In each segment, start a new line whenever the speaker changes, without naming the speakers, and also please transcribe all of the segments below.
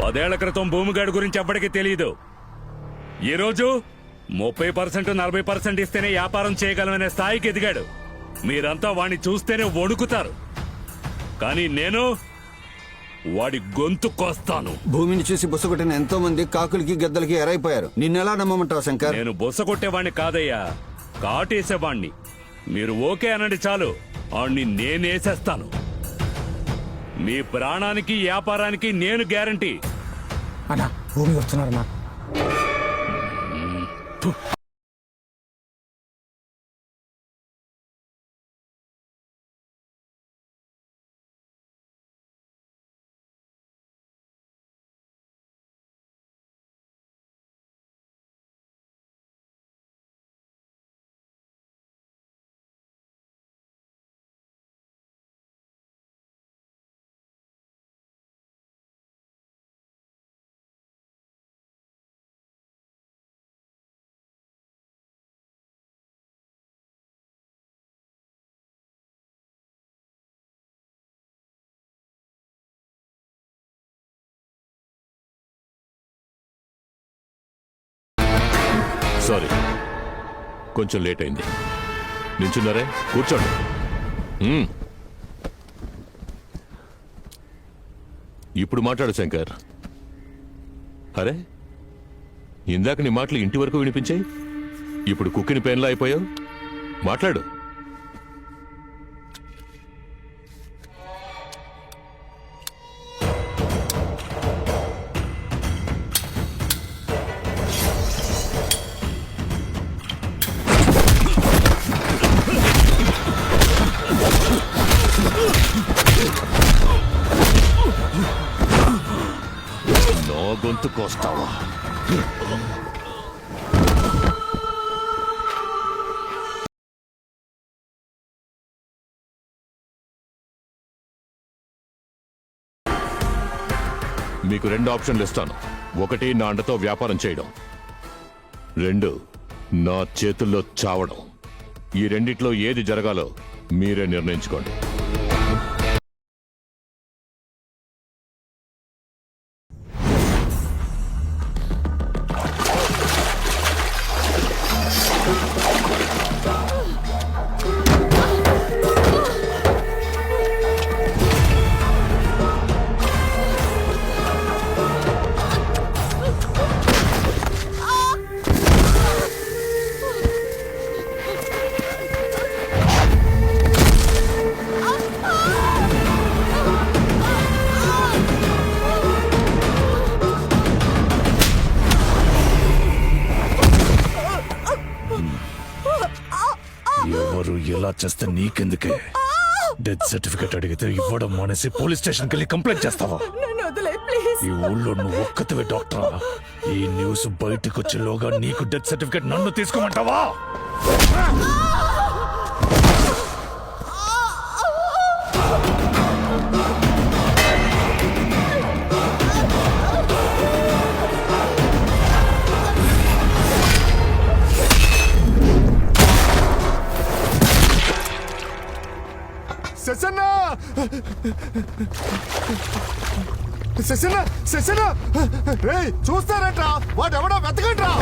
10 ఏళ్ల క్రితం భూమిగాడి గురించి ఎవ్వడికి తెలియదు. ఈరోజు 30% 40% ఇస్తేనే వ్యాపారం చేయగలమనే స్థాయికి ఎదిగాడు. మీరంతా వాణ్ణి చూస్తేనే వణుకుతారు, కానీ నేను వాడి గొంతు కోస్తాను.
భూమిని చూసి బుసగొట్టిన ఎంతో మంది కాకులకి గద్దలకి ఎరైపోయారు. నిన్నెలా నమ్మమంటావు శంకర్?
నేను బుస కొట్టేవాణ్ణి కాదయ్యా, కాటేసేవాణ్ణి. మీరు ఓకే అనండి చాలు, ఆణ్ణి నేనేసేస్తాను. మీ ప్రాణానికి వ్యాపారానికి నేను గ్యారంటీ.
అన్నా భూమి వస్తున్నారన్నా.
సారీ, కొంచెం లేట్ అయింది. నించున్నారే, కూర్చోండి. ఇప్పుడు మాట్లాడు శంకర్. అరే, ఇందాక నీ మాటలు ఇంటి వరకు వినిపించాయి, ఇప్పుడు కుక్కిని పేన్లా అయిపోయావు. మాట్లాడు. నా గొంతు కోస్తావా? మీకు 2 ఆప్షన్లు ఇస్తాను. 1, నా అండతో వ్యాపారం చేయడం. 2, నా చేతుల్లో చావడం. ఈ రెండిట్లో ఏది జరగాలో మీరే నిర్ణయించుకోండి.
ఎవరు ఎలా చేస్తే నీకెందుకే? డెత్ సర్టిఫికెట్ అడిగితే ఇవ్వడం మానేసి పోలీస్ స్టేషన్కి వెళ్ళి కంప్లైంట్ చేస్తావా? ఈ ఊళ్ళో నువ్వు ఒక్కతివే డాక్టరా? ఈ న్యూస్ బయటకు వచ్చేలోగా నీకు డెత్ సర్టిఫికెట్ నన్ను తీసుకోమంటావా?
శశన్నా! శశన్నా! శశన్నా! రేయ్, చూస్తారంట్రా, వాడెవడో వెతకండ్రా.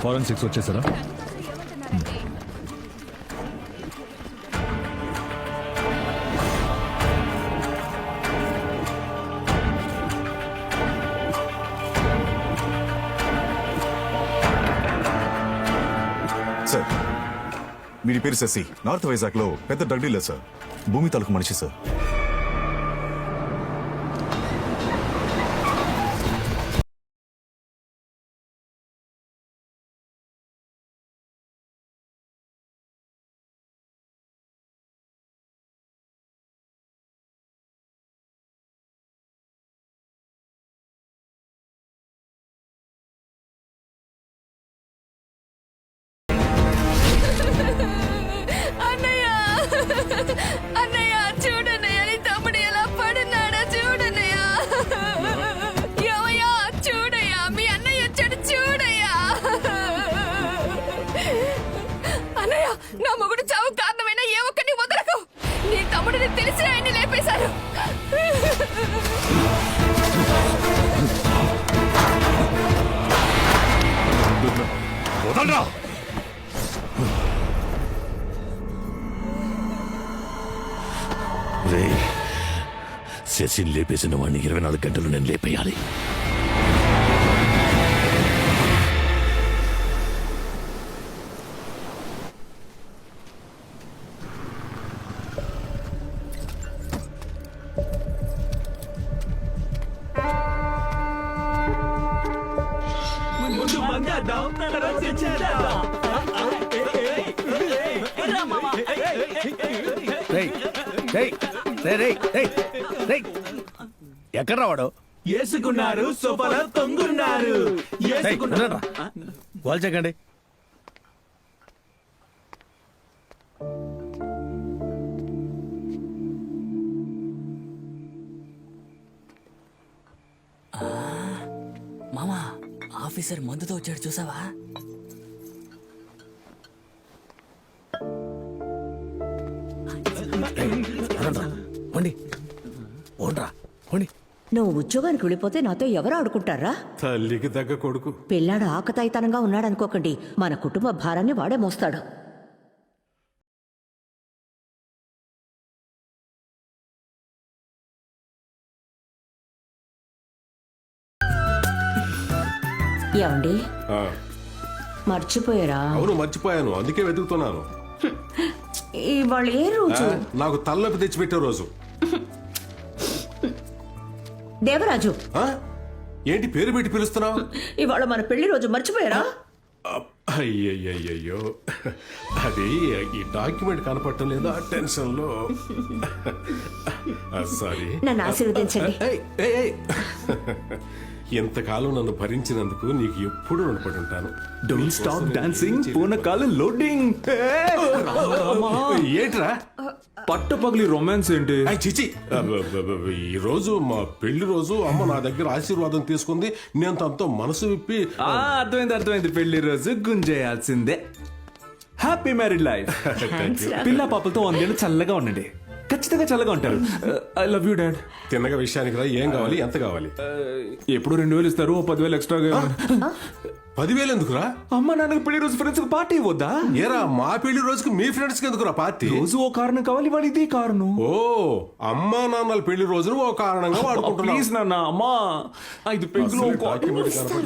ఫారెన్సిక్స్ వచ్చేసారా?
సార్ వీడి పేరు శశి, నార్త్ వైజాగ్ లో పెద్ద డ్రగ్ డీలర్ సార్. భూమి తాలూకు మనిషి సార్.
అన్నయ్య అన్నయ్య చూడన్నయ్య నీ తమ్ముడు ఎలా పడున్నాడో చూడన్నయ్య ఏమయ్యా చూడయ్యా మీ అన్నయ్య వచ్చాడు చూడయ్యా అన్నయ్య నా మొగుడు చావు కారణమైన ఏ ఒక్కరిని వదలకు నీ తమ్ముడిని తెలిసి ఆయన్ని లేపేశారు
వదలరా! రే, శశిని లేపేసిన వాడిని 24 గంటలు నేను లేపేయాలి. ఎక్కడ రావాడు?
వేసుకున్నారు సోఫాలో తొంగున్నారు.
వాళ్ళు చెక్కండి.
మామా ఆఫీసర్ మందుతో వచ్చాడు చూసావా?
వండి ఓన్రా వండి.
నువ్వు ఉద్యోగానికి వెళ్ళిపోతే నాతో ఎవరు ఆడుకుంటారా?
తల్లికి తగ్గ కొడుకు.
పిల్లాడు ఆకతాయితనంగా ఉన్నాడనుకోకండి, మన కుటుంబ భారాన్ని వాడే మోస్తాడు. ఏమండి మర్చిపోయారా?
అవును మర్చిపోయాను, అందుకే వెతుకుతున్నాను.
ఇవాళ ఏ రోజు?
నాకు తలనొప్పి తెచ్చిపెట్టే రోజు.
దేవరాజు,
ఆ? ఏంటి పేరు పెట్టి పిలుస్తున్నావు?
ఇవాళ మన పెళ్లి రోజు మర్చిపోయారా?
అయ్యయ్యో, అది ఈ డాక్యుమెంట్ కనపడటం లేదా టెన్షన్ లో. సారీ.
నన్ను ఆశీర్వదించండి.
ఎంతకాలం నన్ను భరించినందుకు నీకు ఎప్పుడు రుణపడి ఉంటాను.
డోంట్ స్టాప్ డాన్సింగ్, పూనకాలు లోడింగ్.
ఏంట్రా
పట్ట పగిలి రొమాన్స్ ఏంటి?
చిచి, ఈ రోజు మా పెళ్లి రోజు. అమ్మ నా దగ్గర ఆశీర్వాదం తీసుకుంది. నేను తనతో మనసు విప్పి.
అర్థమైంది. పెళ్లి రోజు గుంజేయాల్సిందే. Happy married life. పిల్ల పాపలతో 100 ఏళ్ళు చల్లగా ఉండండి. ఖచ్చితంగా చల్లగా ఉంటారు. I love you dad.
తిన్నగా విషయానికి రా. ఏం కావాలి, ఎంత కావాలి?
ఎప్పుడు 2000 ఇస్తారు, 10,000 ఎక్స్ట్రాగా.
10,000 ఎందుకురా?
అమ్మ నాన్నకి పెళ్లి రోజు ఫ్రెండ్స్ పార్టీ ఇవ్వద్దా?
ఏరా, మా పెళ్లి రోజుకి మీ ఫ్రెండ్స్ కి ఎందుకురా పార్టీ?
రోజు ఓ కారణం కావాలి, వాడు ఇదే కారణం.
ఓ, అమ్మా నాన్నల పెళ్లి రోజును ఓ కారణంగా వాడుకుంటున్నావు.
ప్లీజ్ నాన్న, అమ్మా 5 పెగ్గులు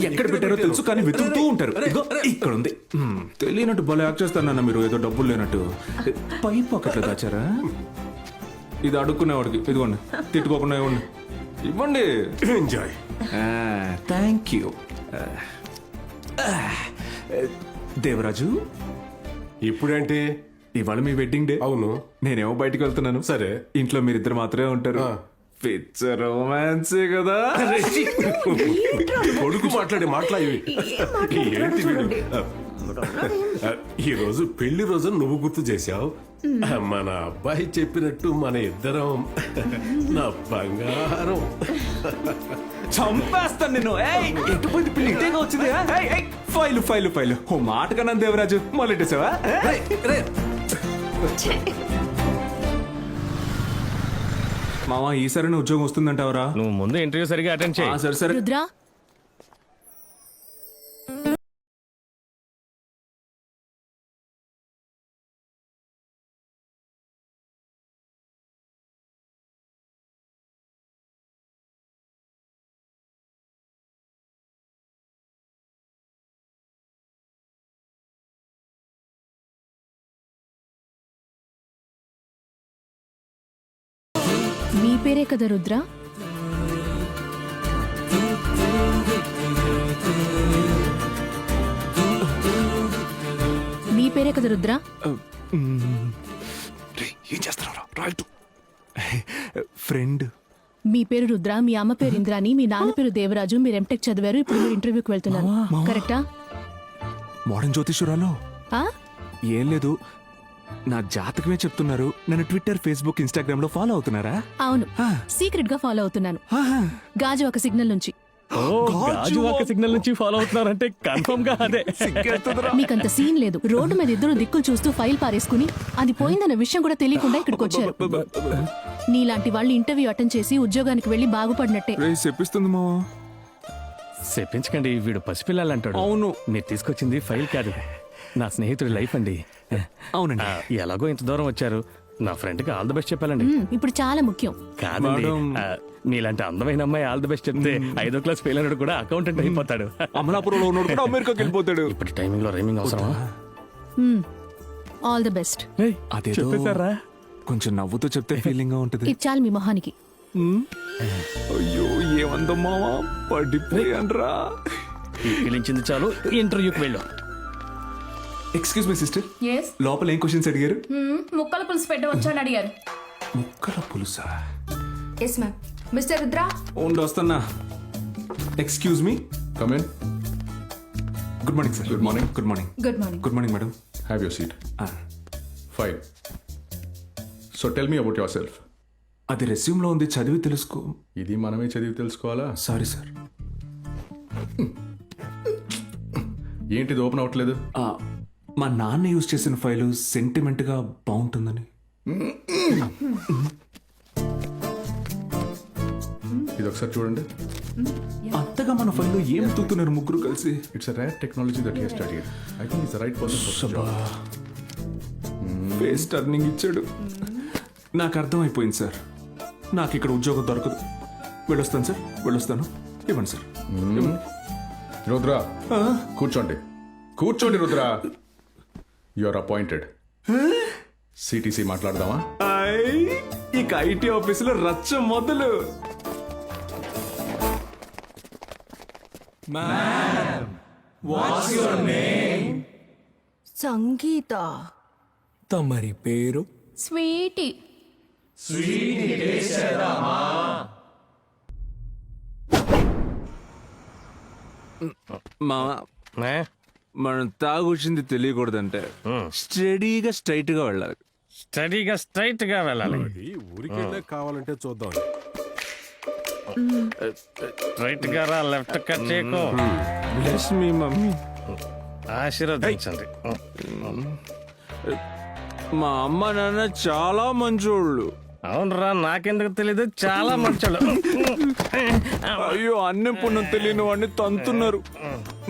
ఎక్కడ పెట్టారో తెలుసు కానీ వెతుకుతూ ఉంటారు. ఇదిగో ఇక్కడ ఉంది. తెలియనట్టు భలే యాక్ట్ చేస్తారు నాన్న మీరు, ఏదో డబ్బులు లేనట్టు. పై పాకెట్లో దాచారా? ఇది అడుక్కునేవాడికి. ఇదిగోండి, తిట్టుకోకుండా ఇవ్వండి. ఇవ్వండి.
ఎంజాయ్.
Thank you. దేవరాజు,
ఇప్పుడేంటి?
ఇవాళ మీ వెడ్డింగ్ డే.
అవును.
నేనేమో బయటికి వెళ్తున్నాను.
సరే.
ఇంట్లో మీరిద్దరు మాత్రమే ఉంటారు. పిచ్చ రొమాన్సే కదా.
కొడుకు మాట్లాడి ఏంటి వీడు? ఈ రోజు పెళ్లి రోజు నువ్వు గుర్తు చేశావు. మన అబ్బాయి చెప్పినట్టు మన ఇద్దరం నా బంగారం.
చంపేస్తాను నేను. ఎటుపోయింది పిల్లి? ఇటేగా వచ్చింది. ఫైలు ఓ మాట కన్నా దేవరాజు మొదలెట్టేసావా? మామ ఈసారి ఉద్యోగం వస్తుందంటావరా?
నువ్వు ముందు ఇంటర్వ్యూ సరిగా అటెండ్ చేయి.
సరే
రుద్రా మీ పేరే కదా రుద్ర? మీ పేరే కదా రుద్ర?
ఏం చేస్తున్నారా రైట్ ఫ్రెండ్.
మీ పేరు రుద్ర, మీ అమ్మ పేరు ఇంద్రాని, మీ నాన్న పేరు దేవరాజు, మీరు ఎంటెక్ చదివారు, ఇప్పుడు మీరు ఇంటర్వ్యూకి వెళ్తున్నారు, కరెక్టా?
మోడర్న్ జ్యోతిష్యురాలు
ఆ?
ఏం లేదు, నా జాతకమే చెప్తున్నారు. నన్ను ట్విట్టర్, ఫేస్బుక్, ఇన్స్టాగ్రామ్ లో ఫాలో అవుతున్నారా?
అవును, సీక్రెట్ గా ఫాలో అవుతున్నాను. గాజు ఒక సిగ్నల్ నుంచి.
సిగ్నల్ నుంచి ఫాలో అవుతున్నారంటే కన్ఫర్మ్ గా అదే.
మీకంత సీన్ లేదు. రోడ్డు మీద ఇద్దరు దిక్కులు చూస్తూ ఫైల్ పారేసుకుని అది పోయిందన్న విషయం కూడా తెలియకుండా ఇక్కడికి వచ్చారు. నీలాంటి వాళ్ళు ఇంటర్వ్యూ అటెండ్ చేసి ఉద్యోగానికి వెళ్లి బాగుపడినట్టే.
చెప్పిస్తుంది మావా.
చెప్పించకండి, వీడు పసిపిల్లాలంటాడు.
అవును.
మీరు తీసుకొచ్చింది ఫైల్ కాదు, నా స్నేహితుడి లైఫ్ అండి.
అవునండి.
ఎలాగో ఇంత దూరం వచ్చారు, నా ఫ్రెండ్ కి ఆల్ ది బెస్ట్ చెప్పాలండి.
ఇప్పుడు చాలా ముఖ్యం.
కాదండి,
మేడం.
నీలాంటి అందమైన అమ్మాయి ఆల్ ది బెస్ట్ చెప్తే 5వ క్లాస్ ఫెయిల్ అన్నాడు కూడా అకౌంటెంట్ అయిపోతాడు.
అమలాపురంలో ఉన్నాడు కూడా అమెరికాకి వెళ్ళిపోతాడు.
ఇప్పుడు టైమింగ్ లో రైమింగ్ అవసరమా?
All the best.
అదేదో
చెప్పేశారా?
కొంచెం నవ్వుతూ చెప్తే ఫీలింగ్ గా ఉంటది.
ఇది చాలు మీ మొహానికి.
అయ్యో ఏమందో మావా, పడిపోయాన్రా.
పిలిచింది చాలు, ఇంటర్వ్యూకి వెళ్ళు.
ఎక్స్క్యూజ్ మీ సిస్టర్, లోపల ఏం క్వశ్చన్స్ అడిగారు?
ముక్కల పులుసు పెట్టవచ్చా అని అడిగారు.
ముక్కల పులుసా?
Yes ma'am. మిస్టర్ రుద్ర,
వస్తున్నా. Excuse me,
come in.
Good morning sir.
Good morning.
Good morning.
Good morning.
Good morning madam.
Have your seat. Fine. So tell me about yourself.
అది రెస్యూమ్ లో ఉంది, చదివి తెలుసుకో.
ఇది మనమే చదివి తెలుసుకోవాలా?
Sorry sir.
ఏంటిది ఓపెన్ అవ్వట్లేదు?
మా నాన్న యూజ్ చేసిన ఫైలు సెంటిమెంట్ గా బాగుంటుందని.
ఇది ఒకసారి చూడండి.
అంతగా మన ఫైల్లో ఏం తూతున్నారు ముగ్గురు కలిసి?
It's a rare technology that he has studied. I think it's the right person for the job.
Face turning ఇచ్చాడు. నాకు అర్థమైపోయింది సార్, నాకు ఇక్కడ ఉద్యోగం దొరకదు. వెళ్ళొస్తాను సార్, వెళ్ళొస్తాను. ఇవ్వండి సార్.
రుద్ర, కూర్చోండి. కూర్చోండి Rudra. You are appointed. CTC మాట్లాడదామా?
ఇక ఐటీ ఆఫీసులో రచ్చ మొదలు.
సంగీత.
తమరి పేరు?
స్వీటీ.
మామ, మనం తాగొచ్చింది తెలియకూడదంటే స్టడీగా స్ట్రైట్ గా వెళ్ళాలి.
స్టడీగా స్ట్రైట్ గా వెళ్ళాలి.
ఊరికెళ్ళే కావాలంటే చూద్దాం.
స్ట్రైట్ గా రా, లెఫ్ట్ కట్ చేయకు.
Bless me mummy.
ఆశీర్వదించండి.
మా అమ్మ నాన్న చాలా మంచోళ్ళు.
అవునరా, నాకెందుకు తెలీదు, చాలా మంచోళ్ళు.
అయ్యో, అన్నం పుణ్యం తెలియని వాడిని తంతున్నారు.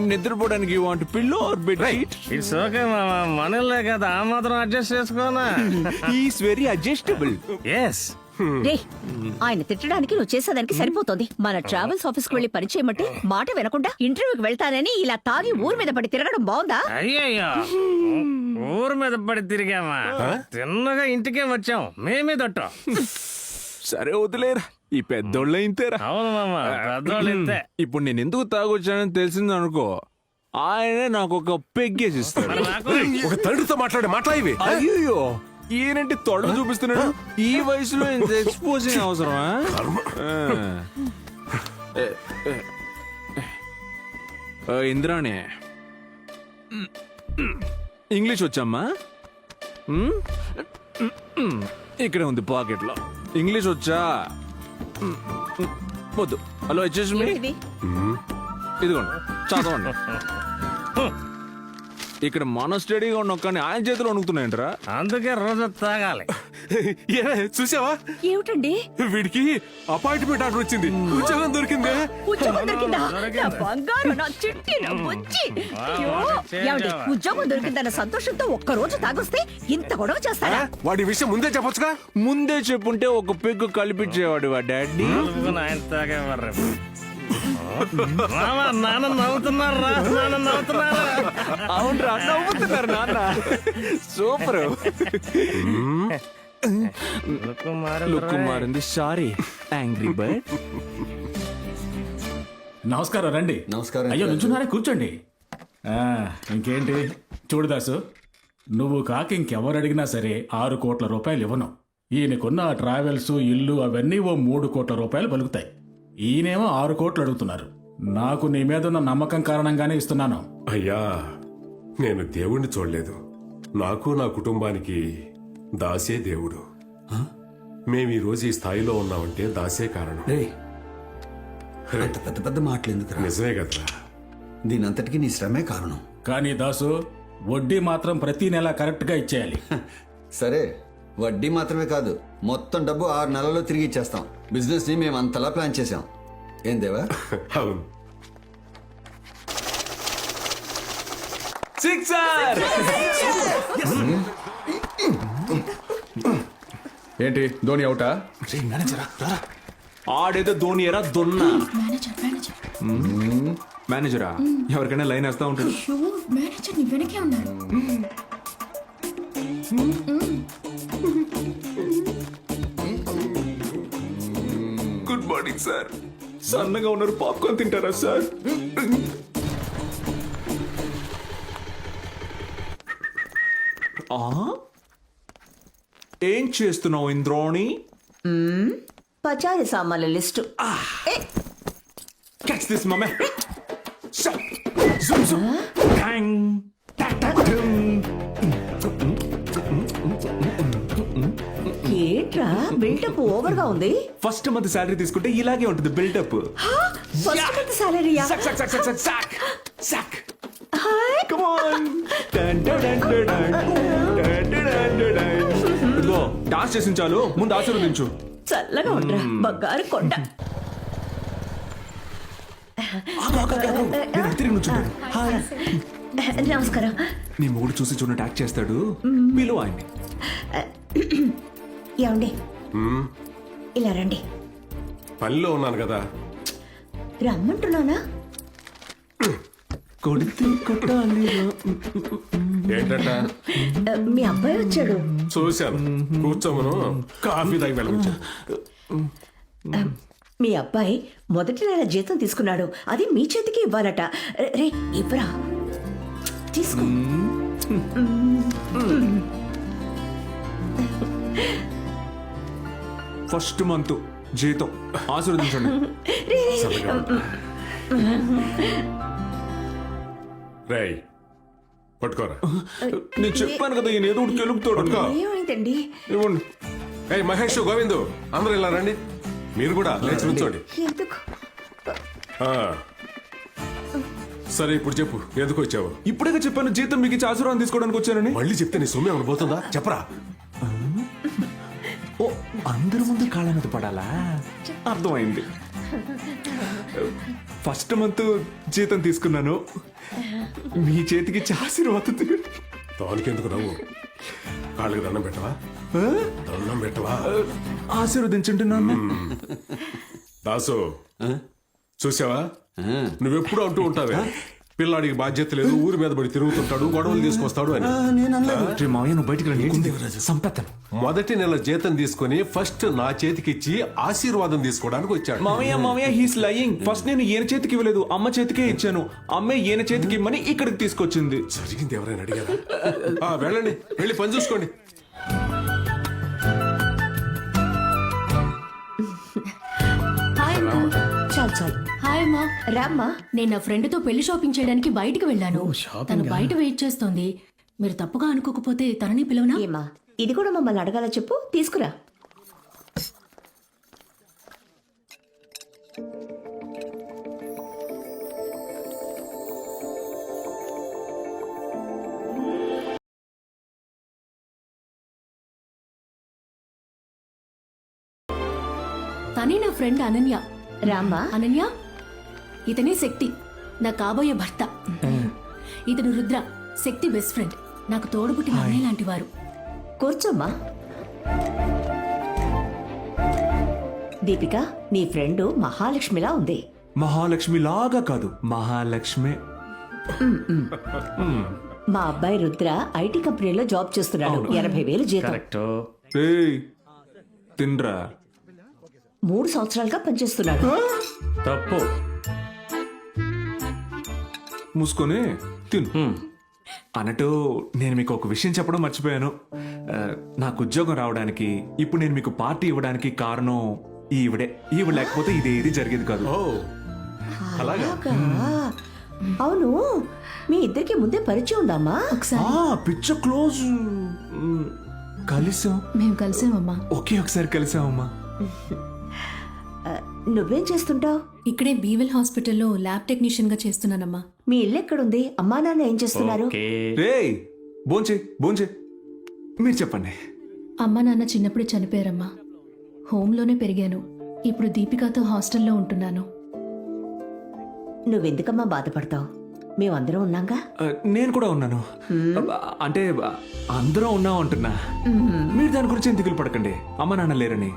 నిద్రపోవడానికి want pillow or bed sheet?
It's okay మామా, మనలే కదా, ఆ మాత్రం అడ్జస్ట్ చేసుకోనా?
Is very adjustable.
ఎస్.
రే, ఆయన తిట్టడానికి నువ్వు చేసేదానికి సరిపోతుంది. మన ట్రావెల్స్ ఆఫీస్ కు వెళ్లి పనిచేయమంటే మాట వినకుండా ఇంటర్వ్యూకి వెళ్తానని ఇలా తాగి ఊరి మీద పడి తిరగడం బాగుందా?
అయ్యయ్యో, ఊరు మీద పడి తిరిగామా, తిన్నగా ఇంటికే వచ్చాం, మేమే తట్టాం.
సరే వదిలేరా, ఈ పెద్దోళ్ళే ఇంతేరా.
అవును మామ, పెద్దోళ్ళు ఇంతే.
ఇప్పుడు నేను ఎందుకు తాగొచ్చానని తెలిసింది అనుకో, ఆయనే నాకు ఒక పెగ్గేసి ఇస్తాడు.
ఒక తండ్రితో మాట్లాడి
అయ్యో, ఈయనంటే తొడ చూపిస్తున్నాడు. ఈ వయసులో ఇంత ఎక్స్పోజింగ్ అవసరమా? ఇంద్రాణి, ఇంగ్లీష్ వచ్చమ్మా? ఇక్కడే ఉంది పాకెట్లో. ఇంగ్లీష్ వచ్చా? వద్దు. హలో, వచ్చేసి
ఇది
ఇదిగోండి, చదవండి. ఇక్కడ మన స్టడీగా ఉన్న కానీ ఆయన చేతిలో వణుకుతున్నాయంటరా.
అందుకే రోజు తాగాలి.
చూసావా,
ఏమిటండి?
వీడికి అపాయింట్మెంట్ ఆర్డర్ వచ్చింది, ఉద్యోగం దొరికింది.
ఉద్యోగం దొరికిందా? నా బంగారు, నా చిట్టి, నా బుజ్జి. అయ్యో, ఏమండి, ఉద్యోగం దొరికిందన్న సంతోషంతో ఒక్క రోజు తాగొస్తే ఇంత గొడవ చేస్తారా?
వాడి విషయం ముందే చెప్పొచ్చుగా.
ముందే చెప్పుంటే ఒక పెగ్గు కలిపించేవాడు వా డాడీ.
ఆయన తాగేవారు. నాన్న నవ్వుతున్నారా? నాన్న నవ్వుతున్నారా?
అవునరా, నవ్వుతున్నారు నాన్న. సూపర్. లుక్ మారింది. Sorry angry bird.
నమస్కారం రండి.
నమస్కారం.
అయ్యో నుంచున్నారే, కూర్చోండి. ఇంకేంటి చూడుదాసు, నువ్వు కాక ఇంకెవరు అడిగినా సరే 6 కోట్ల రూపాయలు ఇవ్వను. ఈయనకున్న ట్రావెల్స్, ఇల్లు అవన్నీ ఓ 3 కోట్ల రూపాయలు పలుకుతాయి. ఈయనేమో 6 కోట్లు అడుగుతున్నారు. నాకు నీ మీద ఉన్న నమ్మకం కారణంగానే ఇస్తున్నాను.
అయ్యా, నేను దేవుణ్ణి చూడలేదు. నాకు నా కుటుంబానికి దాసే దేవుడు. మేము ఈ రోజు ఈ స్థాయిలో ఉన్నామంటే దాసే కారణం.
రేయ్, అంత పెద్ద పెద్ద మాటలు ఎందుకురా?
నిజమే కదరా.
దీని అంతటికీ నీ శ్రమే కారణం.
కానీ దాసు, వడ్డీ మాత్రం ప్రతి నెల కరెక్ట్గా ఇచ్చేయాలి.
సరే, వడ్డీ మాత్రమే కాదు, మొత్తం డబ్బు 6 నెలల్లో తిరిగి ఇచ్చేస్తాం. బిజినెస్ ని మేము అంతలా ప్లాన్ చేసాం. ఏం దేవా?
అవును.
సిక్సర్.
ఏంటి ధోని అవుటా?
ఆడేదో ధోని ఎరా దొన్నా. మేనేజరా ఎవరికైనా లైన్ వేస్తా ఉంటాడు.
మేనేజర్ నీ వెనకే ఉన్నాడు.
Good morning sir. సన్నగా ఉన్నారు, పాప్కార్న్ తింటారా సార్? ఏం చేస్తున్నావు ఇంద్రోణి?
పచారీ సామాన్ల list.
Catch this, mama. Zoom, zoom. Bang. Tak, tak, dum.
ఏంట్రా బిల్డప్ ఓవర్ గా ఉంది?
ఫస్ట్ మంత్ సాలరీ తీసుకుంటే ఇలాగే ఉంటుంది బిల్డప్.
ఫస్ట్ మంత్ సాలరీయా?
Sack, sack, sack, sack, sack, sack. Sack. Come on. Dun, dun, dun, dun, dun. Dun, dun, dun, dun, dun. ఇదిగో dance చేసిన చాలు, ముందు ఆశీర్వదించు.
చల్లగా ఉండరా బంగారు కొండ.
నేను తిరిగి నుంచుంటాను. హాయ్.
నమస్కారం.
నీ మూడు చూసి చూడనట్టు యాక్ట్ చేస్తాడు. పిలువు ఆయన్ని.
ఏమండి, ఇలా రండి.
పనిలో ఉన్నాను కదా.
రమ్మంటున్నానా?
కొడితే కొట్టాలి.
ఏంటంట?
మీ అబ్బాయి వచ్చాడు.
చూశాను. కూర్చోమను, కాఫీ తాగి వెళ్ళవచ్చు.
మీ అబ్బాయి మొదటి నెల జీతం తీసుకున్నాడు. అది మీ చేతికి ఇవ్వాలట. రే ఇవ్వరా, తీసుకో.
ఫస్ట్ మంత్ జీతం ఆశీర్వదించండి.
రేయ్, పట్టుకోరా.
నేను చెప్పాను కదా ఈయన ఏదో ఒకటి కెలుపుతాడు.
ఏమైందండి?
ఇవ్వండి.
ఏయ్ మహేష్, గోవిందు, అందరూ ఇలా రండి. మీరు కూడా లేచి కూర్చోండి.
ఎందుకు?
ఆ. సరే, ఇప్పుడు చెప్పు, ఎందుకు వచ్చావు?
ఇప్పుడే చెప్పాను జీతం మీకు ఇచ్చి ఆశీర్వాదం తీసుకోవడానికి వచ్చానని.
మళ్ళీ చెప్తే నీ సొమ్ము ఏమైనా పోతుందా? చెప్పరా.
ఓ, అందరి ముందు కాళ్ళ మీద పడాలా? అర్థమైంది. ఫస్ట్ మంత్ జీతం తీసుకున్నాను, మీ చేతికి ఇచ్చి ఆశీర్వాదం.
దానికి ఎందుకు నవ్వు? కాళ్ళకి దండం పెట్టవా? దండం పెట్టవా?
ఆశీర్వదించండి నాన్న.
దాసు, చూసావా? నువ్వెప్పుడు అంటూ ఉంటావే, పిల్లాడికి బాధ్యత లేదు, ఊరి మీద పడి తిరుగుతుంటాడు, గొడవలు తీసుకొస్తాడు అని.
రే మావయ్య, నువ్వు బయటికి రండి. సంపెత్తను.
మొదటి నెల జీతం తీసుకుని ఫస్ట్ నా చేతికిచ్చి ఆశీర్వాదం తీసుకోవడానికి వచ్చాడు.
మావయ్య హీస్ లయింగ్. ఫస్ట్ నేను ఈయన చేతికి ఇవ్వలేదు, అమ్మ చేతికే ఇచ్చాను. అమ్మే ఈయన చేతికి ఇమ్మని ఇక్కడికి తీసుకొచ్చింది.
జరిగింది ఎవరైనా అడిగారా? వెళ్ళండి, వెళ్ళి పని చూసుకోండి.
Hi uncle.
చాలు చాలు.
హాయ్ అమ్మా.
రామ్మా.
నేను నా ఫ్రెండ్ తో పెళ్లి షాపింగ్ చేయడానికి బయటికి వెళ్ళాను. తను బయట వెయిట్ చేస్తోంది. మీరు తప్పుగా అనుకోకపోతే తనని పిలవనా?
ఏమా, ఇది కూడా మమ్మల్ని అడగాల? చెప్పు, తీసుకురా.
తనే నా ఫ్రెండ్ అనన్య.
రామ్మా.
అనన్య, ఇతనే శక్తి, నా కాబోయే భర్త. ఇతను రుద్ర, శక్తి బెస్ట్ ఫ్రెండ్, నాకు తోడుపుట్టిన అన్నయ్య లాంటి వారు.
కూర్చోమ్మా. దీపిక, నీ ఫ్రెండ్ మహాలక్ష్మిలా ఉంది.
మహాలక్ష్మి లాగా కాదు, మహాలక్ష్మి.
మా అబ్బాయి రుద్ర ఐటీ కంపెనీలో జాబ్ చేస్తున్నాడు. 80,000 జీతం.
రేయ్ తినరా.
3 సంవత్సరాలుగా పనిచేస్తున్నాడు.
తప్పు.
మూసుకొని తిను. అన్నట్టు నేను మీకు ఒక విషయం చెప్పడం మర్చిపోయాను. నాకు ఉద్యోగం రావడానికి, ఇప్పుడు నేను మీకు పార్టీ ఇవ్వడానికి కారణం ఈవిడే. ఈవిడ లేకపోతే ఇదేది జరిగేది కాదు.
అలాగా? అవును, మీ ఇద్దరికి ముందే పరిచయం ఉందమ్మా?
ఒకసారి
పిచ్చ క్లోజ్. కలిసాం.
మేము కలిసామమ్మా.
ఒకే ఒకసారి కలిసామమ్మా.
నువ్వేం చేస్తుంటావు?
ఇక్కడే బీవెల్ హాస్పిటల్లో ల్యాబ్ టెక్నీషియన్ గా చేస్తున్నానమ్మా.
మీ ఇల్లు ఎక్కడుంది? అమ్మా నాన్న ఏం చేస్తున్నారు?
రేయ్ భోంచే భోంచే. మీరు చెప్పండి.
అమ్మ నాన్న చిన్నప్పుడే చనిపోయారమ్మా. హోంలోనే పెరిగాను. ఇప్పుడు దీపికాతో హాస్టల్లో ఉంటున్నాను.
నువ్వెందుకమ్మా బాధపడతావు? మేమందరం ఉన్నాగా.
నేను కూడా ఉన్నాను. అంటే అందరం ఉన్నాం అంటున్నా. మీరు దాని గురించి ఏం దిగులు పడకండి. అమ్మ నాన్న లేరని.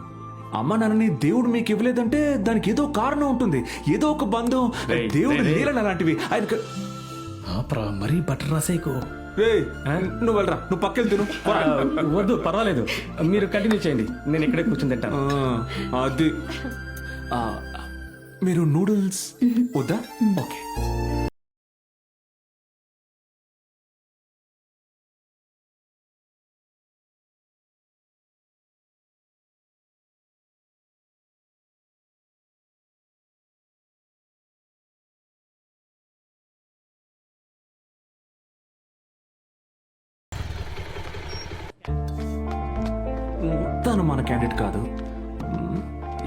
అమ్మ నాన్నని దేవుడు మీకు ఇవ్వలేదంటే దానికి ఏదో కారణం ఉంటుంది. ఏదో ఒక బంధం, దేవుడు లీలలు అలాంటివి ఆయనకు.
మరీ బటర్ రాసేకు.
రేయ్ నువ్వు వెళ్ళరా, నువ్వు పక్కకి తిను.
వద్దు, పర్వాలేదు, మీరు కంటిన్యూ చేయండి, నేను ఇక్కడే కూర్చుని తింటాను.
అది మీరు నూడిల్స్ వద్దా? ఓకే. తను మన క్యాండిడేట్ కాదు.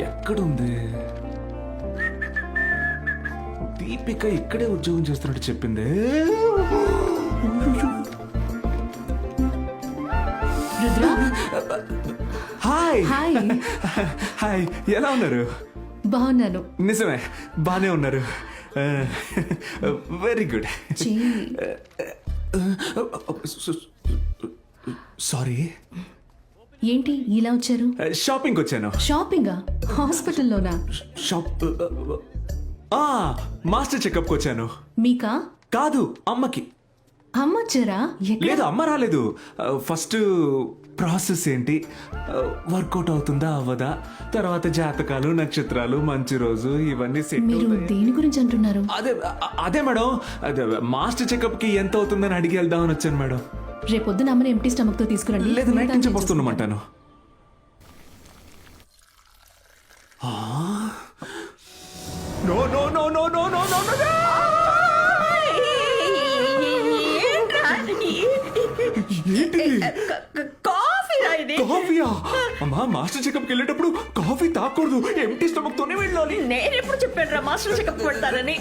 ఎక్కడుంది? దీపిక ఇక్కడే ఉద్యోగం చేస్తున్నట్టు చెప్పింది.
Rudra,
hi
hi.
హాయ్, ఎలా ఉన్నారు?
బాగున్నాను.
నిజమే, బానే ఉన్నారు. Very good.
చీ,
సారీ.
ఏంటి ఇలా వచ్చారు?
షాపింగ్ వచ్చాను.
షాపింగా? హాస్పిటల్లోనా?
షాప్ మాస్టర్ చెకప్ వచ్చాను.
మీకా?
కాదు, అమ్మకి.
అమ్మ వచ్చారా? ఎక్కడ?
లేదు, అమ్మ రాలేదు. ఫస్ట్ ప్రాసెస్ ఏంటి, వర్కౌట్ అవుతుందా అవ్వదా, తర్వాత జాతకాలు, నక్షత్రాలు, మంచి రోజు, ఇవన్నీ సెట్.
మీరు దేని గురించి అంటున్నారు?
అదే అదే మేడం, అదే మాస్టర్ చెకప్ కి ఎంత అవుతుందని అడిగి వెళ్దామని వచ్చాను మేడం.
రేపొద్దున అమ్మని ఎంటీ స్టమక్ తో తీసుకురండి.
లేదు, నైట్ నుంచి వస్తున్నామంటాను. No no no no no no no no. కాఫీయా? అమ్మా, మాస్టర్ చెకప్ కి వెళ్ళేటప్పుడు కాఫీ తాకూడదు, ఎంటీ స్టమక్ తోనే వెళ్ళాలి.
నేను ఎప్పుడు చెప్పాను రా మాస్టర్ చెకప్ పెడతారని?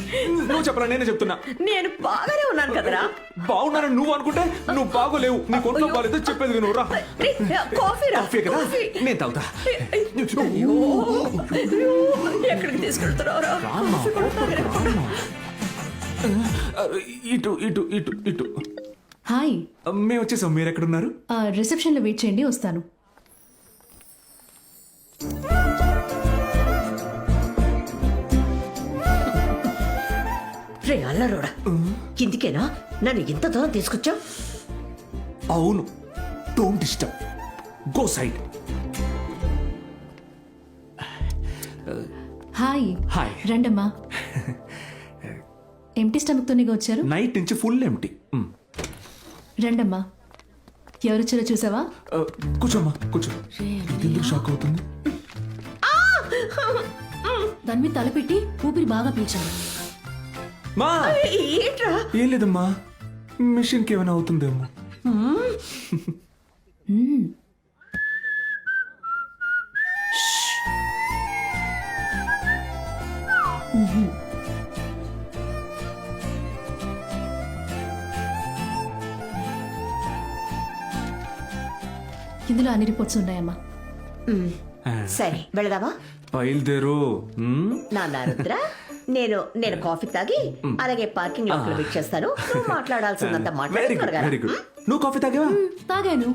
నువ్వు చెప్పరా, నేనే చెప్తున్నా.
నేను బాగానే ఉన్నాను కదరా.
బాగున్నానని నువ్వు అనుకుంటే నువ్వు బాగోలేవు. నీ కొంట్లో బాగాలేదు, చెప్పేది నువ్వు రా.
కాఫీ రా.
కాఫీ కదా, నేను తాగుతా.
ఎక్కడికి తీసుకెళ్తున్నావురా?
ఇటు ఇటు ఇటు ఇటు.
హాయ్.
మేము వచ్చేసాం, మీరు ఎక్కడున్నారు?
రిసెప్షన్ లో వెయిట్ చేయండి, వస్తాను.
రే అల్లరోడా, ఇందుకేనా నన్ను ఇంత దూరం తీసుకొచ్చావు?
అవును, don't disturb, go side.
Hi.
Hi.
రండమ్మా. ఎంటీ స్టమక్ తోనే వచ్చారు?
నైట్ నుంచి ఫుల్ ఎంటీ.
రండమ్మా. ఎవరొచ్చారో చూసావా?
కూర్చోమ్మా, కూర్చో. ఎందుకు షాక్ అవుతుంది?
దాని మీద తలపెట్టి ఊపిరి బాగా పీల్చాను.
మా
ఏంట్రా?
ఏం లేదమ్మా, మిషన్ కి ఏమైనా అవుతుందేమో.
ఇందులో అన్ని రిపోర్ట్స్ ఉన్నాయమ్మా.
సరే వెళదామా?
బయలుదేరు.
నాన్న రుద్ర, నేను కాఫీ తాగి అలాగే పార్కింగ్ లోపల వెయిట్ చేస్తాను. నువ్వు మాట్లాడాల్సిందంత
వెరీ గుడ్, వెరీ గుడ్. నువ్వు కాఫీ తాగావా?
తాగాను.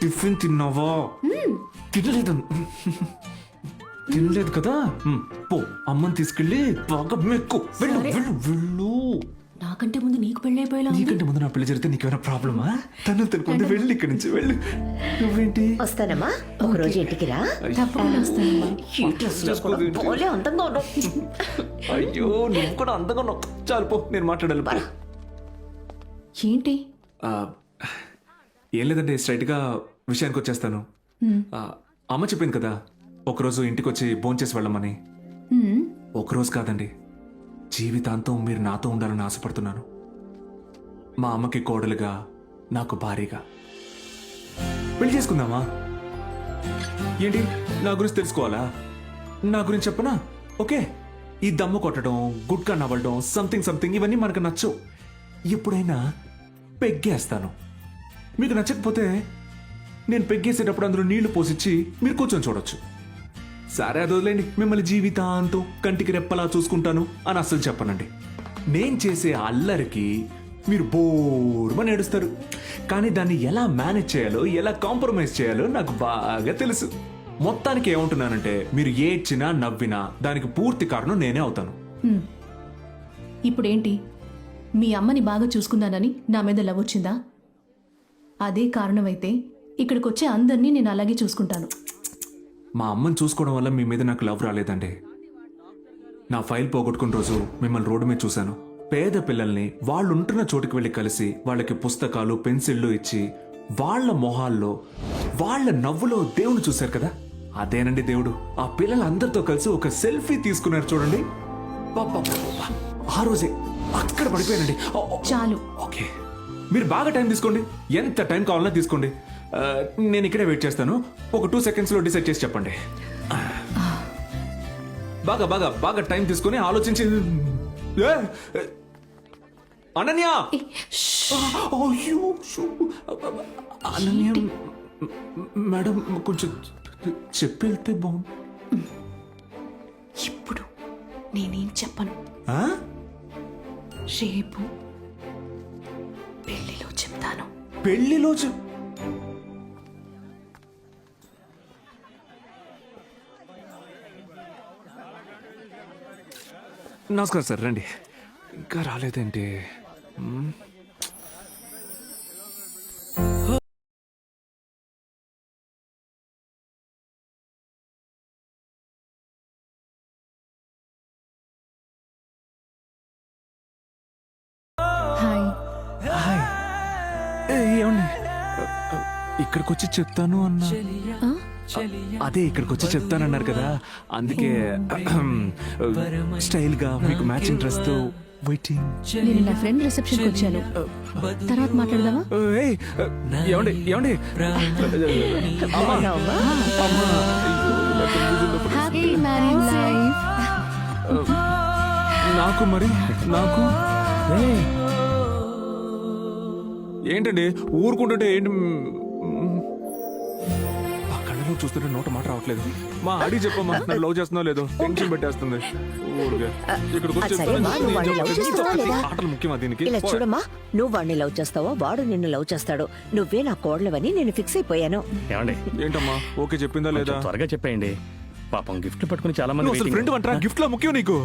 టిఫిన్ తిన్నావా? తినలేదు. తినలేదు కదా. పో, అమ్మని తీసుకెళ్ళి బాగా మెక్కు. వెళ్ళు వెళ్ళు వెళ్ళు.
నాకంటే ముందు నీకు పెళ్ళైపోయేలా ఉంది.
నీకంటే ముందు నా పెళ్లి జరిగితే నీకేమైనా ప్రాబ్లమా? తను తనుకుంటే వెళ్ళి ఇక్కడి నుంచి వెళ్ళు. నువ్వేంటి
వస్తానమ్మా ఒక రోజు ఇంటికి రా.
తప్పకుండా వస్తానమ్మా.
ఈ డ్రెస్ లో కూడా భలే అందంగా ఉన్నావు.
అయ్యో నువ్వు కూడా అందంగా ఉన్నావు. చాలు పో, నేను మాట్లాడాలి పో.
ఏంటి
ఆ, ఏం లేదండి, స్ట్రైట్గా విషయానికి వచ్చేస్తాను. ఆ, అమ్మ చెప్పింది కదా ఒకరోజు ఇంటికి వచ్చి భోంచేసి వెళ్ళమని. ఒకరోజు కాదండి, జీవితాంతం మీరు నాతో ఉండాలని ఆశపడుతున్నాను. మా అమ్మకి కోడలుగా, నాకు భారీగా. పెళ్లి చేసుకుందామా? ఏంటి నా గురించి తెలుసుకోవాలా? నా గురించి చెప్పనా? ఓకే, ఈ దమ్ము కొట్టడం, గుడ్కా నవ్వడం, సంథింగ్ సంథింగ్ ఇవన్నీ మనకు నచ్చవు. ఎప్పుడైనా పెగ్గేస్తాను. మీకు నచ్చకపోతే నేను పెగ్గేసేటప్పుడు అందులో నీళ్లు పోసిచ్చి మీరు కూర్చొని చూడొచ్చు. సరే అది వదిలేండి, మిమ్మల్ని జీవితాంతం కంటికి రెప్పలా చూసుకుంటాను అని అస్సలు చెప్పనండి. నేను చేసే అల్లరికి మీరు బోరుమని ఏడుస్తారు, కానీ దాన్ని ఎలా మేనేజ్ చేయాలో, ఎలా కాంప్రమైజ్ చేయాలో నాకు బాగా తెలుసు. మొత్తానికి ఏమంటున్నానంటే, మీరు ఏడ్చినా నవ్వినా దానికి పూర్తి కారణం నేనే అవుతాను.
ఇప్పుడేంటి, మీ అమ్మని బాగా చూసుకున్నానని నా మీద లవ్ వచ్చిందా? అదే కారణమైతే ఇక్కడికొచ్చే అందరినీ నేను అలాగే చూసుకుంటాను.
మా అమ్మని చూసుకోవడం వల్ల మీ మీద నాకు లవ్ రాలేదండి. నా ఫైల్ పోగొట్టుకున్న రోజు మిమ్మల్ని రోడ్డు మీద చూశాను. పేద పిల్లల్ని వాళ్ళు ఉంటున్న చోటుకి వెళ్ళి కలిసి వాళ్ళకి పుస్తకాలు, పెన్సిళ్ళు ఇచ్చి వాళ్ళ మొహాల్లో, వాళ్ళ నవ్వులో దేవుని చూశారు కదా, అదేనండి దేవుడు. ఆ పిల్లలందరితో కలిసి ఒక సెల్ఫీ తీసుకున్నారు చూడండి. పాపా, ఆ రోజే అక్కడ పడిపోయానండి.
చాలు.
ఓకే, మీరు బాగా టైం తీసుకోండి, ఎంత టైం కావాలన్నా తీసుకోండి. నేను ఇక్కడే వెయిట్ చేస్తాను. ఒక 2 seconds లో డిసైడ్ చేసి చెప్పండి. బాగా బాగా బాగా టైం తీసుకొని ఆలోచించి. ఏ, అనన్య! అయ్యో, షూ. అనన్య మేడం కొంచెం చెప్పి వెళ్తే బాగుంది.
ఇప్పుడు నేనేం చెప్పను. రేపు పెళ్లిలో చెప్తాను.
పెళ్లిలో నమస్కారం సార్, రండి. ఇంకా రాలేదేంటి?
హాయ్.
ఏమండి, ఇక్కడికి వచ్చి చెప్తాను అన్నా. అదే ఇక్కడికి వచ్చి చెప్తానన్నారు కదా, అందుకే స్టైల్ గా మీకు మ్యాచింగ్ డ్రెస్ తో వెయిటింగ్.
నేను నా ఫ్రెండ్ రిసెప్షన్కి వచ్చాను, తర్వాత మాట్లాడదామా?
ఏమండి ఏమండి,
హ్యాపీ మ్యారీడ్ లైఫ్.
నాకు మరి నాకు ఏంటండి ఊరుకుంటుంటే ఏంటి? ఆ కళ్ళలో చూస్తుంటే నోట మాట రావట్లేదు. మా ఆడి చెప్పమ్మా, నన్ను లవ్ చేస్తున్నావు లేదో టెన్షన్ పెట్టేస్తుంది. ఊరుగా ఇక్కడికి వచ్చి ఆటలు ముఖ్యమా దీనికి?
ఇలా చూడమ్మా, నువ్వు వాడిని లవ్ చేస్తావో వాడు నిన్ను లవ్ చేస్తాడు. నువ్వే నా కోడలవని నేను ఫిక్స్ అయిపోయాను.
ఏమండి,
ఏంటమ్మా ఓకే చెప్పిందా లేదా?
త్వరగా చెప్పేయండి. పాపం గిఫ్ట్ పట్టుకుని చాలా మంది
నువ్వు అసలు ఫ్రెండ్ అంటారా? గిఫ్ట్ లా ముఖ్యం నీకు?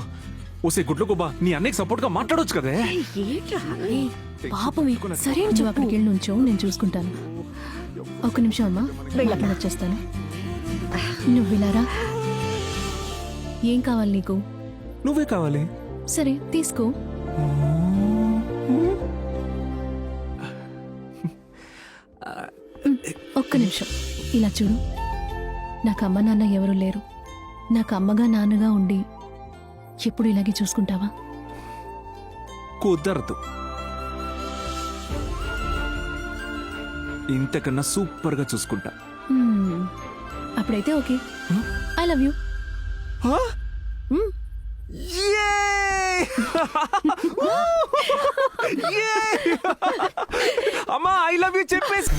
ఓసే గుడ్లు గోబా, నీ అన్నయ్యకి సపోర్ట్ గా మాట్లాడొచ్చు కదే.
పాపం సరే నువ్వు అక్కడికి వెళ్ళి నుంచో, నేను చూసుకుంటాను. ఒక నిమిషం అమ్మా, వెళ్ళి వచ్చేస్తాను. నువ్వు విలారా, ఏం కావాలి నీకు?
నువ్వే కావాలి.
సరే తీసుకో. ఒక్క నిమిషం ఇలా చూడు. నాకు అమ్మ నాన్న ఎవరు లేరు. నాకు అమ్మగా నాన్నగా ఉండి ఎప్పుడు ఇలాగే చూసుకుంటావా?
కుదరదు. ఇంతకన్నా సూపర్ గా చూసుకుంటా.
అప్పుడైతే ఓకే. I love you.
అమ్మా ఐ లవ్ యూ చెప్పేసి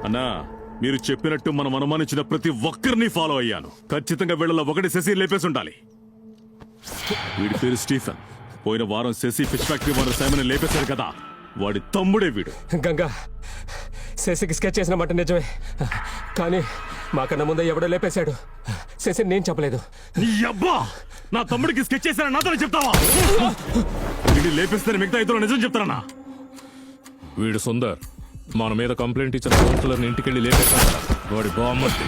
అన్నా మీరు చెప్పినట్టు మనం అనుమానించిన ప్రతి ఒక్కరిని ఫాలో అయ్యాను. ఖచ్చితంగా వీళ్ళలో ఒకటి శశి లేపేసి ఉండాలి. వీడి పేరు స్టీఫెన్. పోయిన వారం శశి ఫిష్ ఫ్యాక్టరీ వారు సైమన్ లేపేశారు కదా, వాడి తమ్ముడే వీడు.
గంగా శశికి స్కెచ్ చేసిన మాట నిజమే, కానీ మాకన్నా ముందే ఎవడో లేపేశాడు. శశిని నేను చెప్పలేదు.
నీ అబ్బా, నా తమ్ముడికి స్కెచ్ చేశాను నాతో చెప్తావా? వీడి లేపేస్తే మిగతా ఇద్దరు నిజం చెప్తారన్నా. వీడు సుందర్ మన మీద కంప్లైంట్ ఇచ్చిన కౌన్సిలర్ని ఇంటికెళ్ళి లేపేశాడు. వాడి బామ్మర్ది.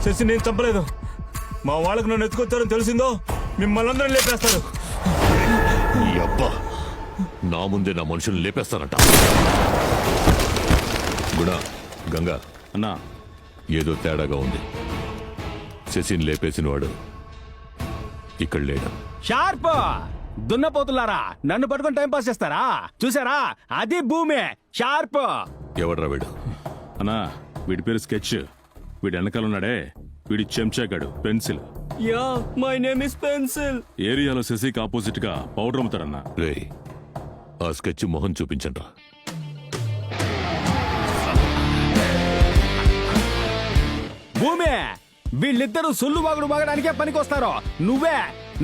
శశి నేను చంపలేదు. మా వాళ్ళకు నన్ను ఎత్తుకొచ్చారని తెలిసిందో మిమ్మల్ని అందరూ లేపేస్తారు.
ఈ అబ్బా నా ముందే నా మనుషుల్ని లేపేస్తానంట. గుణ, గంగా
అన్నా
ఏదో తేడాగా ఉంది. శశిని లేపేసిన వాడు ఇక్కడ లేడు.
షార్ప్ దున్నపోతులారా, నన్ను పట్టుకొని టైం పాస్ చేస్తారా? చూసారా, అది భూమి. షార్ప్.
ఎవడ్రా వీడు?
అన్నా వీడి పేరు స్కెచ్. వీడి వెనకాల ఉన్నాడే వీడి చెంచాగాడు pencil.
Yeah my name is pencil.
ఏరియాలో శశికి ఆపోజిట్ గా పౌడర్ అమ్ముతారన్నా.
రే, ఆ స్కెచ్ మొహం చూపించండ్రా.
భూమి, వీళ్ళిద్దరూ సొల్లు వాగుడు వాగడానికే పనికొస్తారు.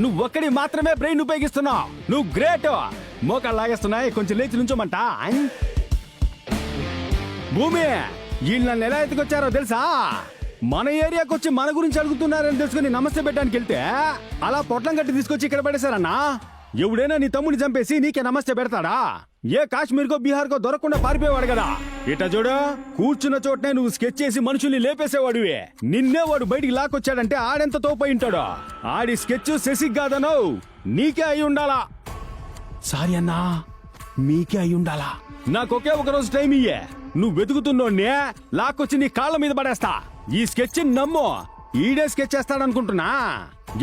నువ్వొక్కడి మాత్రమే బ్రెయిన్ ఉపయోగిస్తున్నావు. నువ్వు గ్రేట్. మోకాళ్ళు లాగేస్తున్నాయి, కొంచెం లేచి నుంచోమంట. భూమి, వీళ్ళు నన్ను ఎలా ఎత్తుకొచ్చారో తెలుసా? మన ఏరియాకి వచ్చి మన గురించి అడుగుతున్నారని తెలుసుకుని నమస్తే పెట్టడానికి వెళ్తే అలా పొట్లం కట్టి తీసుకొచ్చి ఇక్కడ పడేశారన్నా. ఎవడైనా నీ తమ్ముడిని చంపేసి నీకే నమస్తే పెడతాడా? ఏ కాశ్మీర్కో బీహార్కో దొరకకుండా పారిపోయేవాడు కదా. ఇట చూడు, కూర్చున్న చోటనే నువ్వు స్కెచ్ చేసి మనుషుల్ని లేపేసేవాడివి. నిన్నే వాడు బయటికి లాక్కొచ్చాడంటే ఆడెంత తోపై ఉంటాడు. ఆడి స్కెచ్ శశికి కాదనో నీకే అయి ఉండాలా. సారీ అన్నా, మీకే అయి ఉండాలా. నాకొకే ఒక రోజు టైం ఇయ్యే. నువ్వు వెతుకుతున్నోడ్నే లాక్కొచ్చి నీ కాళ్ళ మీద పడేస్తా. ఈ స్కెచ్ నమ్ము, ఈడే స్కెచ్ చేస్తాడనుకుంటున్నా.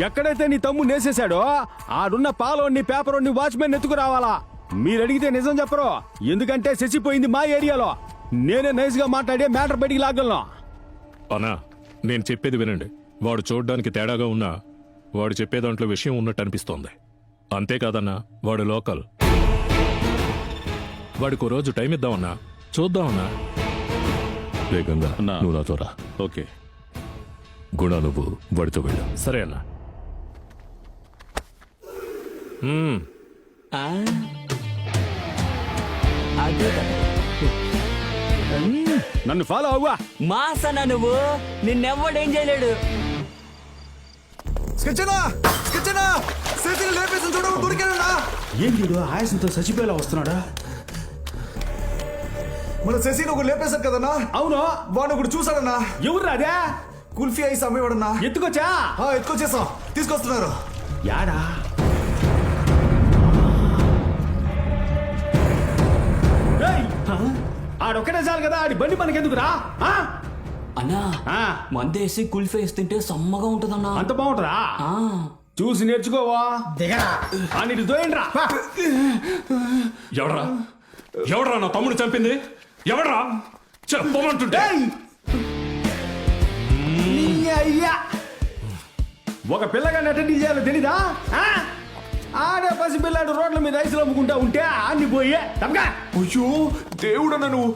ఎక్కడైతే నీ తమ్ముడు నేసేశాడో ఆడున్న పాలోని పేపరోని వాచ్మెన్ ఎత్తుకు రావాలా. మీరు అడిగితే నిజం చెప్పరు, ఎందుకంటే శశిపోయింది మా ఏరియాలో. నేనే నైస్ గా మాట్లాడే మ్యాటర్ బయటికి లాగలను.
అన్నా నేను చెప్పేది వినండి. వాడు చూడ్డానికి తేడాగా ఉన్నా వాడు చెప్పే దాంట్లో విషయం ఉన్నట్టు అనిపిస్తోంది. అంతేకాదన్నా, వాడు లోకల్. వాడికి రోజు టైం ఇద్దామన్నా, చూద్దామన్నా.
రే గంగా,
అన్నా.
నువ్వు నాతో రా.
ఓకే
గుణ, నువ్వు వాడితో వెళ్ళు.
సరే అన్నా.
నన్ను ఫాలో అవ్వా.
మాసనా నువ్వు, నిన్నెవ్వడేం చేయలేడు.
ఏంటి ఆయాసంతో చచ్చిపోయేలా వస్తున్నాడా?
మన శశిని ఒకటి లేపేశారు కదన్నా.
అవును,
వాడు ఒకటి చూసాడన్నా.
ఎవరు అదే?
కుల్ఫీ ఐస్ అమ్మేవాడన్నా.
ఎత్తుకొచ్చా?
ఎత్తుకొచ్చేసాం, తీసుకొస్తున్నారు.
యాడా? ఆడొక్కడే చాలు కదా, ఆడి బండి మనకెందుకురా?
అన్నా
ఆ,
మందేసి కుల్ఫేస్ తింటే సమ్మగా ఉంటదన్నా.
అంత బాగుంటుందా? చూసి నేర్చుకోవా. నీటి దోయండ్రా.
ఎవడ్రా ఎవడ్రా నా తమ్ముడు చంపింది? ఎవడ్రా చెప్పమంటుంటే?
అయ్యా, ఒక పిల్లగాన్ని అటెండ్ చేయాలో తెలీదా? ఆడే పసి పిల్లాడు రోడ్ల మీద ఐసులు అమ్ముకుంటా ఉంటే అన్ని పోయే తప్పగా.
అయ్యో దేవుడన్నా నువ్వు.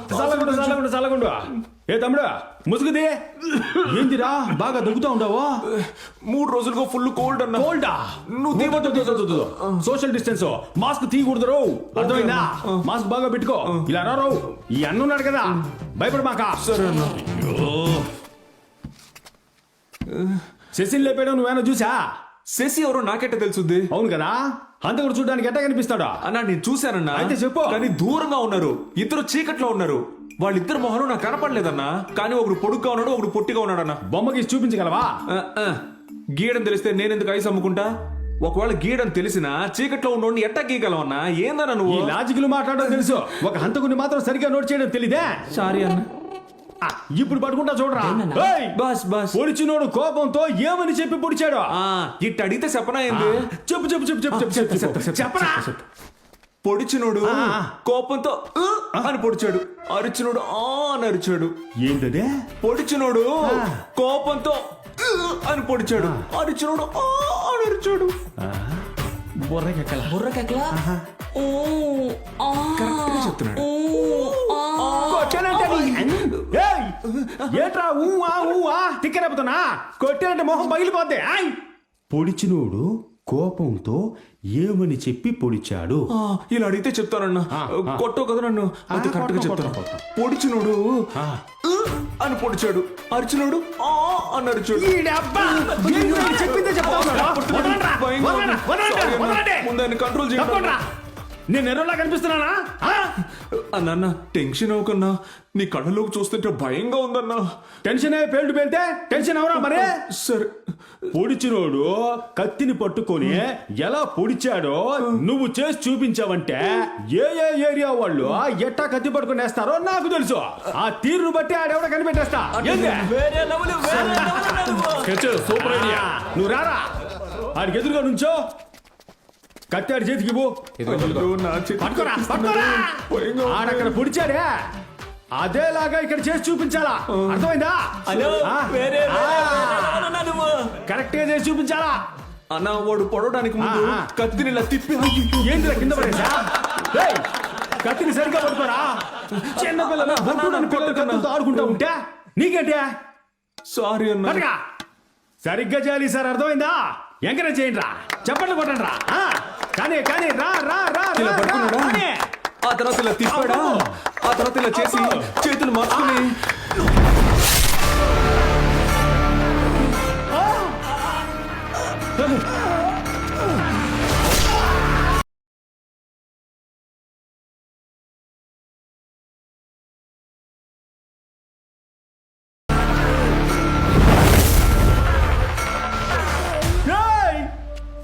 చల్లగుండు. ఏ తమ్ముడు, ముసుగుది ఏందిరా? బాగా దగ్గుతా ఉండవా?
3 రోజులుగా ఫుల్ కోల్డ్ అన్నా.
కోల్డా? నువ్వు సోషల్ డిస్టెన్స్, మాస్క్ తీయకూడదు. అర్థమైందా? మాస్క్ బాగా పెట్టుకో. ఇలా రావు, ఈ అన్నున్నాడు కదా, భయపడమాక. శశిని లేపాడు, నువ్వేనా చూసా?
శశి ఎవరో నాకెట్ట తెలుసుద్ది?
అవును కదా, అంతకుడు చూడడానికి ఎట్టా కనిపిస్తాడా?
అన్నా నేను చూశానన్నా.
అయితే చెప్పు.
కానీ దూరంగా ఉన్నారు, ఇద్దరు చీకట్లో ఉన్నారు. వాళ్ళిద్దరు మొహలు నాకు కనపడలేదన్నా. కానీ ఒకడు పొడుగ్గా ఉన్నాడు, ఒకడు పొట్టిగా ఉన్నాడన్నా.
బొమ్మకి చూపించగలవా?
గీయడం తెలిస్తే నేనెందుకు ఐస్ అమ్ముకుంటా? ఒకవేళ గీయడం తెలిసినా చీకట్లో ఉన్నోడిని ఎట్టా గీయగలవన్నా? ఏందన్నా నువ్వు?
ఈ లాజిక్లు మాట్లాడడం తెలుసు, ఒక హంతకుని మాత్రం సరిగ్గా నోట్ చేయడం తెలీదే.
సారీ అన్న.
ఇప్పుడు పట్టుకుంటా చూడరా.
Bus bus.
పొడిచినోడు కోపంతో ఏమని చెప్పి పొడిచాడు?
ఇట్ట అడిగితే చెప్పనా ఏంది?
చెప్పు. చెప్పరా.
పొడిచినోడు కోపంతో అని పొడిచాడు, అరిచినోడు అని అరిచాడు.
ఏంటదే?
పొడిచినోడు కోపంతో అని పొడిచాడు, అరిచినోడు అని అరిచాడు.
బుర్రకెక్కలా.
కరెక్ట్గా చెప్తున్నాడు. ఏట్రా ఊవా తిక్కరేపుతున్నా కొట్టినట్టు మొహం పగిలిపోద్ది పొడిచినోడు కోపంతో ఏమని చెప్పి పొడిచాడు ఇలా అడిగితే చెప్తానన్నా కొట్టో కదా నన్ను అంత కరెక్ట్గా చెప్తాను పొడిచినోడు అని పొడిచాడు అరిచినోడు అని అరిచాడు చెప్పిందే ముందాన్ని కంట్రోల్ చేయండి నేను ఎర్రలా కనిపిస్తున్నానా అన్న టెన్షన్ అవ్వకన్నా నీ కళ్ళలోకి చూస్తుంటే భయంగా ఉందన్నా టెన్షన్ అయ్యే పేల్టు పేలితే టెన్షన్ అవరా మరే సరే పొడిచినోడు కత్తిని పట్టుకొని ఎలా పొడిచాడో నువ్వు చేసి చూపించావంటే ఏ ఏరియా వాళ్ళు ఎట్టా కత్తి పట్టుకుని వేస్తారో నాకు తెలుసు ఆ తీరును బట్టి ఆడెవడ కనిపెట్టేస్తా సూపర్ ఐడియా నువ్వు రారా ఆడికి ఎదురుగా నుంచో కత్తాడు చేతికి ఆడక్కడ పొడిచాడే అదేలాగా ఇక్కడ చేసి చూపించాలా అర్థమైందా కరెక్ట్ గా చేసి చూపించాలా అన్న వాడు పొడవడానికి ముందు కత్తిని ఇలా తిప్పి ఏంటి కింద పడేసా కత్తిని సరిగ్గా పడుకోరా చిన్న పిల్లలు ఆడుకుంటా ఉంటే నీకేంటి సారీ అన్న సరిగ్గా చేయాలి సార్ అర్థమైందా ఎంకరేజ్ చేయండి రా చెప్పండి కొట్టండి రా కానీ రా ఆ తర్వాత ఇలా తిప్పాడా ఆ తర్వాత ఇలా చేసి చేతులు మార్చుకుని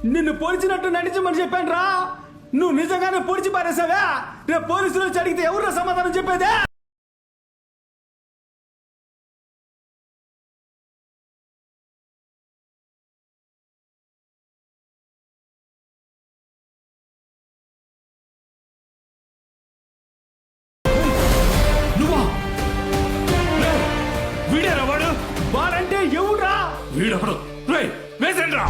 నిన్ను పొడిచినట్టు నటించమని చెప్పాను రా నువ్వు నిజంగానే పొడిచి పారేసావా రేపు పోలీసులు వచ్చి అడిగితే ఎవరు సమాధానం చెప్పేదే నువ్వా వీడేరా వాడు వాడంటే ఎవడురా వీడప్పుడు వేసండి రా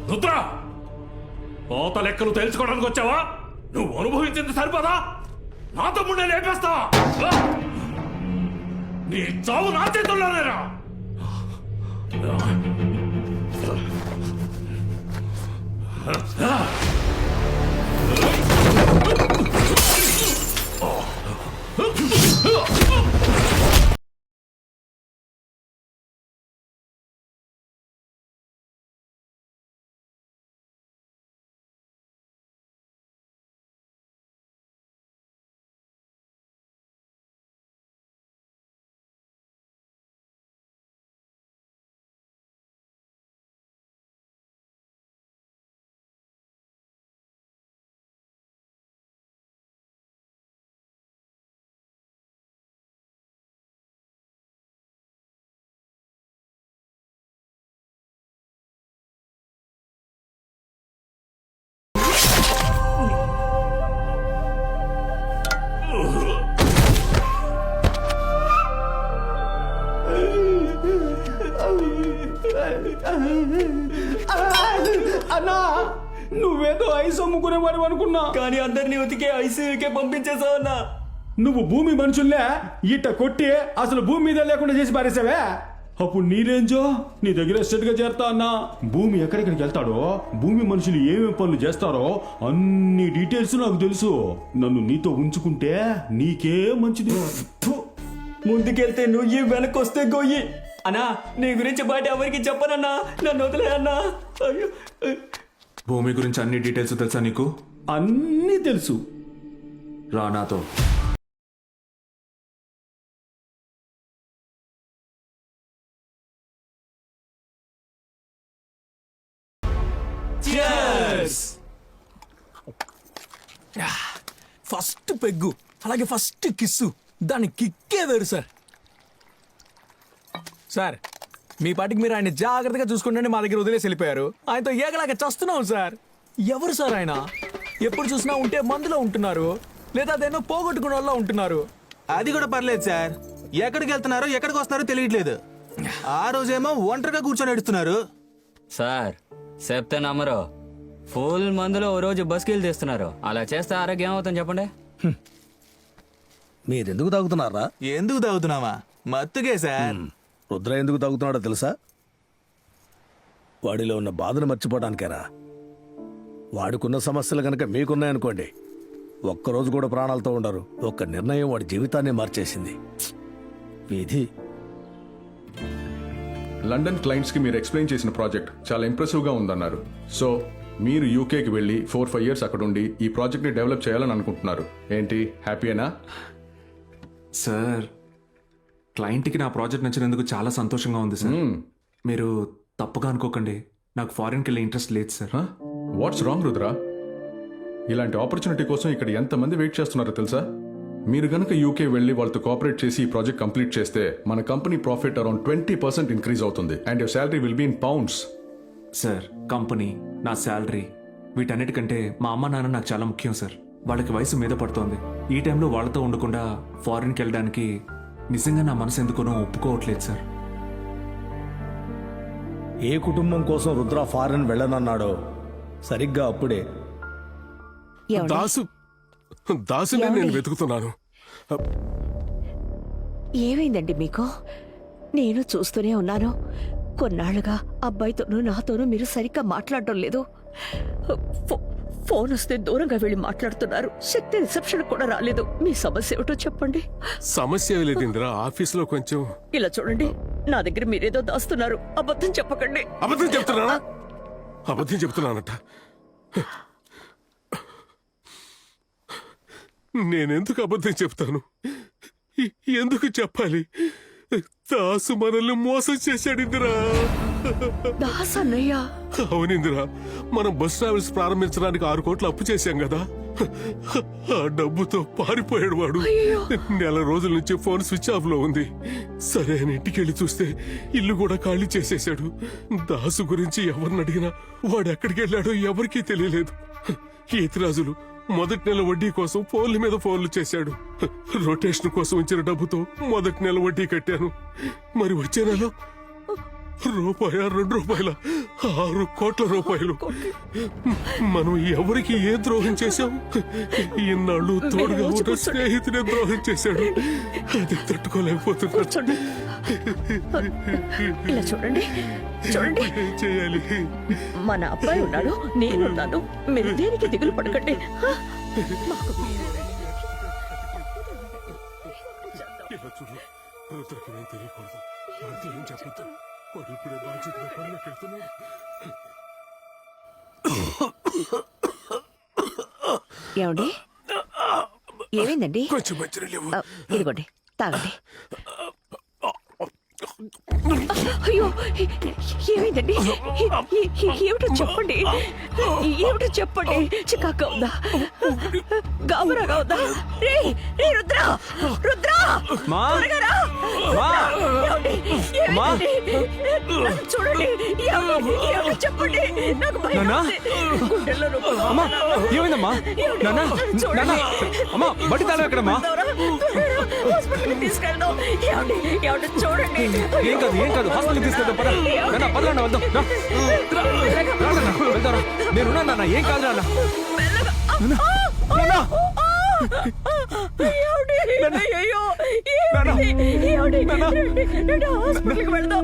రుద్రా కోత లెక్కలు తెలుసుకోవడానికి వచ్చావా నువ్వు అనుభవించింది సరిపోదా నా తమ్ముడే లేపేస్తావా నీ చావు నా చేతుల్లోనేరా అన్నా నువ్వేదో ఐస్ అమ్ముకునేవాడు అనుకున్నా కానీ అందరినీ ఉతికే ఐసీయూకే పంపించేసావు అన్నా నువ్వు భూమి మనుషుల్లే ఇట్ట కొట్టి అసలు భూమి మీద లేకుండా చేసి పారేసావే అప్పుడు నీ రేంజో నీ దగ్గర ఎస్టేట్ గా చేరతా అన్నా భూమి ఎక్కడికి వెళ్తాడో భూమి మనుషులు ఏమేమి పనులు చేస్తారో అన్ని డీటెయిల్స్ నాకు తెలుసు నన్ను నీతో ఉంచుకుంటే నీకే మంచిది ముందుకెళ్తే నువ్వు వెనక్కి వస్తే గొయ్యి అన్నా నీ గురించి బయట ఎవరికి చెప్పనన్నా నన్ను వదిలే అన్నా భూమి గురించి అన్ని డీటెయిల్స్ తెలుసా నీకు అన్నీ తెలుసు రా నాతో
ఫస్ట్ పెగ్గు అలాగే ఫస్ట్ కిస్సు దాని కిక్కే వేరు సార్. సార్ మీ పాటికి మీరు ఆయన జాగ్రత్తగా చూసుకుంటే మా దగ్గర వదిలేసి వెళ్ళిపోయారు. ఆయనతో ఏగలాగా చస్తున్నాం సార్. ఎవరు సార్ ఆయన? ఎప్పుడు చూసినా ఉంటే మందులో ఉంటున్నారు లేదా అదేనో పోగొట్టుకున్న వాళ్ళ ఉంటున్నారు.
అది కూడా పర్లేదు సార్. ఎక్కడికి వెళ్తున్నారో ఎక్కడికి వస్తున్నారో తెలియట్లేదు. ఆ రోజేమో ఒంటరిగా కూర్చొని ఎడుతున్నారు.
సార్ చెప్తే నమ్మరు. ఫుల్ మందులో ఓ రోజు బస్కిలు తీస్తున్నారు. అలా చేస్తే ఆరోగ్యం ఏమవుతుంది చెప్పండి.
మీరెందుకు తాగుతున్నారా?
ఎందుకు తాగుతున్నావా? మత్తుగే సార్.
రుద్ర ఎందుకు తాగుతున్నాడో తెలుసా? వాడిలో ఉన్న బాధను మర్చిపోవడానికేరా. వాడికున్న సమస్యలు కనుక మీకున్నాయనుకోండి, ఒక్కరోజు కూడా ప్రాణాలతో ఉండరు. ఒక్క నిర్ణయం వాడి జీవితాన్ని మార్చేసింది. విధి.
లండన్ క్లయింట్స్కి మీరు ఎక్స్ప్లెయిన్ చేసిన ప్రాజెక్ట్ చాలా ఇంప్రెసివ్గా ఉందన్నారు. సో మీరు యూకేకి వెళ్ళి 4-5 years అక్కడ ఉండి ఈ ప్రాజెక్ట్ని డెవలప్ చేయాలని అనుకుంటున్నారు. ఏంటి, హ్యాపీయేనా?
సార్ క్లయింట్కి నా ప్రాజెక్ట్ నచ్చినందుకు చాలా సంతోషంగా ఉంది సార్. మీరు తప్పుగా అనుకోకండి, నాకు ఫారిన్కి వెళ్ళే ఇంట్రెస్ట్ లేదు సార్.
What's wrong Rudra? ఇలాంటి ఆపర్చునిటీ కోసం ఇక్కడ ఎంతమంది వెయిట్ చేస్తున్నారో తెలుసా? మీరు గనక యూకే వెళ్ళి వాళ్ళతో కోఆపరేట్ చేసి ఈ ప్రాజెక్ట్ కంప్లీట్ చేస్తే మన కంపెనీ ప్రాఫిట్ అరౌండ్ 20% ఇంక్రీజ్ అవుతుంది. And your salary will be in pounds.
Sir company, నా శాలరీ, వీటన్నిటికంటే మా అమ్మ నాన్న నాకు చాలా ముఖ్యం సార్. వాళ్ళకి వయసు మీద పడుతోంది. ఈ టైంలో వాళ్ళతో ఉండకుండా ఫారిన్కి వెళ్ళడానికి నిజంగా నా మనసు ఎందుకునో ఒప్పుకోవట్లేదు సార్.
ఏ కుటుంబం కోసం రుద్ర ఫారెన్ వెళ్ళనన్నాడో సరిగ్గా అప్పుడే
దాసుని నేను వెతుకుతున్నాను.
ఏమైందండి మీకు? నేను చూస్తూనే ఉన్నాను. కొన్నాళ్లుగా అబ్బాయితోనూ నాతోనూ మీరు సరిగ్గా మాట్లాడడం లేదు. ఫోన్ వస్తే దూరంగా వెళ్ళి మాట్లాడుతున్నారు. శక్తి రిసెప్షన్ కూడా రాలేదు. మీ సమస్య ఏమిటో చెప్పండి.
సమస్య లేదు ఇందిరా, ఆఫీస్లో కొంచెం.
ఇలా చూడండి, నా దగ్గర మీరేదో దాస్తున్నారు. అబద్ధం చెప్పకండి.
అబద్ధం చెప్తున్నానా? అబద్ధం చెప్తున్నానట. నేనెందుకు అబద్ధం చెప్తాను? ఎందుకు చెప్పాలి? దాసు మనల్ని మోసం చేశాడు ఇందిరా.
దాస్ అన్నయ్య?
అవునిందిరా, మనం బస్ ట్రావెల్స్ ప్రారంభించడానికి 6 కోట్లు అప్పు చేశాం కదా. ఆ డబ్బుతో పారిపోయాడు వాడు. నెల రోజుల నుంచి ఫోన్ స్విచ్ ఆఫ్ లో ఉంది. సరే అని ఇంటికి వెళ్ళి చూస్తే ఇల్లు కూడా ఖాళీ చేసేశాడు. దాసు గురించి ఎవరిని అడిగినా వాడు ఎక్కడికి వెళ్ళాడో ఎవరికీ తెలియలేదు. ఈతిరాజులు మొదటి నెల వడ్డీ కోసం ఫోన్ల మీద ఫోన్లు చేశాడు. రొటేషన్ కోసం ఇచ్చిన డబ్బుతో మొదటి నెల వడ్డీ కట్టాను. మరి వచ్చే నెల ₹2 6 కోట్ల రూపాయలు. మనం ఎవరికి ఏ ద్రోహం చేశాం? ఇన్నాళ్ళు తోడుగా ఉన్న స్నేహితుడే ద్రోహం చేశాడు. అది తట్టుకోలేకపోతున్నాడు.
ఇలా చూడండి, చూడండి,
చేయాలి.
మన అబ్బాయి ఉన్నాడు, నేనున్నాను. మీరు దేనికి దిగులు పడకండి.
తెలియకూడదు. ఏం చెప్పొద్దు. వాడు ఇప్పుడే బాధ్యతగా పనులకు వెళ్తున్నాడు.
ఏమండి, ఏమైందండి?
కొంచెం మంచిగా లేవు.
ఇదిగోండి, తాగండి. అయ్యో, ఏమైందండి? ఏమిటో చెప్పండి, ఏమిటో చెప్పండి. చికాగా ఉందా? గాబరాగా ఉందా? రే రుద్ర, రుద్ర, త్వరగా రా. ఏమండి? నన్ను చూడండి, ఏమిటో చెప్పండి. నాకు భయం ఉంది. గుండెల్లో నొప్పి.
ఏమైందమ్మా? అమ్మా, బట్టి తాళం ఎక్కడమ్మా?
హాస్పిటల్కి తీసుకెళ్దాం. ఏమండి చూడండి.
ఏం కాదు, హాస్పిటల్కి తీసుకెళ్దాం. పదరా, వెళ్దాం. వెళ్తారా? నేనున్నా నాన్న, ఏం కాదు నాన్న.
హాస్పిటల్కి వెళ్దాం.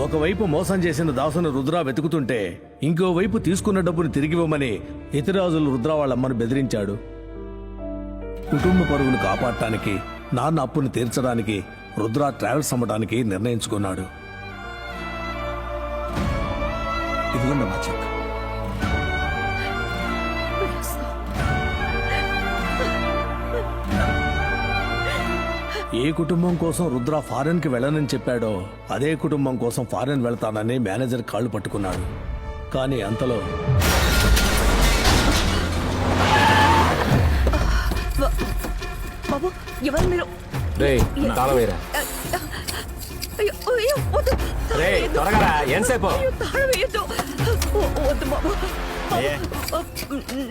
ఒకవైపు మోసం చేసిన దాసును రుద్ర వెతుకుతుంటే ఇంకోవైపు తీసుకున్న డబ్బును తిరిగివ్వమని యతిరాజులు రుద్ర వాళ్ళమ్మను బెదిరించాడు. కుటుంబ పరువును కాపాడటానికి, నాన్న అప్పును తీర్చడానికి రుద్ర ట్రావెల్స్ అమ్మడానికి నిర్ణయించుకున్నాడు.
ఇదిగోండమ్మా చెక్.
ఏ కుటుంబం కోసం రుద్ర ఫారెన్ కి వెళ్ళనని చెప్పాడో అదే కుటుంబం కోసం ఫారెన్ వెళ్తానని మేనేజర్ కాళ్ళు పట్టుకున్నాడు. కానీ అంతలో
బాబు ఎవరు మీరు?
రేయ్ తాళం వేయరా.
అయ్యో, అయ్యో, వద్దు.
రేయ్ త్వరగా రా, ఎంతసేపు?
అయ్యో, తాళం వేయొద్దు. వద్దు బాబు.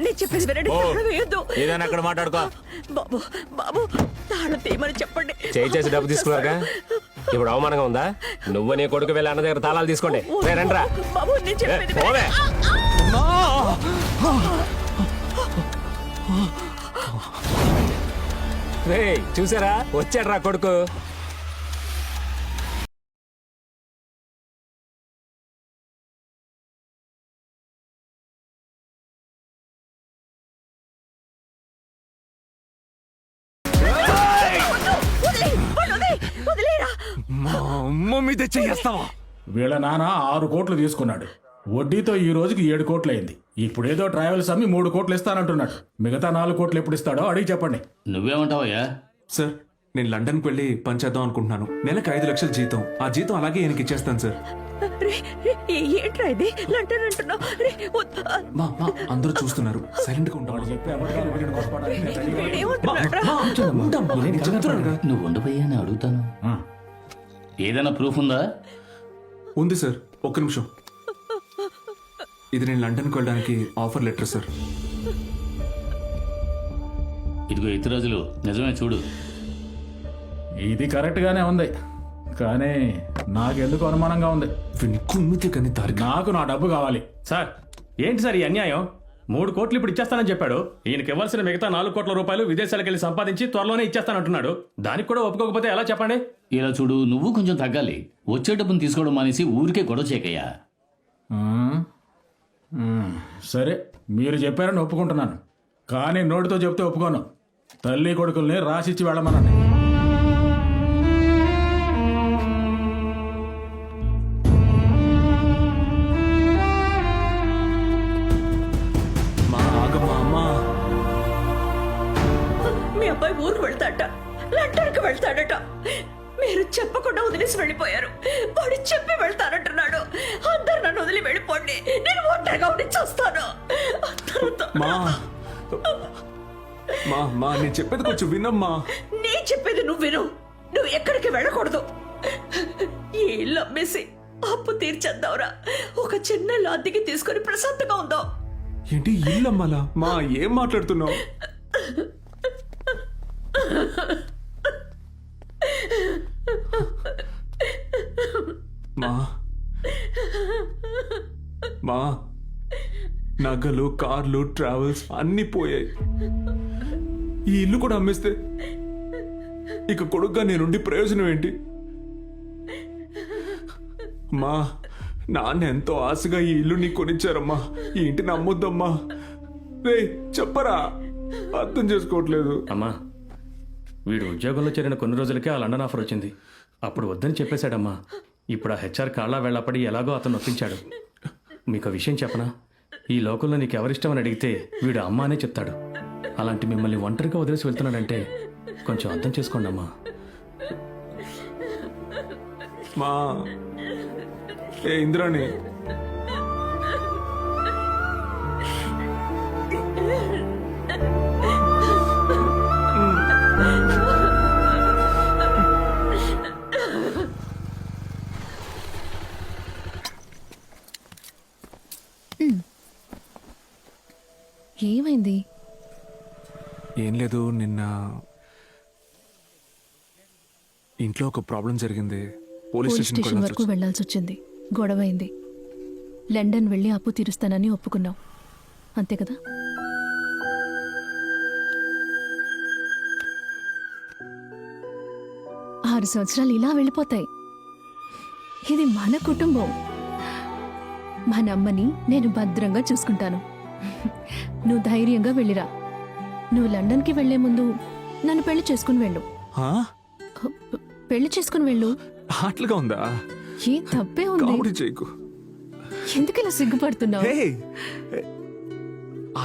నేను చెప్పేది వినండి, తాళం వేయొద్దు.
ఏదైనా అక్కడ మాట్లాడుకో.
బాబు బాబు తాళం తీయమని చెప్పండి.
చేయి చేసి డబ్బు తీసుకున్నారుగా, ఇప్పుడు అవమానంగా ఉందా? నువ్వు నీ కొడుకు వెళ్ళి అన్న దగ్గర తాళాలు తీసుకోండి. రండి రా.
బాబు నేను చెప్పేది
పోవే. రేయ్ చూసారా, వచ్చాడు రా కొడుకు.
వీళ్ళ నాన్న 6 కోట్లు తీసుకున్నాడు. వడ్డీతో ఈ రోజుకి 7 కోట్లు అయింది. ఇప్పుడేదో ట్రావెల్స్ అమ్మి 3 కోట్లు ఇస్తానంటున్నాడు. మిగతా 4 కోట్లు ఎప్పుడు ఇస్తాడో అడిగి చెప్పండి.
నువ్వేమంటావయ్యా?
సార్, నేను లండన్కి వెళ్ళి పని చేద్దాం అనుకుంటున్నాను. నెలకు 5 లక్షల జీతం. ఆ జీతం అలాగే ఈయనకి ఇచ్చేస్తాను సార్.
ఏంట్రా ఇది లంటన్ అంటున్నావు?
మా అందరూ చూస్తున్నారు, సైలెంట్ గా ఉంటాడు.
నువ్వు ఉండబోయా అని అడుగుతాను. ఏదైనా ప్రూఫ్ ఉందా?
ఉంది సార్, ఒక్క నిమిషం. ఇది నేను లండన్కి వెళ్ళడానికి ఆఫర్ లెటర్ సార్.
ఇదిగో ఇతరాజులు, నిజమే చూడు.
ఇది కరెక్ట్ గానే ఉంది, కానీ నాకెందుకు అనుమానంగా ఉంది.
కుమ్మితే కానీ
నాకు నా డబ్బు కావాలి.
సార్ ఏంటి సార్ ఈ అన్యాయం? 3 కోట్లు ఇప్పుడు ఇచ్చేస్తానని చెప్పాడు. ఈయనకి ఇవ్వాల్సిన మిగతా 4 కోట్ల రూపాయలు విదేశాలకు వెళ్ళి సంపాదించి త్వరలోనే ఇచ్చేస్తానంటున్నాడు. దానికి కూడా ఒప్పుకోకపోతే ఎలా చెప్పండి?
ఇలా చూడు, నువ్వు కొంచెం తగ్గాలి. వచ్చే డబ్బును తీసుకోవడం మానేసి ఊరికే గొడవ చేయకయ్యా.
సరే, మీరు చెప్పారని ఒప్పుకుంటున్నాను, కానీ నోటితో చెప్తే ఒప్పుకోను. తల్లి కొడుకుల్ని రాసిచ్చి వెళ్ళమనండి.
మీ అబ్బాయి ఊరికి వెళ్తాడట, లండన్కి వెళ్తాడట. మీరు చెప్పకుండా వదిలేసి వెళ్ళిపోయారు. వాడు చెప్పి వెళ్తానంటున్నాడు. అందరు నన్ను వదిలి వెళ్ళిపోండి, నేను ఒంటరిగా ఉండి చూస్తాను.
నేను చెప్పేది కొంచెం వినమ్మా.
నేను చెప్పేది నువ్వు విను. నువ్వు ఎక్కడికి వెళ్ళకూడదు. ఈ ఇల్లు అమ్మేసి అప్పు తీర్చేద్దావురా. ఒక చిన్న ఇల్లు అద్దెకి తీసుకొని ప్రశాంతంగా ఉందాం.
ఏంటి ఇల్లు అమ్మాలా? మా ఏం మాట్లాడుతున్నావు? మా నగలు, కార్లు, ట్రావెల్స్ అన్ని పోయాయి. ఈ ఇల్లు కూడా అమ్మేస్తే ఇక కొడుగ్గా నేనుండి ప్రయోజనం ఏంటి? మా నాన్న ఎంతో ఆశగా ఈ ఇల్లు నీకు కొనిచ్చారమ్మా. ఈ ఇంటిని అమ్మొద్దమ్మా. రే చెప్పరా, అర్థం చేసుకోవట్లేదు.
అమ్మా, వీడు ఉద్యోగంలో చేరిన కొన్ని రోజులకే ఆ లండన్ ఆఫర్ వచ్చింది. అప్పుడు వద్దని చెప్పేశాడమ్మా. ఇప్పుడు ఆ హెచ్ఆర్ కాళ్ళ వెళ్ళపడి ఎలాగో అతను ఒప్పించాడు. మీకు విషయం చెప్పనా? ఈ లోకంలో నీకు ఎవరిష్టమని అడిగితే వీడు అమ్మ అనే చెప్తాడు. అలాంటి మిమ్మల్ని ఒంటరిగా వదిలేసి వెళ్తున్నాడంటే కొంచెం అర్థం చేసుకోండి అమ్మా.
మా ఏ ఇంద్రాణి,
ఏమైంది?
ఏం లేదు, నిన్న ఇంట్లో ఒక ప్రాబ్లం జరిగింది. పోలీస్
స్టేషన్ వరకు వెళ్లాల్సి వచ్చింది. గొడవైంది. లండన్ వెళ్ళి అప్పు తీరుస్తానని ఒప్పుకున్నావు, అంతే కదా? ఆరు సంవత్సరాలు ఇలా వెళ్ళిపోతాయి. ఇది మన కుటుంబం. మన అమ్మని నేను భద్రంగా చూసుకుంటాను. నువ్వు ధైర్యంగా వెళ్ళిరా. నువ్వు లండన్కి వెళ్లే ముందు నన్ను పెళ్లి చేసుకుని వెళ్ళు.
ఆ?
పెళ్లి చేసుకుని వెళ్ళు.
అట్లుగా ఉందా?
ఏం తప్పే ఉంది.
కామెడీ చేయకు.
ఎందుకు ఇలా సిగ్గుపడుతున్నావు?
హే,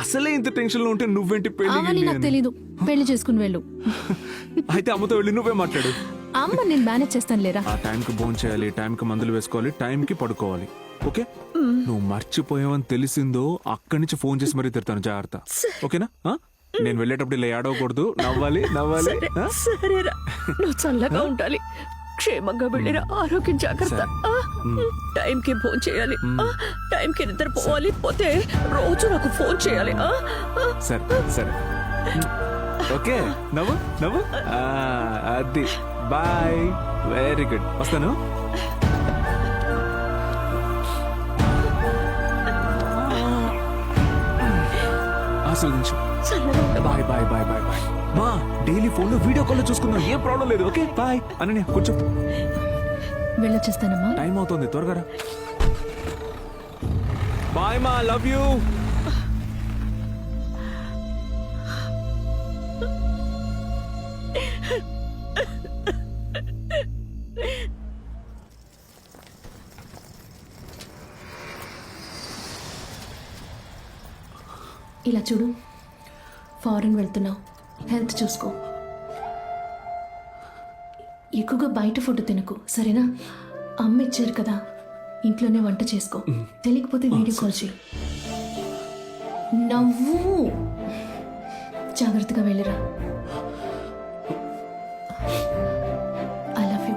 అసలే ఇంత టెన్షన్ లో ఉంటే నువ్వేంటి
అవని
పెళ్లి
నాకు తెలీదు. పెళ్లి చేసుకుని వెళ్ళు.
అయితే అమ్మతో వెళ్ళి నువ్వే మాట్లాడు.
అమ్మ నేను మేనేజ్ చేస్తాను లేరా.
ఆ టైంకి భోజనం చేయాలి, టైంకి మందులు వేసుకోవాలి, టైంకి పడుకోవాలి. ఓకే? నువ్వు మర్చిపోయావని తెలిసిందో అక్కడి నుంచి ఫోన్ చేసి మరీ తిడతాను. జాగ్రత్త. ఓకేనా? ఆ? నేను వెళ్ళేటప్పుడు ఇలా ఏడవకూడదు. నవ్వాలి నవ్వాలి. ఆ?
సరేరా, నువ్వు చల్లగా ఉండాలి. క్షేమంగా వెళ్ళిరా. ఆరోగ్యం జాగ్రత్త. టైంకి ఫోన్ చేయాలి. టైంకి నిద్రపోవాలి. పోతే రోజు నాకు ఫోన్ చేయాలి.
సరే సరే. ఓకే, నవ్వు నవ్వు. అది బాయ్. Very good. వస్తాను. ఆశీర్వదించు. Bye bye bye bye bye. మా డైలీ ఫోన్ లో వీడియో కాల్ లో చూసుకుందాం. ఏం ప్రాబ్లం లేదు. Okay bye. అనన్య కూర్చో.
వెళ్ళొచ్చేస్తానమ్మా.
టైం అవుతుంది, త్వరగా రా. బాయ్ మా, లవ్ యూ.
ఇలా చూడు, ఫారెన్ వెళ్తున్నావు, హెల్త్ చూసుకో. ఎక్కువగా బయట ఫుడ్ తినకు, సరేనా? అమ్మ ఇచ్చారు కదా, ఇంట్లోనే వంట చేసుకో. తెలియకపోతే వీడియో కాల్ చేయి. నవ్వు. జాగ్రత్తగా వెళ్ళిరా. I love you.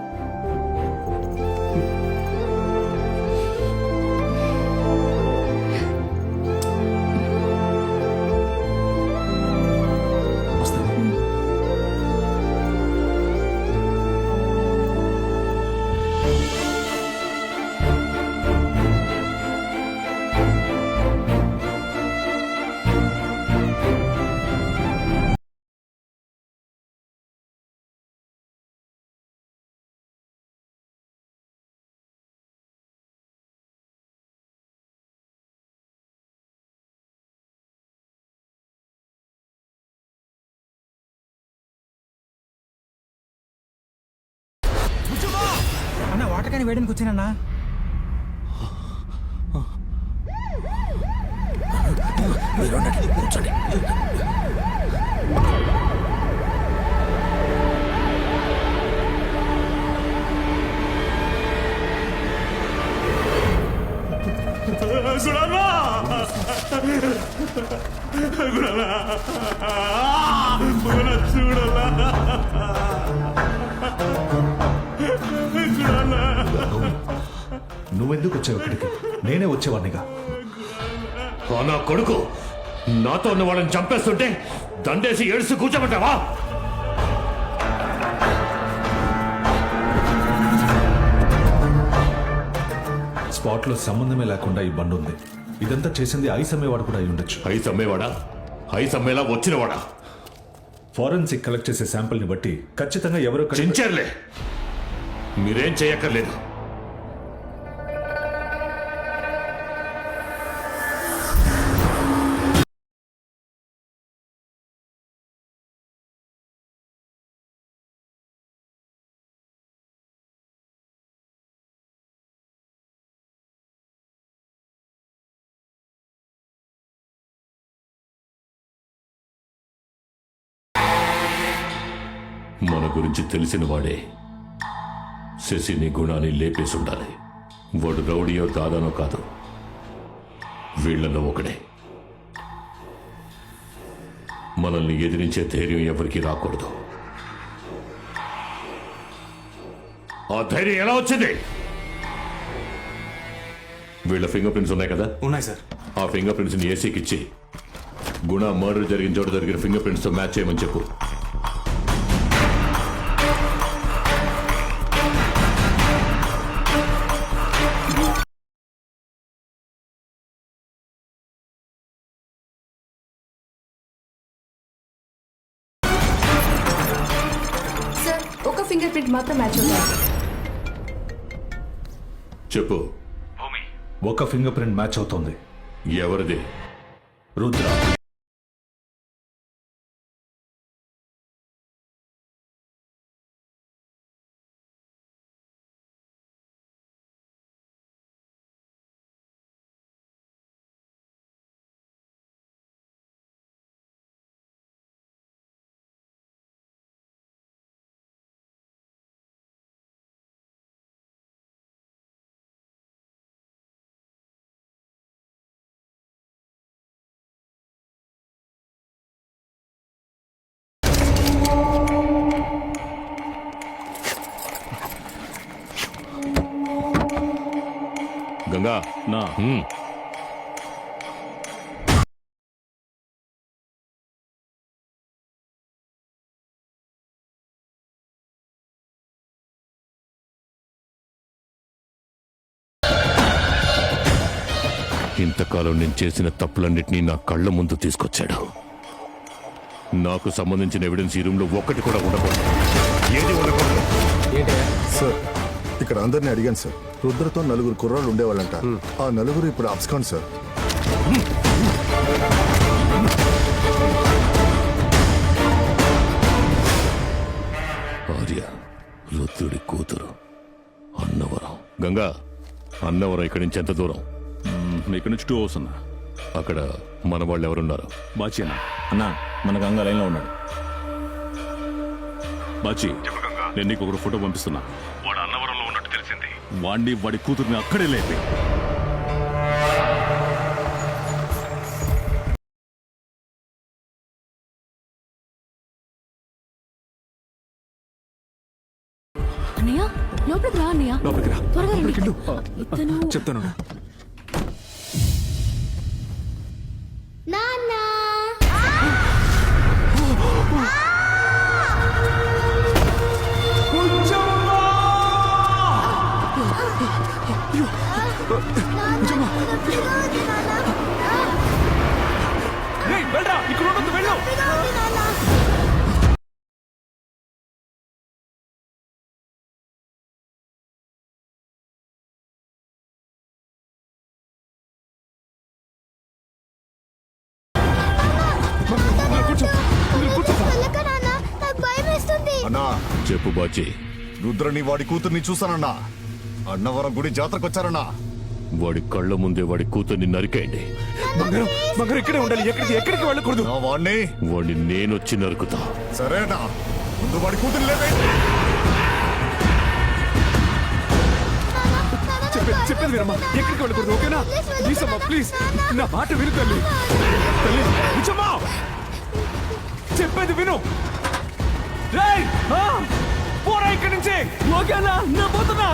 అన్న వాటర్ కానీ వేయడానికి వచ్చానన్నా.
నువ్వెందుకు వచ్చావు ఇక్కడికి? నేనే వచ్చేవాడినిగా.
నా కొడుకు నాతో ఉన్న వాళ్ళని చంపేస్తుంటే దండేసి ఏడుస్తూ కూర్చోబెట్టావా?
స్పాట్ లో సంబంధమే లేకుండా ఈ బండి ఉంది. ఇదంతా చేసింది ఐస్ అమ్మేవాడు కూడా అయి ఉండొచ్చు.
ఐస్ అమ్మేవాడా? ఐస్ అమ్మేలా వచ్చినవాడా?
ఫారెన్సిక్ కలెక్ట్ చేసే శాంపిల్ ని బట్టి ఖచ్చితంగా ఎవరో
చించర్లే, మీరేం చేయక్కర్లేదు. మన గురించి తెలిసిన వాడే శశిని గుణాన్ని లేపేసి ఉండాలి. వాడు రౌడీయో దాదానో కాదు, వీళ్లలో ఒకడే. మనల్ని ఎదిరించే ధైర్యం ఎవరికి రాకూడదు. ఆ ధైర్యం ఎలా వచ్చింది? వీళ్ళ ఫింగర్ ప్రింట్స్ ఉన్నాయి కదా?
ఉన్నాయి సార్.
ఆ ఫింగర్ ప్రింట్స్ ని ఏసీకి ఇచ్చి గుణ మర్డర్ జరిగిన చోట జరిగిన ఫింగర్ ప్రింట్స్ తో మ్యాచ్ చేయమని చెప్పు.
సార్, ఒక ఫింగర్ ప్రింట్ మాత్రం మ్యాచ్ అవుతుంది.
చెప్పు.
ఒక ఫింగర్ ప్రింట్ మ్యాచ్ అవుతోంది.
ఎవరిది?
రుద్ర.
గంగా
నా
ఇంతకాలం నేను చేసిన తప్పులన్నిటినీ నా కళ్ళ ముందు తీసుకొచ్చాడు. నాకు సంబంధించిన ఎవిడెన్స్ ఈ రూమ్ లో ఒక్కటి కూడా ఉండకూడదు. ఏది ఉండకూడదు.
సార్ ఇక్కడ అందరిని అడిగాను సార్. రుద్రతో 4 కుర్రాళ్ళు ఉండేవాళ్ళంట. ఆ 4 ఇప్పుడు అబ్స్కాన్ సార్.
ఆర్య రుద్రుడి కూతురు అన్నవరం. గంగా, అన్నవరం ఇక్కడి నుంచి ఎంత దూరం?
ఇక్కడ నుంచి 2 అవర్స్ అన్నా.
అక్కడ మన వాళ్ళు ఎవరున్నారు?
బాచి
అన్నా మన గంగా లైన్ లో ఉన్నాడు.
బాచి, నేను నీకు ఒక ఫోటో పంపిస్తున్నా. వాడు అన్నవరంలో ఉన్నట్టు తెలిసింది. వాడిని వాడి కూతుర్ని అక్కడే లేపి.
అన్నయ్య లోపలికి రా అన్నయ్య.
లోపలికి రా.
త్వరగా రండి.
వెళ్ళు.
ఇతను
చెప్తాను. వెళ్ళరా, ఇక్కడ ఉండొద్దు, వెళ్ళు.
అన్నా
చెప్పు బాచి.
రుద్రని వాడి కూతుర్ని చూసానన్నా. అన్నవరం గుడి జాతరకొచ్చారన్నా.
వాడి కళ్ళ ముందే వాడి కూతుర్ని నరికేయండి.
బంగారం ఇక్కడే ఉండాలి. ఎక్కడికి వెళ్ళకూడదు.
నా వాడిని
వాడిని నేనొచ్చి నరుకుతా.
సరేనా, ముందు వాడి కూతుర్ని లేపేయండి.
చెప్పేది వినమ్మా. ఎక్కడికి వెళ్ళకూడదు, ఓకేనా? ప్లీజ్ అమ్మా, ప్లీజ్ నా మాట విను తల్లి. తల్లి నిజమ్మా, చెప్పేది విను. పోరా ఇక్కడి నుంచి. ఓకేనా, నేను పోతున్నా.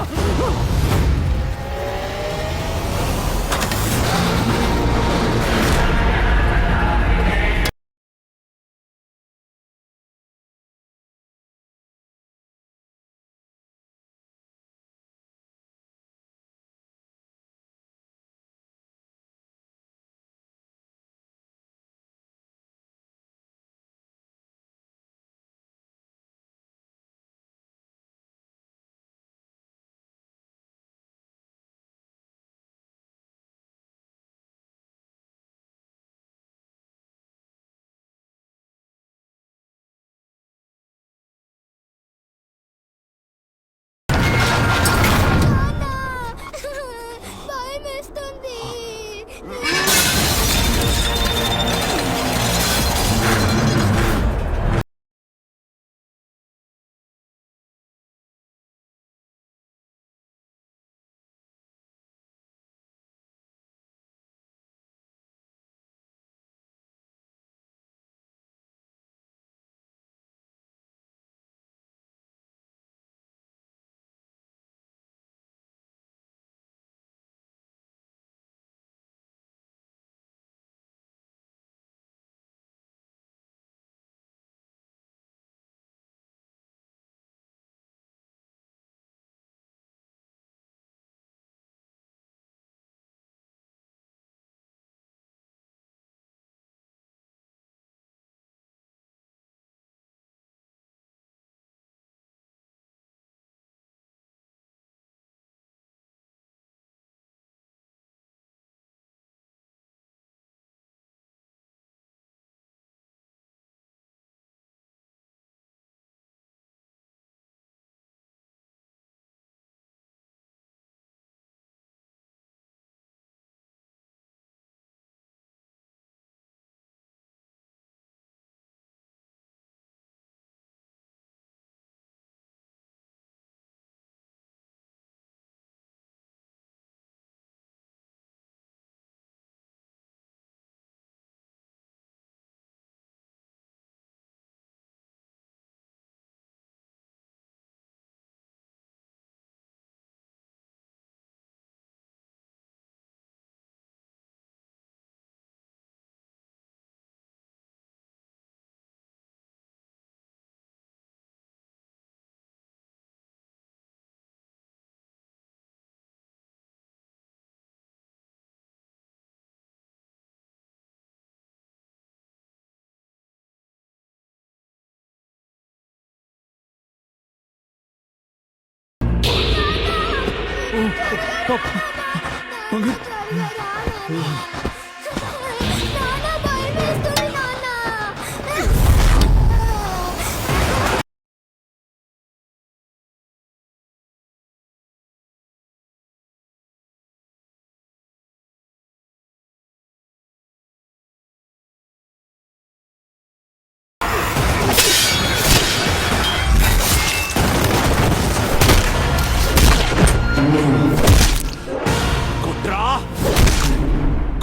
కొట్రా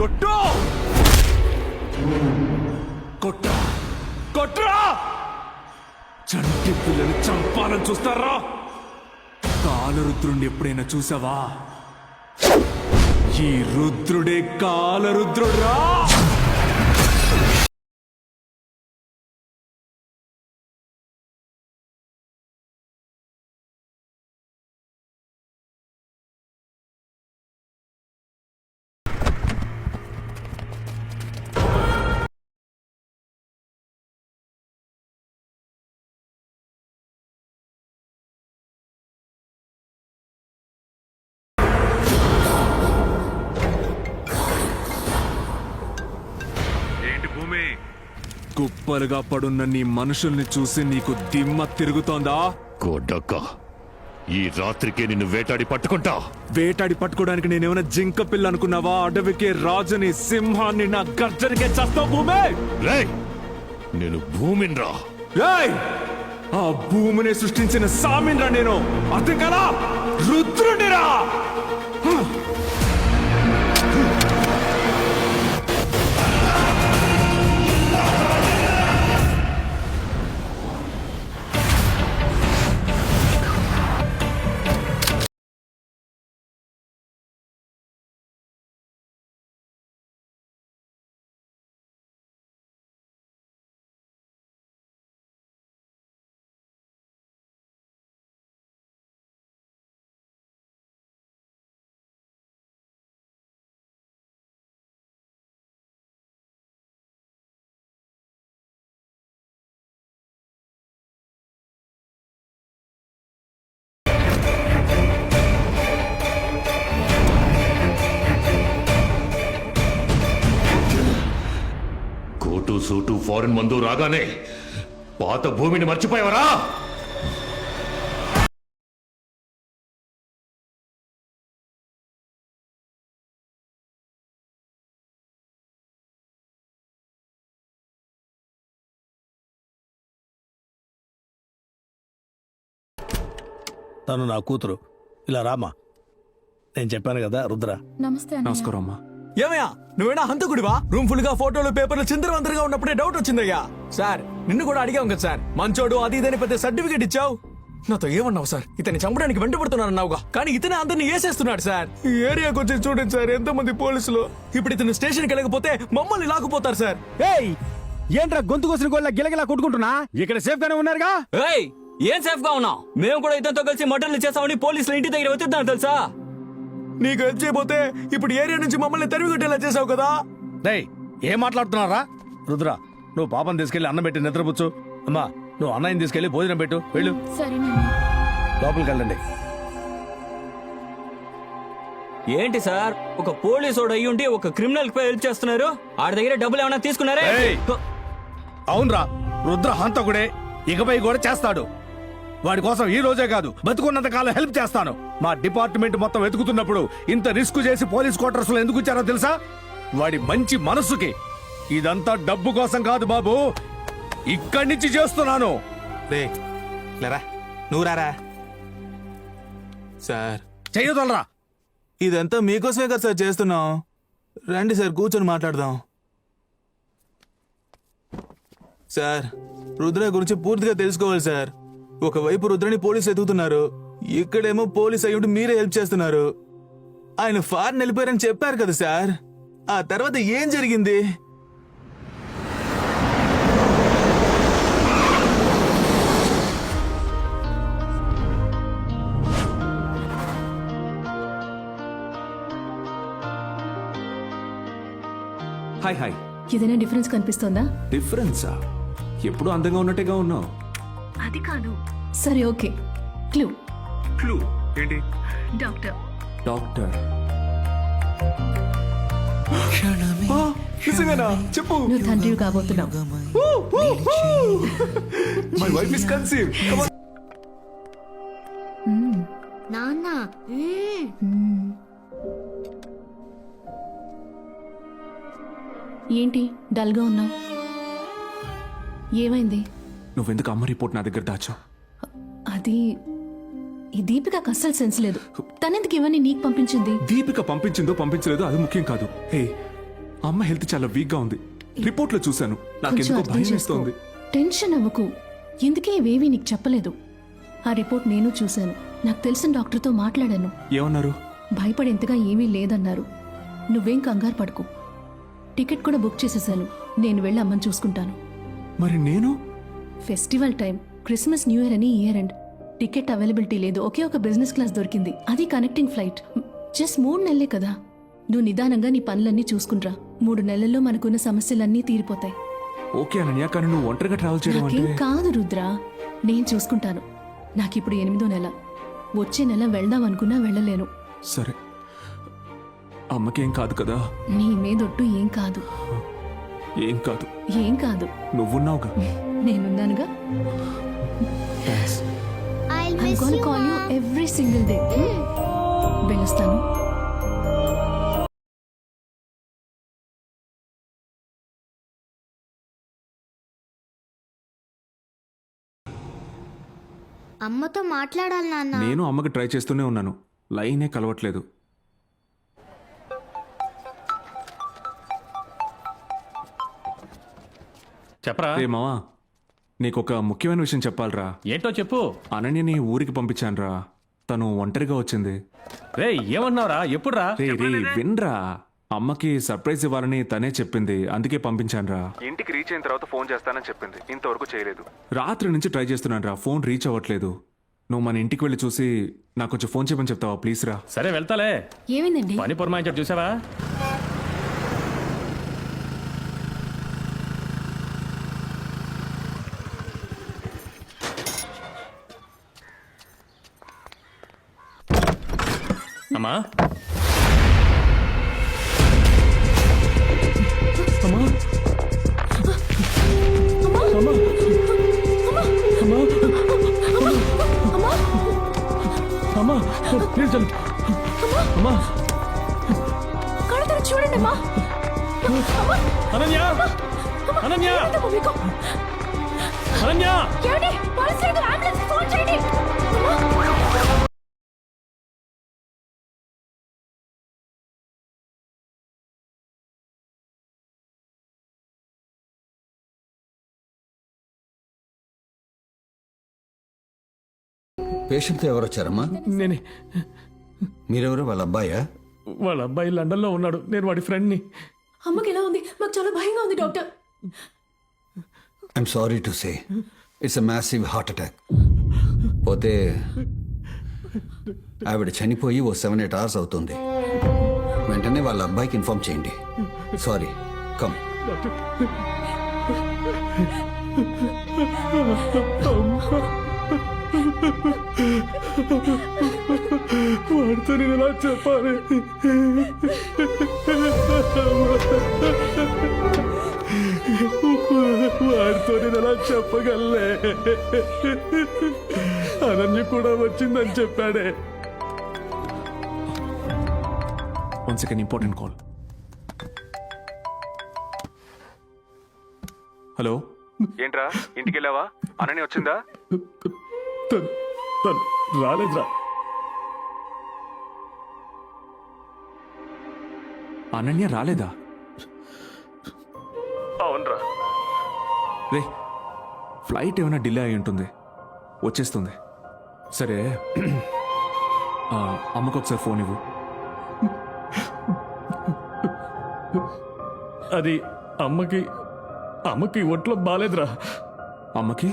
కొట్టు కొట్రా కొట్రా చంటి పిల్లని చంపాలని చూస్తారా? కాలరుద్రుణ్ణి ఎప్పుడైనా చూసావా? ఈ రుద్రుడే కాలరుద్రుడురా. కుప్పలుగా పడున్న నీ మనుషుల్ని చూసి నీకు దిమ్మ తిరుగుతోందా?
కొడక ఈ రాత్రికే నిన్ను వేటాడి పట్టుకుంటా.
వేటాడి పట్టుకోవడానికి నేనేమైనా జింక పిల్ల అనుకున్నావా? అడవికే రాజుని, సింహాన్ని నా గర్జనకే చేస్తావు భూమే.
రేయ్ నేను భూమిన్రా.
రేయ్ ఆ భూమిని సృష్టించిన సామిన్రా నేను. అర్థం కదా? రుద్రుడిరా.
కోటు సూటు ఫారెన్ మందు రాగానే పాత భూమిని మర్చిపోయావరా?
తను నా కూతురు. ఇలా రామా. నేను చెప్పాను కదా రుద్ర.
నమస్కారం అమ్మా.
ఏమయ్యా నువ్వేనా హంతకుడివా? రూమ్ ఫుల్ గా ఫోటోలు పేపర్లు చిందరవందరగా ఉన్నప్పుడే డౌట్ వచ్చిందయ్యా. సార్ నిన్ను కూడా అడిగాం కదా సార్, మంచోడు అది ఇదని పెద్ద సర్టిఫికేట్ ఇచ్చావు. నాతో ఏమన్నావు సార్? ఇతన్ని చంపడానికి వెంటబడుతున్నానన్నావుగా, కానీ ఇతనే అందరినీ వేసేస్తున్నాడు సార్. ఈ ఏరియాకి వచ్చి చూడండి సార్ ఎంతమంది పోలీసులు. ఇప్పుడు ఇతను స్టేషన్కి వెళ్ళకపోతే మమ్మల్ని లాక్కుపోతారు సార్.
ఏయ్ ఏంట్రా గొంతు కోసిన గోళ్ళ గిలగిలా కొట్టుకుంటున్నా? ఇక్కడ సేఫ్ గానే ఉన్నారుగా?
ఏయ్ ఏం సేఫ్ గా ఉన్నావు? మేము కూడా ఇతనితో కలిసి మటన్లు చేస్తామని పోలీసులు ఇంటి దగ్గర వెతుకుతాను తెలుసా?
నీకు హెల్ప్ చేయబోతే ఇప్పుడు ఏరియా నుంచి మమ్మల్ని తరిమి కొట్టేలా చేసావు కదా.
డేయ్ ఏం మాట్లాడుతున్నారా? రుద్ర నువ్వు పాపం తీసుకెళ్లి అన్నం పెట్టి నిద్రపుచ్చు. అమ్మా నువ్వు అన్నయ్యని తీసుకెళ్లి భోజనం పెట్టు. వెళ్ళు లోపలికి వెళ్ళండి.
ఏంటి సార్ ఒక పోలీసోడు అయ్యి ఉండి ఒక క్రిమినల్ కి హెల్ప్ చేస్తున్నారు? ఆడి దగ్గర డబ్బులు ఏమైనా తీసుకున్నారా?
అవునరా రుద్ర హంతకుడే, ఇకపై కూడా చేస్తాడు. వాడి కోసం ఈ రోజే కాదు బతుకున్నంత కాలం హెల్ప్ చేస్తాను. మా డిపార్ట్మెంట్ మొత్తం వెతుకుతున్నప్పుడు ఇంత రిస్క్ చేసి పోలీస్ క్వార్టర్స్ లో ఎందుకు ఇచ్చారో తెలుసా? వాడి మంచి మనసుకి. ఇదంతా డబ్బు కోసం కాదు బాబు, ఇక్కడి నుంచి చేస్తున్నాను.
నువ్వు రారా సార్.
చెయ్యదలరా.
ఇదంతా మీకోసమే కదా సార్ చేస్తున్నాం. రండి సార్ కూర్చొని మాట్లాడదాం. సార్ రుద్ర గురించి పూర్తిగా తెలుసుకోవాలి సార్. ఒకవైపు రుద్రని పోలీసు ఎదుగుతున్నారు, ఇక్కడేమో పోలీస్ అయ్యుండి మీరే హెల్ప్ చేస్తున్నారు. ఆయన ఫారెన్ వెళ్ళిపోయారని చెప్పారు కదా సార్, ఆ తర్వాత ఏం జరిగింది? Hi hi.
ఏదైనా డిఫరెన్స్ కనిపిస్తోందా?
డిఫరెన్సా? ఎప్పుడు అందంగా ఉన్నట్టుగా ఉన్నావు.
అది కాదు. సరే ఓకే. క్లూ.
క్లూ ఏంటి?
డాక్టర్.
డాక్టర్ నిజంగానా? చెప్పు.
నువ్వు తండ్రివి కాబోతున్నావు.
My wife is conceive.
నాన్న
ఏంటి డల్గా ఉన్నావు? ఏమైంది?
నువ్వెందుకు అమ్మ రిపోర్ట్ నా దగ్గర దాచావు?
అది ఈ దీపికకు అస్సలు సెన్స్ లేదు. తనెందుకు ఇవన్నీ నీకు పంపించింది?
దీపిక పంపించిందో పంపించలేదో అది ముఖ్యం కాదు. హే, అమ్మ హెల్త్ చాలా వీక్ గా ఉంది. రిపోర్ట్ లో చూశాను.
కొంచెం
నాకెందుకో
అర్థం
భయం
చేసుకో.
వేస్తోంది.
టెన్షన్ అవ్వకు. ఎందుకే ఇవేవీ నీకు చెప్పలేదు. ఆ రిపోర్ట్ నేను చూశాను. నాకు తెలిసిన డాక్టర్తో మాట్లాడాను.
ఏమన్నారు?
భయపడేంతగా ఏమీ లేదన్నారు. నువ్వేం కంగారు పడుకో. టికెట్ కూడా బుక్ చేసేసాను. నేను వెళ్ళి అమ్మని చూసుకుంటాను.
మరి నేను?
Festival time, Christmas new year అని ఇయర్ ఎండ్. టికెట్ అవైలబిలిటీ లేదు. ఒకే ఒక బిజినెస్ క్లాస్ దొరికింది. అది కనెక్టింగ్ ఫ్లైట్. జస్ట్ 3 నెలలే కదా. నువ్వు నిదానంగా నీ పనులన్నీ చూసుకుంట్రా. 3 నెలల్లో మనకున్న సమస్యలన్నీ తీరిపోతాయి.
ఓకే అనన్య, కానీ నువ్వు ఒంటరిగా ట్రావెల్ చేయడం
నాకేం
అంటే
కాదు రుద్ర, నేను చూసుకుంటాను. నాకిప్పుడు 8వ నెల. వచ్చే నెల వెళ్దాం అనుకున్నా వెళ్ళలేను.
సరే, అమ్మకేం కాదు కదా?
నీ మీదొట్టు ఏం కాదు.
ఏం కాదు.
ఏం కాదు.
నువ్వున్నావుగా.
నేనున్నానుగా.
Thanks.
I'm gonna call you every single day. వెళ్ళొస్తాను.
అమ్మతో మాట్లాడాలి నాన్న.
నేను అమ్మకి ట్రై చేస్తూనే ఉన్నాను. లైనే కలవట్లేదు.
చెప్పరా?
రే మావా, నీకొక ముఖ్యమైన విషయం చెప్పాలరా.
ఏంటో చెప్పు.
అనన్యని ఊరికి పంపించానురా. తను ఒంటరిగా వచ్చింది.
రే ఏమన్నావురా? ఎప్పుడురా?
రే వినరా, అమ్మకి సర్ప్రైజ్ ఇవ్వాలని తనే చెప్పింది. అందుకే పంపించానురా. ఇంటికి రీచ్ అయిన తర్వాత ఫోన్ చేస్తానని చెప్పింది. ఇంతవరకు చేయలేదు. రాత్రి నుంచి ట్రై చేస్తున్నాను రా. ఫోన్ రీచ్ అవ్వట్లేదు. నువ్వు మన ఇంటికి వెళ్ళి చూసి నాకు కొంచెం ఫోన్ చేయమని చెప్తావా ప్లీజ్ రా?
సరే వెళ్తాలే.
ఏమైందండి?
పని పురమాయించాడు చూసావా? అమ్మా
అమ్మా అమ్మా అమ్మా అమ్మా ప్లీజ్ అమ్మా
చూడండి అమ్మా.
అనన్య! అనన్య! అనన్య!
పేషెంట్తో ఎవరు వచ్చారమ్మా?
నేనే.
మీరెవరు? వాళ్ళ అబ్బాయా?
వాళ్ళ అబ్బాయి లండన్లో ఉన్నాడు. నేను వాడి ఫ్రెండ్ని.
అమ్మకి ఎలా ఉంది? మాకు చాలా భయంగా ఉంది doctor.
I'm sorry to say it's a massive heart attack. పోతే ఆవిడ చనిపోయి ఓ 7-8 hours అవుతుంది. వెంటనే వాళ్ళ అబ్బాయికి ఇన్ఫార్మ్ చేయండి. Sorry, come.
వాడితో నేను ఎలా చెప్పాలి? వాడితో నేను ఎలా చెప్పగలే? అనన్య కూడా వచ్చిందని చెప్పాడే.
One second, important call. Hello, ఏంట్రా ఇంటికి వెళ్ళావా? అనన్య వచ్చిందా?
తను రాలేదురా.
అనన్య రాలేదా?
అవునరా.
రే, ఫ్లైట్ ఏమైనా డిలే అయి ఉంటుంది. వచ్చేస్తుంది. సరే, అమ్మకు ఒకసారి ఫోన్ ఇవ్వు.
అది అమ్మకి ఒంట్లో బాలేదురా.
అమ్మకి?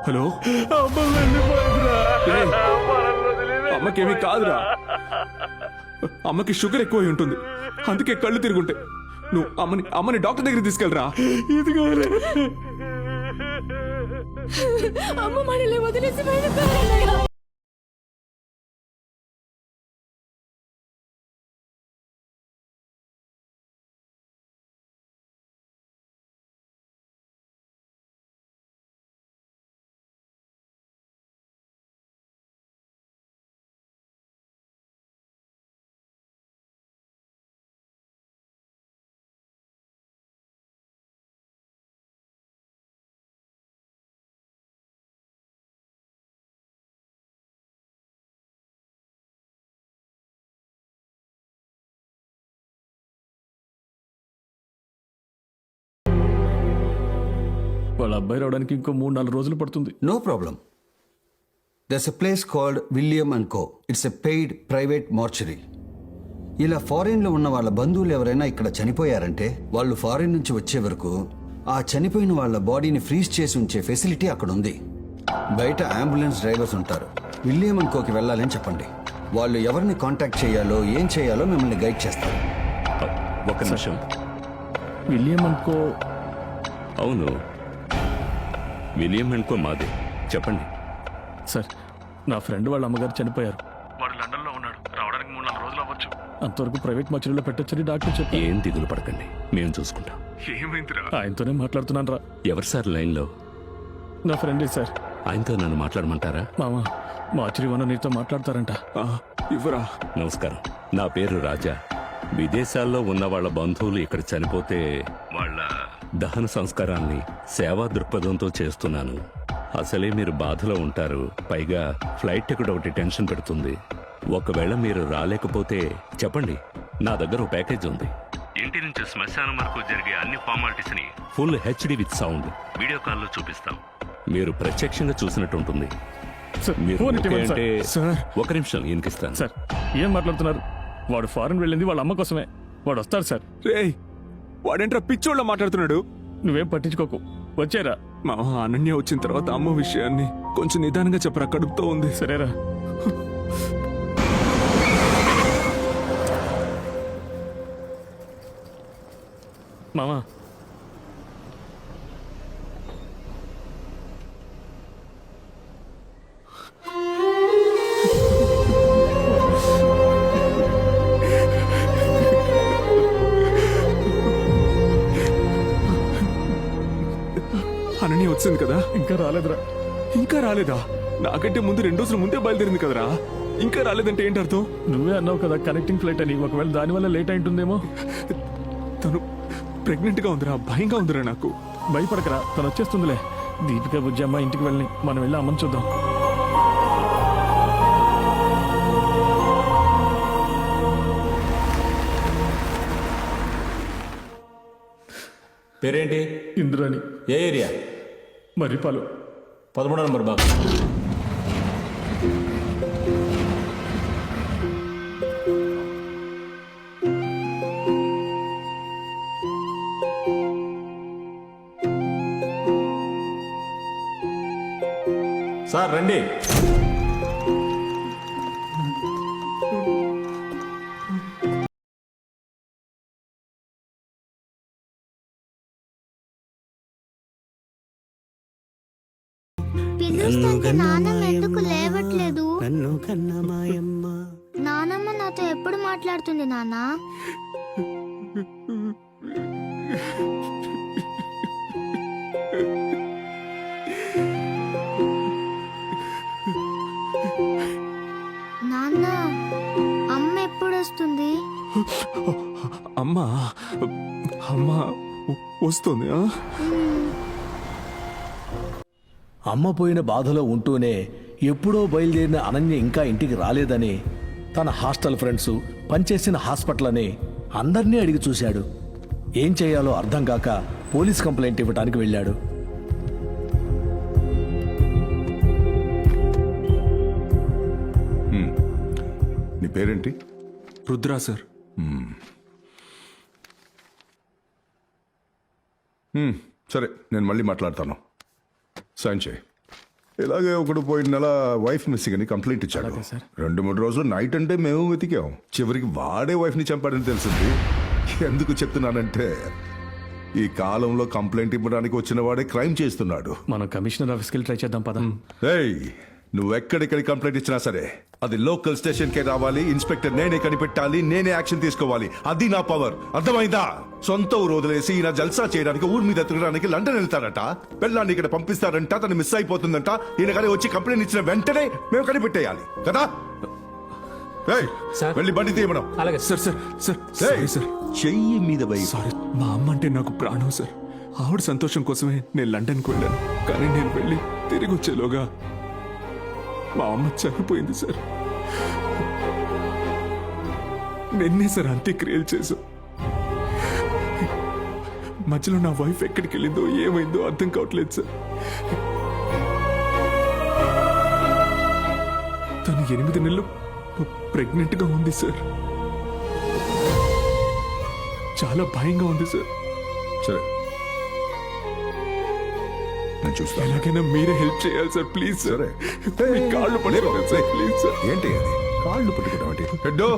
హలో, అమ్మకేమీ కాదురా. అమ్మకి షుగర్ ఎక్కువ ఉంటుంది. అందుకే కళ్ళు తిరుగుంటాయి. నువ్వు అమ్మని డాక్టర్ దగ్గర తీసుకెళ్ళరా.
ఇదిగో
అమ్మ మనల్ని వదిలేసి వెళ్ళిపోయారన్నయ్య.
వాళ్ళ అబ్బాయి రావడానికి ఇంకో 3-4 రోజులు పడుతుంది.
No problem. There's a place called William and co. It's a paid private mortuary. ఇలా ఫారిన్లో ఉన్న వాళ్ళ బంధువులు ఎవరైనా ఇక్కడ చనిపోయారంటే వాళ్ళు ఫారిన్ నుంచి వచ్చే వరకు ఆ చనిపోయిన వాళ్ళ బాడీని ఫ్రీజ్ చేసి ఉంచే ఫెసిలిటీ అక్కడ ఉంది. బయట అంబులెన్స్ డ్రైవర్స్ ఉంటారు. విలియం అండ్ కోకి వెళ్ళాలని చెప్పండి. వాళ్ళు ఎవరిని కాంటాక్ట్ చేయాలో ఏం చేయాలో మిమ్మల్ని గైడ్ చేస్తారు.
ఒక నిమిషం.
విలియం అనుకో.
అవును, విలియం అనుకో మాది. చెప్పండి
సార్, నా ఫ్రెండ్ వాళ్ళ అమ్మగారు చనిపోయారు. వాడు లండన్లో ఉన్నాడు. రావడానికి 3-4 రోజులు అవ్వచ్చు. అంతవరకు ప్రైవేట్ మర్చరీలో పెట్టొచ్చని డాక్టర్ చెప్పారు.
ఏం దిగులు పడకండి, మేము చూసుకుంటాం.
ఆయనతోనే మాట్లాడుతున్నాను రా.
ఎవరు సార్ లైన్లో?
నా ఫ్రెండే సార్.
ఆయనతో నన్ను మాట్లాడమంటారా?
మామ, మార్చరీ వన నీతో మాట్లాడతారంట.
ఇవ్వరా.
నమస్కారం, నా పేరు రాజా. విదేశాల్లో ఉన్న వాళ్ళ బంధువులు ఇక్కడ చనిపోతే వాళ్ళ దహన సంస్కారాన్ని సేవా దృక్పథంతో చేస్తున్నాను. అసలే మీరు బాధలో ఉంటారు, పైగా ఫ్లైట్ టికెట్ ఒకటి టెన్షన్ పెడుతుంది. ఒకవేళ మీరు రాలేకపోతే చెప్పండి, నా దగ్గర ఒక ప్యాకేజ్ ఉంది. ఇంటి నుంచి శ్మశానం వరకు జరిగే అన్ని ఫార్మాలిటీస్ ని full HD with sound video కాల్లో చూపిస్తాం. మీరు ప్రత్యక్షంగా చూసినట్టు ఉంటుంది. మీరు ఓకే అంటే ఒక నిమిషం ఈయనకిస్తాను.
సార్, ఏం మాట్లాడుతున్నారు? వాడు ఫారెన్ వెళ్ళింది వాళ్ళ అమ్మ కోసమే. వాడు వస్తాడు సార్.
రేయ్, వాడేంట్రా పిచ్చోళ్ళ మాట్లాడుతున్నాడు.
నువ్వేం పట్టించుకోకు, వచ్చారా.
మా అనన్య వచ్చిన తర్వాత అమ్మ విషయాన్ని కొంచెం నిదానంగా చెప్పరా, కడుపుతో ఉంది.
సరేరా. మామా,
అనన్య వచ్చింది కదా?
ఇంకా రాలేదురా.
ఇంకా రాలేదా? నాకంటే ముందు 2 రోజుల ముందే బయలుదేరింది కదరా. ఇంకా రాలేదంటే ఏంటి అర్థం?
నువ్వే అన్నావు కదా కనెక్టింగ్ ఫ్లైట్ అని. ఒకవేళ దానివల్ల లేట్ అయింటుందేమో.
తను ప్రెగ్నెంట్ గా ఉందిరా, భయంగా ఉందిరా నాకు.
భయపడకరా, తను వచ్చేస్తుందిలే. దీపిక బుజ్జమ్మ ఇంటికి వెళ్ళి మనం వెళ్ళి అమ్మని చూద్దాం.
పేరేంటి?
ఇంద్రాని.
ఏ ఏరియా?
మర్రిపాలు.
13వ నంబర్ బాబు. సార్ రండి.
నానమ్మ ఎందుకు లేవట్లేదు? నానమ్మ నాతో ఎప్పుడు మాట్లాడుతుంది నాన్న? నాన్న, అమ్మ ఎప్పుడు వస్తుంది?
అమ్మా అమ్మా వస్తుంది.
అమ్మ పోయిన బాధలో ఉంటూనే ఎప్పుడో బయలుదేరిన అనన్య ఇంకా ఇంటికి రాలేదని తన హాస్టల్ ఫ్రెండ్స్, పనిచేసిన హాస్పిటల్ అని అందరినీ అడిగి చూశాడు. ఏం చేయాలో అర్థం కాక పోలీస్ కంప్లైంట్ ఇవ్వడానికి వెళ్ళాడు.
నీ పేరేంటి?
రుద్రా సార్.
సరే, నేను మళ్ళీ మాట్లాడతాను. సైన్ చేయి. ఇలాగే ఒకడు పోయిన నెల వైఫ్ మిస్సింగ్ అని కంప్లైంట్ ఇచ్చాడు. 2-3 రోజులు నైట్ అంటే మేము వెతికాం. చివరికి వాడే వైఫ్ని చంపాడని తెలిసింది. ఎందుకు చెప్తున్నానంటే ఈ కాలంలో కంప్లైంట్ ఇవ్వడానికి వచ్చిన వాడే క్రైమ్ చేస్తున్నాడు.
మనం కమిషనర్ ఆఫీస్కి వెళ్ళి ట్రై చేద్దాం పద.
ఏయ్, నువ్వెక్కడిక్కడి కంప్లైంట్ ఇచ్చినా సరే అది లోకల్ స్టేషన్కే రావాలి. ఇన్స్పెక్టర్ నేనే కనిపెట్టాలి, నేనే యాక్షన్ తీసుకోవాలి. అది నా పవర్. అర్థమైందా? సొంత ఊరు వదిలేసి ఈయన జల్సా చేయడానికి ఊరి మీద తిరగడానికి లండన్ వెళ్తారట. పెళ్ళాన్ని ఇక్కడ పంపిస్తారంట, తను మిస్ అయిపోతుందంట. ఈయన కానీ వచ్చి కంప్లైంట్ ఇచ్చిన వెంటనే మేము కనిపెట్టేయాలి కదా. వెళ్ళి బండి తీయమనం.
అలాగే sir. Sir sir sorry sir.
చెయ్యి మీద
సారీ, మా అమ్మ అంటే నాకు ప్రాణం సార్. ఆవిడ సంతోషం కోసమే నేను లండన్కి వెళ్ళాను. కానీ నేను వెళ్ళి తిరిగి వచ్చేలోగా మా అమ్మ చనిపోయింది సార్. నిన్నే సార్ అంత్యక్రియలు చేశాం. మధ్యలో నా వైఫ్ ఎక్కడికి వెళ్ళిందో ఏమైందో అర్థం కావట్లేదు సార్. తను 8 నెలలు ప్రెగ్నెంట్ గా ఉంది సార్. చాలా భయంగా ఉంది సార్.
సరే నేను చూస్తాను.
ఎలాగైనా మీరే హెల్ప్ చేయాలి సార్, ప్లీజ్ సార్. మీ కాళ్ళు పట్టుకోండి సార్, ప్లీజ్ సార్.
ఏంటి అది కాళ్ళు పట్టుకుంటామంటే హెడ్డో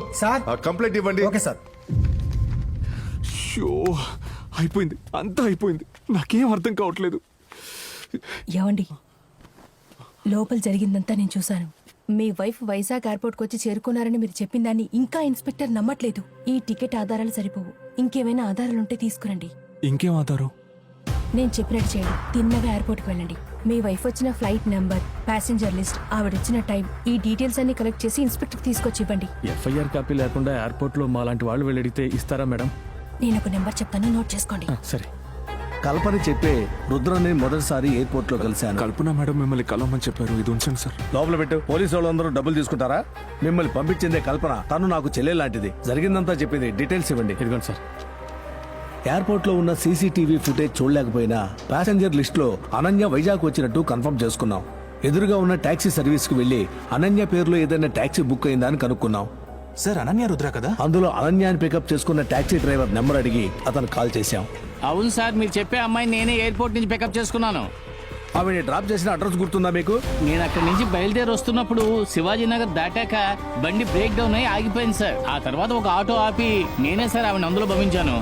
ఆ కంప్లైంట్ ఇవ్వండి. Okay sir.
షో అయిపోయింది, అంతా అయిపోయింది. నాకేం అర్థం కావట్లేదు.
ఏమండి, లోపల జరిగిందంతా నేను చూశాను. మీ వైఫ్ వైజాగ్ ఎయిర్పోర్ట్కి వచ్చి చేరుకున్నారని మీరు చెప్పిన దాన్ని ఇంకా ఇన్స్పెక్టర్ నమ్మట్లేదు. ఈ టికెట్ ఆధారాలు సరిపోవు, ఇంకేమైనా ఆధారాలుంటే తీసుకురండి.
ఇంకేం ఆధారం?
నేను చెప్పినట్టు చేయండి. తిన్నగా ఎయిర్పోర్ట్కి వెళ్ళండి. మీ వైఫ్ వచ్చిన ఫ్లైట్ నెంబర్, ప్యాసింజర్ లిస్ట్, ఆవిడొచ్చిన టైం, ఈ డీటెయిల్స్ అన్ని కలెక్ట్ చేసి ఇన్స్పెక్టర్కి తీసుకొచ్చి ఇవ్వండి.
ఎఫ్ఐఆర్ కాపీ లేకుండా ఎయిర్పోర్ట్లో మాలాంటి వాళ్ళు వెళ్ళడితే ఇస్తారా మేడం?
నేను ఒక నెంబర్ చెప్తాను, నోట్ చేసుకోండి.
సరే.
కల్పన చెప్పే రుద్రని మొదటిసారి ఎయిర్పోర్ట్ లో కలిశాను.
కల్పన మేడం మిమ్మల్ని కలవమని చెప్పారు. ఇది ఉంచండి సార్.
లోపల పెట్టు. పోలీసు వాళ్ళందరూ డబ్బులు తీసుకుంటారా? మిమ్మల్ని పంపించిందే కల్పన. తను నాకు చెల్లె లాంటిది. జరిగిందంతా చెప్పింది. డీటెయిల్స్ ఇవ్వండి.
ఇదిగోండి సార్.
ఎయిర్పోర్ట్ లో ఉన్న సీసీటీవీ ఫుటేజ్ చూడలేకపోయినా ప్యాసింజర్ లిస్ట్ లో అనన్య వైజాగ్ వచ్చినట్టు కన్ఫర్మ్ చేసుకున్నాం. ఎదురుగా ఉన్న టాక్సీ సర్వీస్ కు వెళ్లి అనన్య పేరులో ఏదైనా టాక్సీ బుక్ అయిందా అని కనుక్కున్నాం.
సార్ అనన్య రుద్ర కదా?
అందులో అనన్యాన్ని పికప్ చేసుకున్న టాక్సీ డ్రైవర్ నెంబర్ అడిగి అతను కాల్ చేశాం.
అవును సార్, మీరు చెప్పే అమ్మాయిని నేనే ఎయిర్పోర్ట్ నుంచి పికప్ చేసుకున్నాను.
ఆవిడ డ్రాప్ చేసిన అడ్రస్ గుర్తుందా మీకు?
నేను అక్కడి నుంచి బయలుదేరి వస్తున్నప్పుడు శివాజీనగర్ దాటాక బండి బ్రేక్ డౌన్ అయ్యి ఆగిపోయింది సార్. ఆ తర్వాత ఒక ఆటో ఆపి నేనే సార్ ఆవిడ అందులో పంపించాను.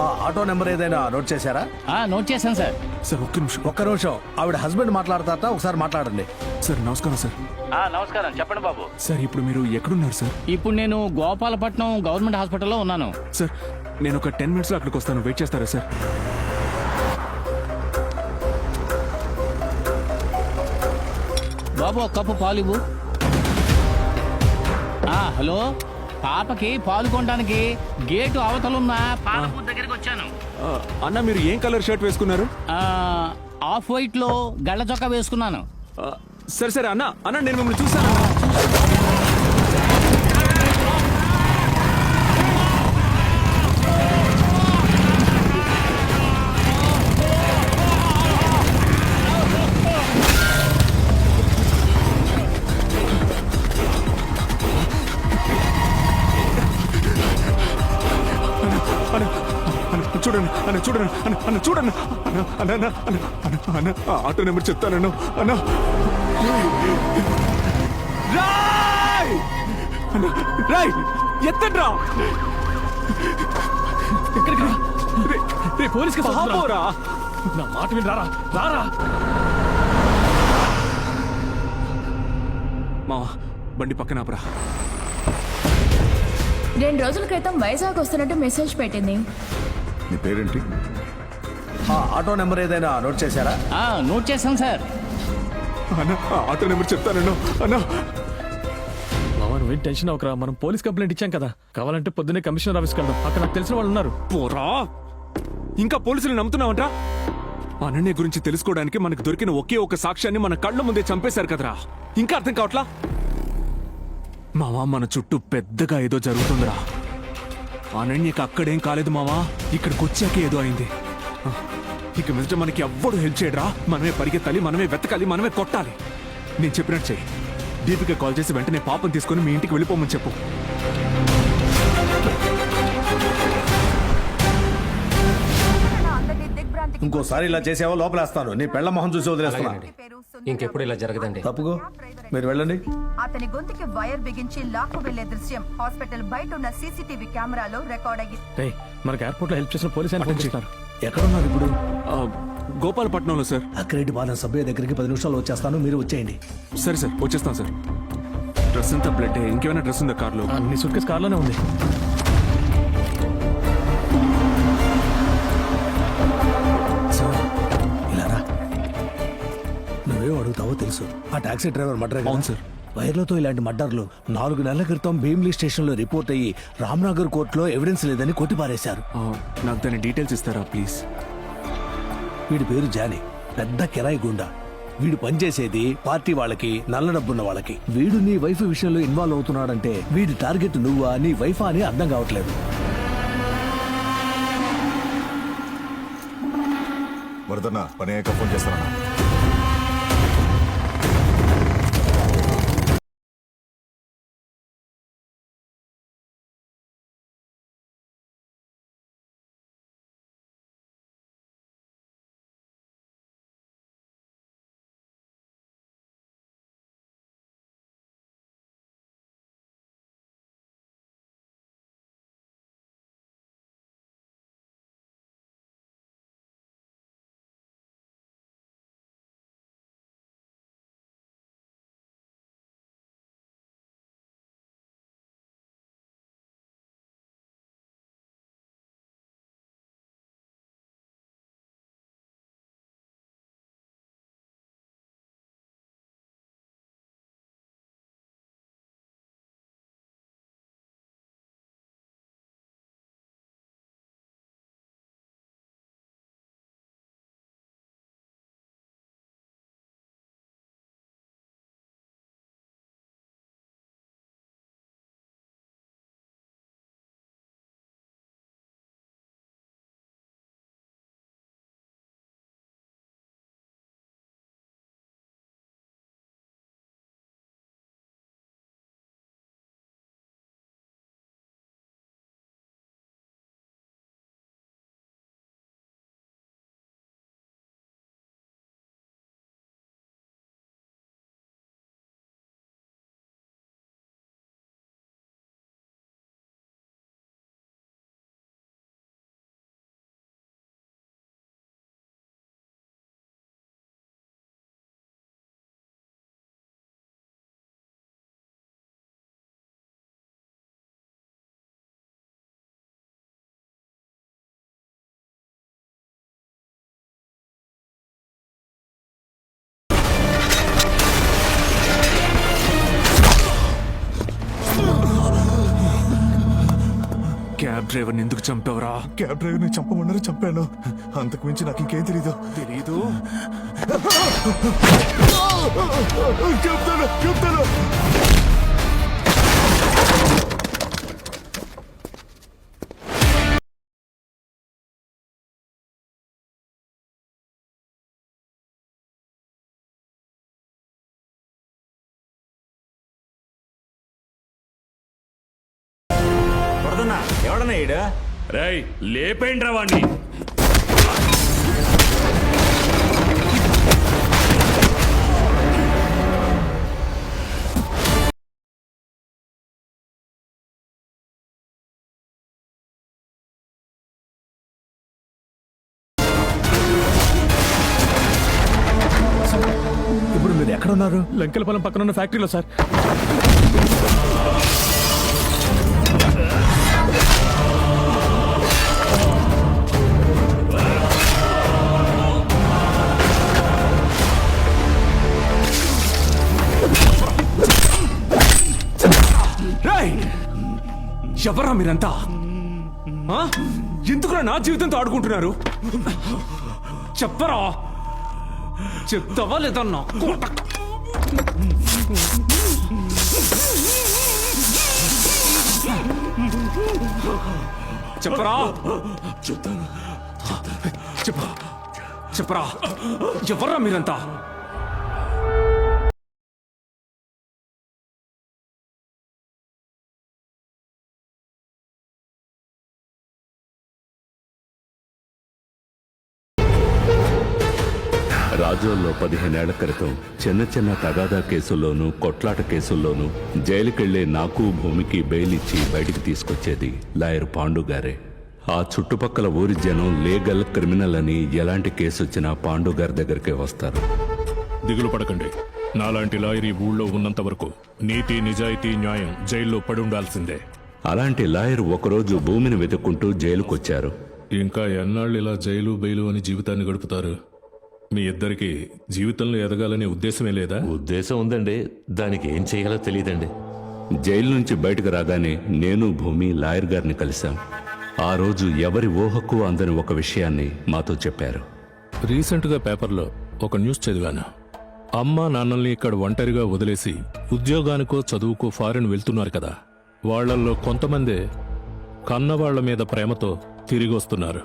ఆ ఆటో నెంబర్ ఏదైనా నోట్ చేశారా?
నోట్ చేశాను సార్.
సార్
ఒక్క నిమిషం. ఆవిడ హస్బెండ్ మాట్లాడతారట, ఒకసారి మాట్లాడండి.
సార్ నమస్కారం సార్.
నమస్కారం, చెప్పండి బాబు.
సార్ ఇప్పుడు మీరు ఎక్కడున్నారు సార్?
ఇప్పుడు నేను గోపాలపట్నం గవర్నమెంట్ హాస్పిటల్లో ఉన్నాను.
సార్ నేను ఒక 10 minutes లో అక్కడికి వస్తాను. వెయిట్ చేస్తారా సార్?
బాబు ఒక కప్పు పాలు ఇవ్వు. హలో, పాపకి పాలు కొనడానికి గేటు అవతలున్న పాల బూత్ దగ్గరికి వచ్చాను.
అన్న మీరు ఏం కలర్ షర్ట్ వేసుకున్నారు?
ఆఫ్ వైట్ లో గళ్ళ చొక్కా వేసుకున్నాను.
సరే సరే అన్న, అన్న నేను మిమ్మల్ని చూసాను. చూడండి అన్న, చూడండి అన్న, అన్న చూడండి అన్న, అన్న అన్న అన్న అన్న అన్న ఆటో నెంబర్ చెప్తానన్న. అన్న రాయ్ అన్న, రాయ్ ఎత్తండి రా.
పోలీస్కి
పోరా.
నా మాట విని రారా, రారా.
మా బండి పక్కన ఆపరా.
2 రోజుల క్రితం వైజాగ్ వస్తున్నట్టు మెసేజ్ పెట్టింది.
నీ పేరేంటి?
ఆ ఆటో నెంబర్ ఏదైనా నోట్ చేశారా?
నోట్ చేశాను సార్.
అన్న ఆటో నెంబర్ చెప్తానన్నా. అన్న
బావా నువ్వేం టెన్షన్ అవకరా. మనం పోలీస్ కంప్లైంట్ ఇచ్చాం కదా. కావాలంటే పొద్దున్నే కమిషనర్ ఆఫీస్కి వెళ్దాం. అక్కడ నాకు తెలిసిన వాళ్ళు ఉన్నారు.
పోరా, ఇంకా పోలీసులు నమ్ముతున్నావంట? అనన్య గురించి తెలుసుకోవడానికి మనకు దొరికిన ఒకే ఒక సాక్ష్యాన్ని మన కళ్ళ ముందే చంపేశారు కదరా. ఇంకా అర్థం కావట్లా? మావా మన చుట్టూ పెద్దగా ఏదో జరుగుతుందిరా. అనన్యకి అక్కడేం కాలేదు మావా, ఇక్కడికి వచ్చాకే ఏదో అయింది. ఇక మీద మనకి ఎవ్వడు హెల్ప్ చేయడరా. మనమే పరిగెత్తాలి, మనమే వెతకాలి, మనమే కొట్టాలి. నేను చెప్పినట్టు చెయ్యి. దీపిక కాల్ చేసి వెంటనే పాపం తీసుకొని మీ ఇంటికి వెళ్ళిపోమని చెప్పు.
ఇంకోసారి ఇలా చేసావో లోపలేస్తాను. నీ పెళ్ల మొహం చూసి వదిలేస్తున్నా.
ఇంకెప్పుడు ఇలా జరగదండి.
తప్పుకో, మీరు వెళ్ళండి.
అతని గొంతుకి వైర్ బిగించి లాక్కు వెళ్లే దృశ్యం హాస్పిటల్ బయట ఉన్న సీసీటీవీ కెమెరాలో రికార్డ్ అయ్యింది.
మనకి ఎయిర్పోర్ట్ లో హెల్ప్ చేసిన పోలీసు ఆయన ఫోన్ చేస్తారు.
ఎక్కడున్నారు ఇప్పుడు?
గోపాలపట్నంలో సార్.
అక్రెడిట్ బాధ సభ్య దగ్గరికి 10 నిమిషాలు వచ్చేస్తాను, మీరు వచ్చేయండి.
సరే సార్, వచ్చేస్తాం సార్. డ్రెస్ అంతా బ్లడ్. ఇంకేమైనా డ్రెస్ ఉందా కార్లో?
నీ సూట్ కేసు కార్లోనే ఉంది.
నువ్వేం అడుగుతావో తెలుసు. ఆ టాక్సీ డ్రైవర్ మర్డర్.
అవును సార్.
వైర్లతో ఇలాంటి మర్డర్లు 4 నెలల క్రితం భీమ్లీ స్టేషన్ లో రిపోర్ట్ అయ్యి రామ్నగర్ కోర్టులో ఎవిడెన్స్ లేదని కొట్టిపారేశారు.
నాకు దాని డీటెయిల్స్ ఇస్తారా ప్లీజ్?
వీడి పేరు జానీ, పెద్ద కిరాయి గుండా. వీడు పనిచేసేది పార్టీ వాళ్ళకి, నల్ల డబ్బున్న వాళ్ళకి. వీడు నీ వైఫ్ విషయంలో ఇన్వాల్వ్ అవుతున్నాడంటే వీడి టార్గెట్ నువ్వా నీ వైఫా అని అర్థం కావట్లేదు.
వరదన్న పని అయ్యాక ఫోన్ చేస్తానన్నా.
క్యాబ్ డ్రైవర్ని ఎందుకు చంపావురా?
క్యాబ్ డ్రైవర్ ని చంపమన్నారు, చంపాను. అంతకు మించి నాకు ఇంకేం తెలీదు. చెప్తాను.
ఎవడన్నా ఈడ?
రేయ్ లేపేండ్రా వాణ్ణి.
ఇప్పుడు మీరు ఎక్కడ ఉన్నారు? లంకెలపాలెం పక్కన ఉన్న ఫ్యాక్టరీలో సార్.
ఎవరా మీరంతా? ఎందుకురా నా జీవితంతో ఆడుకుంటున్నారు? చెప్పరా, చెప్తావా లేదన్నా? చెప్పరా, చెప్పరా, ఎవరా మీరంతా?
రాజోల్లో 15 ఏళ్ల క్రితం చిన్న తగాదా కేసుల్లోనూ కొట్లాట కేసుల్లోనూ జైలుకెళ్లే నాకు భూమికి బెయిల్ ఇచ్చి బయటికి తీసుకొచ్చేది లాయర్ పాండు గారే. ఆ చుట్టుపక్కల ఊరి జనం లీగల్ క్రిమినల్ అని ఎలాంటి కేసు వచ్చినా పాండు గారి దగ్గరికే వస్తారు.
దిగులు పడకండి. నాలాంటి లాయర్ ఈ ఊళ్ళో ఉన్నంత వరకు నీతి, నిజాయితీ, న్యాయం జైల్లో పడి ఉండాల్సిందే.
అలాంటి లాయర్ ఒకరోజు భూమిని వెతుక్కుంటూ జైలుకొచ్చారు.
ఇంకా ఎన్నాళ్ళు ఇలా జైలు బెయిలు అని జీవితాన్ని గడుపుతారు? మీ ఇద్దరికి జీవితంలో ఎదగాలనే ఉద్దేశమే లేదా?
ఉద్దేశం ఉందండి, దానికి ఏం చేయాలో తెలియదండి. జైలు నుంచి బయటకు రాగానే నేను భూమి లాయర్ గారిని కలిశాం. ఆ రోజు ఎవరి ఊహకు అందని ఒక విషయాన్ని మాతో చెప్పారు.
రీసెంట్గా పేపర్లో ఒక న్యూస్ చదివాను. అమ్మా నాన్నల్ని ఇక్కడ ఒంటరిగా వదిలేసి ఉద్యోగానికో చదువుకో ఫారిన్ వెళ్తున్నారు కదా, వాళ్లల్లో కొంతమందే కన్నవాళ్ల మీద ప్రేమతో తిరిగి వస్తున్నారు.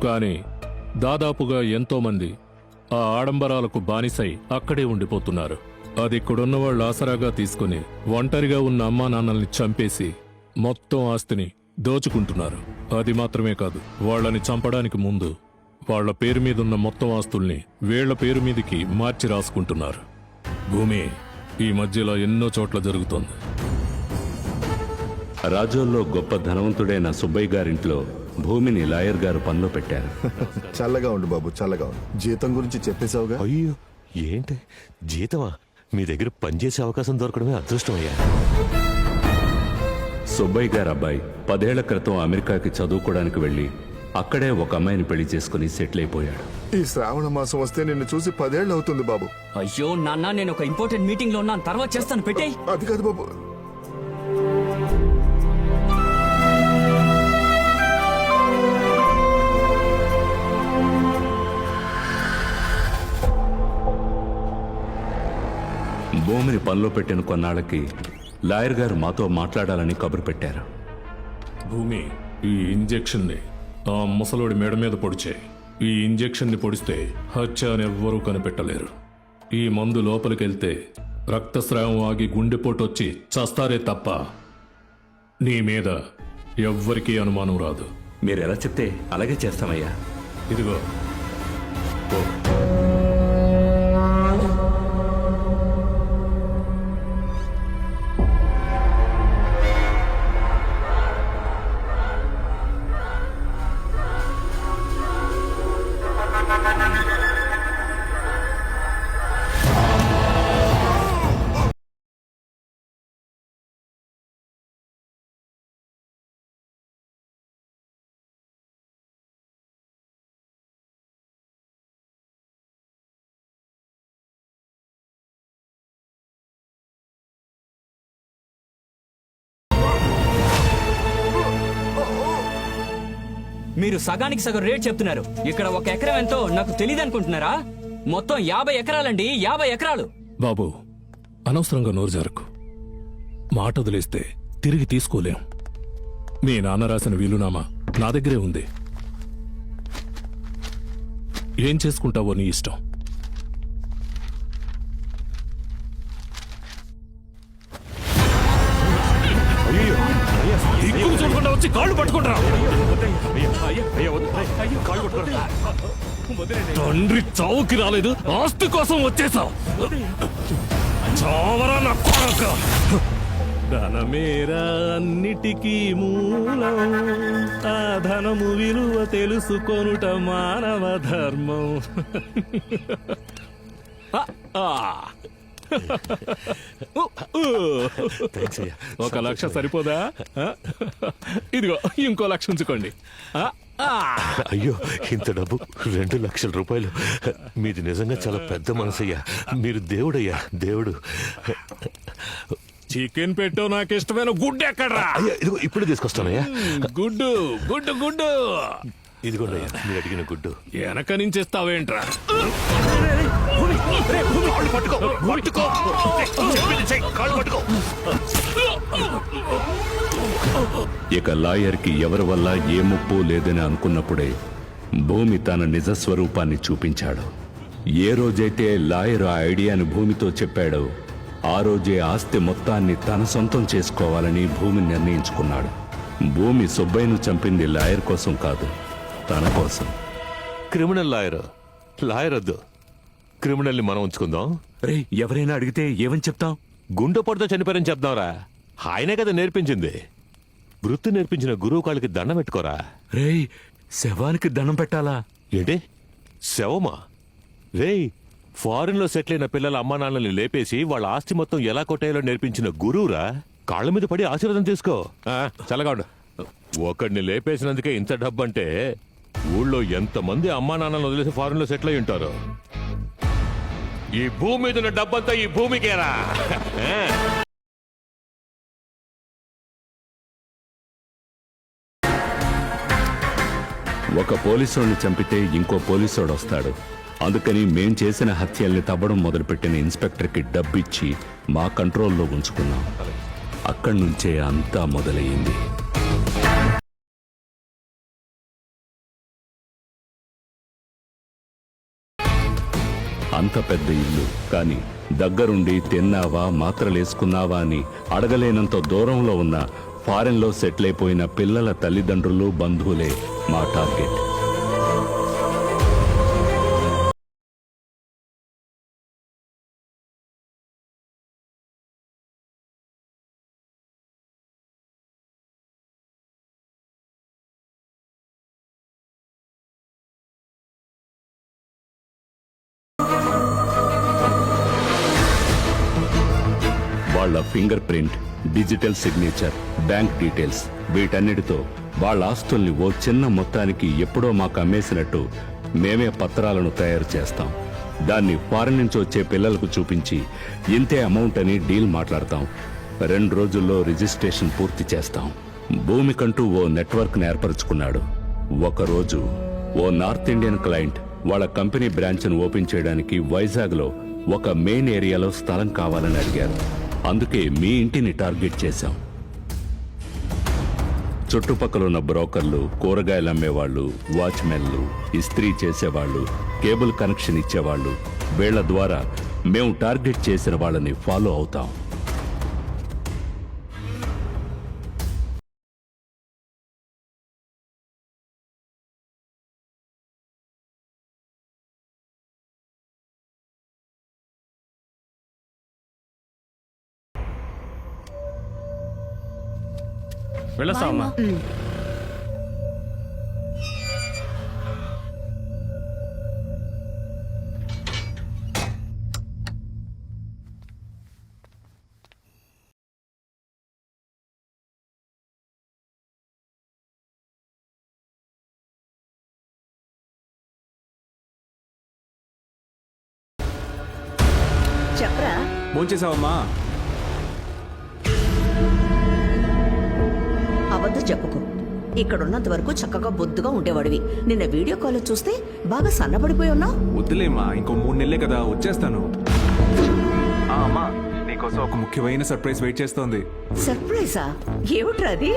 కానీ
దాదాపుగా ఎంతో మంది ఆ ఆడంబరాలకు బానిసై అక్కడే ఉండిపోతున్నారు. అది ఇక్కడున్న వాళ్ళు ఆసరాగా తీసుకుని ఒంటరిగా ఉన్న అమ్మా నాన్నల్ని చంపేసి మొత్తం ఆస్తిని దోచుకుంటున్నారు. అది మాత్రమే కాదు, వాళ్ళని చంపడానికి ముందు వాళ్ళ పేరు మీదున్న మొత్తం ఆస్తుల్ని వీళ్ల పేరు మీదికి మార్చి రాసుకుంటున్నారు. భూమి ఈ మధ్యలో ఎన్నో చోట్ల జరుగుతోంది.
రాజోల్లో గొప్ప ధనవంతుడైన సుబ్బయ్య గారింట్లో భూమిని లాయర్ గారు పనిలో పెట్టారు.
చల్లగా ఉండు బాబు, చల్లగా ఉండు. జీతం గురించి చెప్పేశావుగా?
అయ్యో ఏంటి జీతమా? మీ దగ్గర పనిచేసే అవకాశం దొరకడమే అదృష్టమయ్యా.
సుబ్బయ్య గారు అబ్బాయి 10 ఏళ్ల క్రితం అమెరికాకి చదువుకోవడానికి వెళ్ళి అక్కడే ఒక అమ్మాయిని పెళ్లి చేసుకుని సెటిల్ అయిపోయాడు.
ఈ శ్రావణ మాసం వస్తే నిన్ను చూసి 10 ఏళ్ళు అవుతుంది బాబు.
అయ్యో నాన్న, నేను ఒక ఇంపార్టెంట్ మీటింగ్ లో ఉన్నాను, తర్వాత చేస్తాను, పెట్టే.
అది కాదు బాబు.
భూమిని పనిలో పెట్టిన కొన్నాళ్ళకి లాయర్ గారు మాతో మాట్లాడాలని కబురు పెట్టారు.
భూమి, ఈ ఇంజెక్షన్ ని ఆ ముసలోడి మెడ మీద పొడిచే. ఈ ఇంజెక్షన్ ని పొడిస్తే హత్య అని ఎవ్వరూ కనిపెట్టలేరు. ఈ మందు లోపలికెళ్తే రక్తస్రావం ఆగి గుండెపోటు వచ్చి చస్తారే తప్ప నీ మీద ఎవ్వరికీ అనుమానం రాదు.
మీరెలా చెప్తే అలాగే చేస్తామయ్యా.
ఇదిగో ఓ.
మీరు సగానికి సగం రేట్ చెప్తున్నారు. ఇక్కడ 1 ఎకరం ఎంతో నాకు తెలియదు అనుకుంటున్నారా? మొత్తం 50 ఎకరాలండి, 50 ఎకరాలు.
బాబు, అనవసరంగా నోరు జరకు. మాట వదిలేస్తే తిరిగి తీసుకోలేం. మీ నాన్న రాసిన వీలునామా నా దగ్గరే ఉంది. ఏం చేసుకుంటావో నీ ఇష్టం. దిక్కులు చూడకుండా వచ్చి కాళ్ళు పట్టుకుంటా. తండ్రి చావుకి రాలేదు, ఆస్తి కోసం వచ్చేసావు. చావరా నా కొడక. ధనమేరా అన్నిటికీ మూలం, ఆ ధనము విలువ తెలుసుకొనుట మానవ ధర్మం. $1,00,000 సరిపోదా? ఇదిగో ఇంకో 1,00,000 ఉంచుకోండి. అయ్యో, ఇంత డబ్బు, 2 లక్షల రూపాయలు. మీది నిజంగా చాలా పెద్ద మనసయ్యా. మీరు దేవుడయ్యా, దేవుడు. చికెన్ పెట్టో నాకు ఇష్టమైన గుడ్డు ఎక్కడ్రా? ఇదిగో ఇప్పుడు తీసుకొస్తానయ్యా. గుడ్డు గుడ్డు గుడ్డు ఇదిగోండి మీరు అడిగిన గుడ్డు. వెనక నుంచి ఇస్తావేంట్రా?
ఇక లాయర్కి ఎవరి వల్ల ఏ ముప్పు లేదని అనుకున్నప్పుడే భూమి తన నిజ స్వరూపాన్ని చూపించాడు. ఏ రోజైతే లాయర్ ఆ ఐడియాను భూమితో చెప్పాడో ఆ రోజే ఆస్తి మొత్తాన్ని తన సొంతం చేసుకోవాలని భూమి నిర్ణయించుకున్నాడు. భూమి సుబ్బయ్యను చంపింది లాయర్ కోసం కాదు, తన కోసం.
క్రిమినల్ లాయర్ వద్దు, క్రిమినల్ని మనం ఉంచుకుందాం.
రే, ఎవరైనా అడిగితే ఏమని చెప్తాం?
గుండెపోటుతో చనిపోయారని చెప్దాంరా. ఆయనే కదా నేర్పించింది. వృత్తి నేర్పించిన గురువు కాళ్ళకి దండం పెట్టుకోరా.
రే, శవానికి దండం పెట్టాలా?
ఏంటి శవమా? రేయ్, ఫారిన్ లో సెటిల్ అయిన పిల్లల అమ్మా నాన్నల్ని లేపేసి వాళ్ళ ఆస్తి మొత్తం ఎలా కొట్టేయాలో నేర్పించిన గురువురా. కాళ్ళ మీద పడి ఆశీర్వాదం తీసుకో. చల్లగా ఉండు. ఒకడిని లేపేసినందుకే ఇంత డబ్బంటే ఊళ్ళో ఎంతమంది అమ్మా నాన్నలను వదిలేసి ఫారిన్ లో సెటిల్ అయి ఉంటారు. ఈ భూమి మీద ఉన్న డబ్బంతా ఈ భూమికేరా.
ఒక పోలీసుని చంపితే ఇంకో పోలీసుడు వస్తాడు. అందుకని మేం చేసిన హత్యల్ని తవ్వడం మొదలుపెట్టిన ఇన్స్పెక్టర్కి డబ్బిచ్చి మా కంట్రోల్లో ఉంచుకున్నాం. అక్కడి నుంచే అంతా మొదలయ్యింది. అంత పెద్ద ఇల్లు కానీ దగ్గరుండి తిన్నావా మాత్రలేసుకున్నావా అని అడగలేనంత దూరంలో ఉన్న ఫారెన్లో సెటిల్ అయిపోయిన పిల్లల తల్లిదండ్రులు బంధువులే మా టార్గెట్. వాళ్ళ finger print, digital signature, bank details వీటన్నిటితో వాళ్ళ ఆస్తుల్ని ఓ చిన్న మొత్తానికి ఎప్పుడో మాకు అమ్మేసినట్టు మేమే పత్రాలను తయారు చేస్తాం. దాన్ని ఫారెన్ నుంచి వచ్చే పిల్లలకు చూపించి ఇంతే అమౌంట్ అని డీల్ మాట్లాడతాం. 2 రోజుల్లో రిజిస్ట్రేషన్ పూర్తి చేస్తాం. భూమికంటూ ఓ నెట్వర్క్ని ఏర్పరచుకున్నాడు. ఒకరోజు ఓ నార్త్ ఇండియన్ క్లయింట్ వాళ్ళ కంపెనీ బ్రాంచ్ను ఓపెన్ చేయడానికి వైజాగ్లో ఒక మెయిన్ ఏరియాలో స్థలం కావాలని అడిగారు. అందుకే మీ ఇంటిని టార్గెట్ చేశాం. చుట్టుపక్కల ఉన్న బ్రోకర్లు, కూరగాయలు అమ్మేవాళ్ళు, వాచ్మెన్లు, ఇస్త్రీ చేసేవాళ్ళు, కేబుల్ కనెక్షన్ ఇచ్చేవాళ్ళు, వీళ్ల ద్వారా మేము టార్గెట్ చేసిన వాళ్ళని ఫాలో అవుతాం.
వెళ్ళొస్తామమ్మా.
చెప్పరా?
భోంచేసావమ్మా?
అబద్ధం చెప్పుకో. ఇక్కడున్నంత వరకు చక్కగా బొద్దుగా ఉండేవాడివి. నిన్న వీడియో కాల్ చూస్తే బాగా సన్నపడిపోయి ఉన్నావు.
వద్దులేమ్మా, ఇంకో 3 నెలలే కదా, వచ్చేస్తాను. అమ్మా, నీకోసం ఒక ముఖ్యమైన సర్ప్రైజ్ వెయిట్ చేస్తోంది.
సర్ప్రైజా? ఏమిట్రా అది?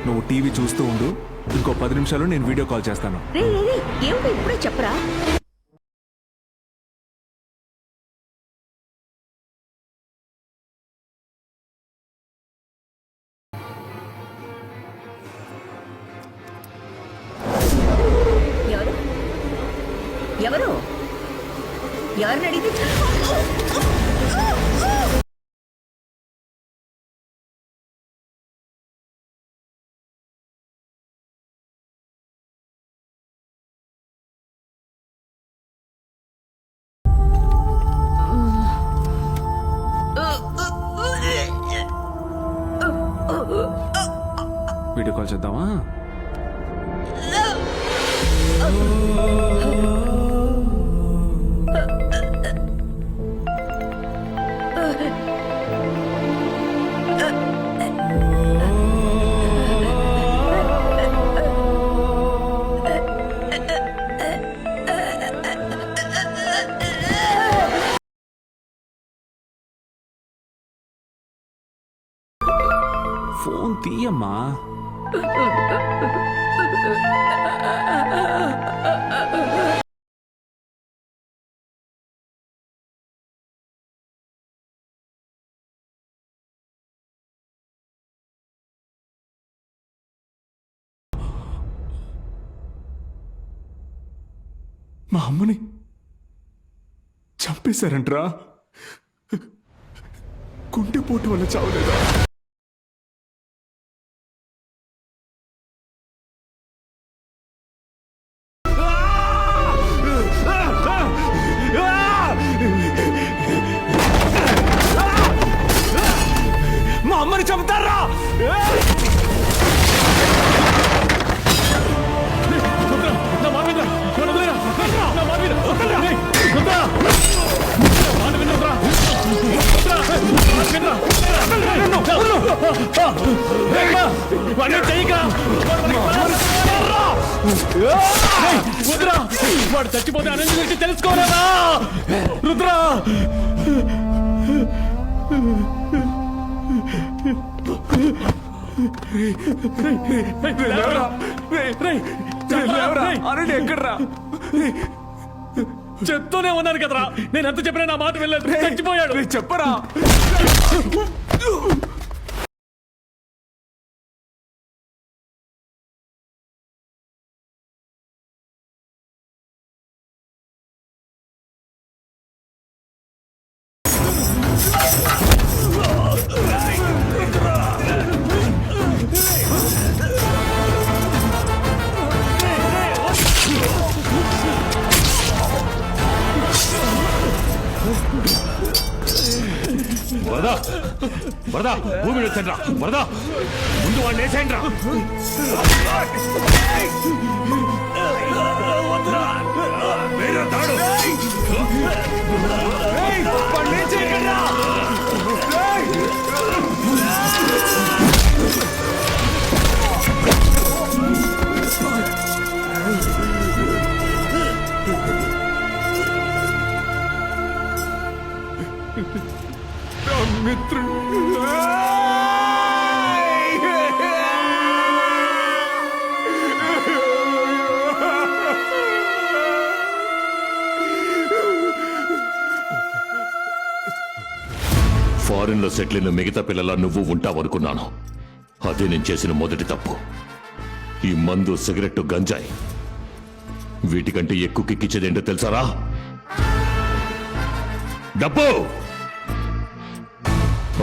నువ్వు టీవీ చూస్తూ ఉండు, ఇంకో 10 నిమిషాలు నేను వీడియో కాల్ చేస్తాను.
రే ఏమిటో ఇప్పుడే చెప్పరా. ఎవరు ఎవరిని అడిగితే
వీడియో కాల్ చేద్దామా? ఫోన్ తీయమ్మా. మా అమ్మని చంపేశారంట్రా. గుండెపోటు వల్ల చావలేదా? మా అమ్మని చంపుతారా? వాడు చచ్చిపోతే అనంత గురించి తెలుసుకోలేదా? రుద్రా,
అరే ఎక్కడ్రా?
చెప్తూనే ఉన్నాను కదరా, నేను ఎంత చెప్పినా నా మాట వెళ్ళలేదు, చచ్చిపోయాడు.
చెప్పరా?
వరదా వరదా భూమిని వచ్చండ్రా, వరదా ముందు వాడిని వేసేయండి రా. ఫారిన్ లో సెటిల్ అయిన మిగతా పిల్లలా నువ్వు ఉంటావనుకున్నాను. అదే నేను చేసిన మొదటి తప్పు. ఈ మందు, సిగరెట్, గంజాయి వీటికంటే ఎక్కువ కిక్కిచ్చేదేంటో తెలుసారా? డబ్బు.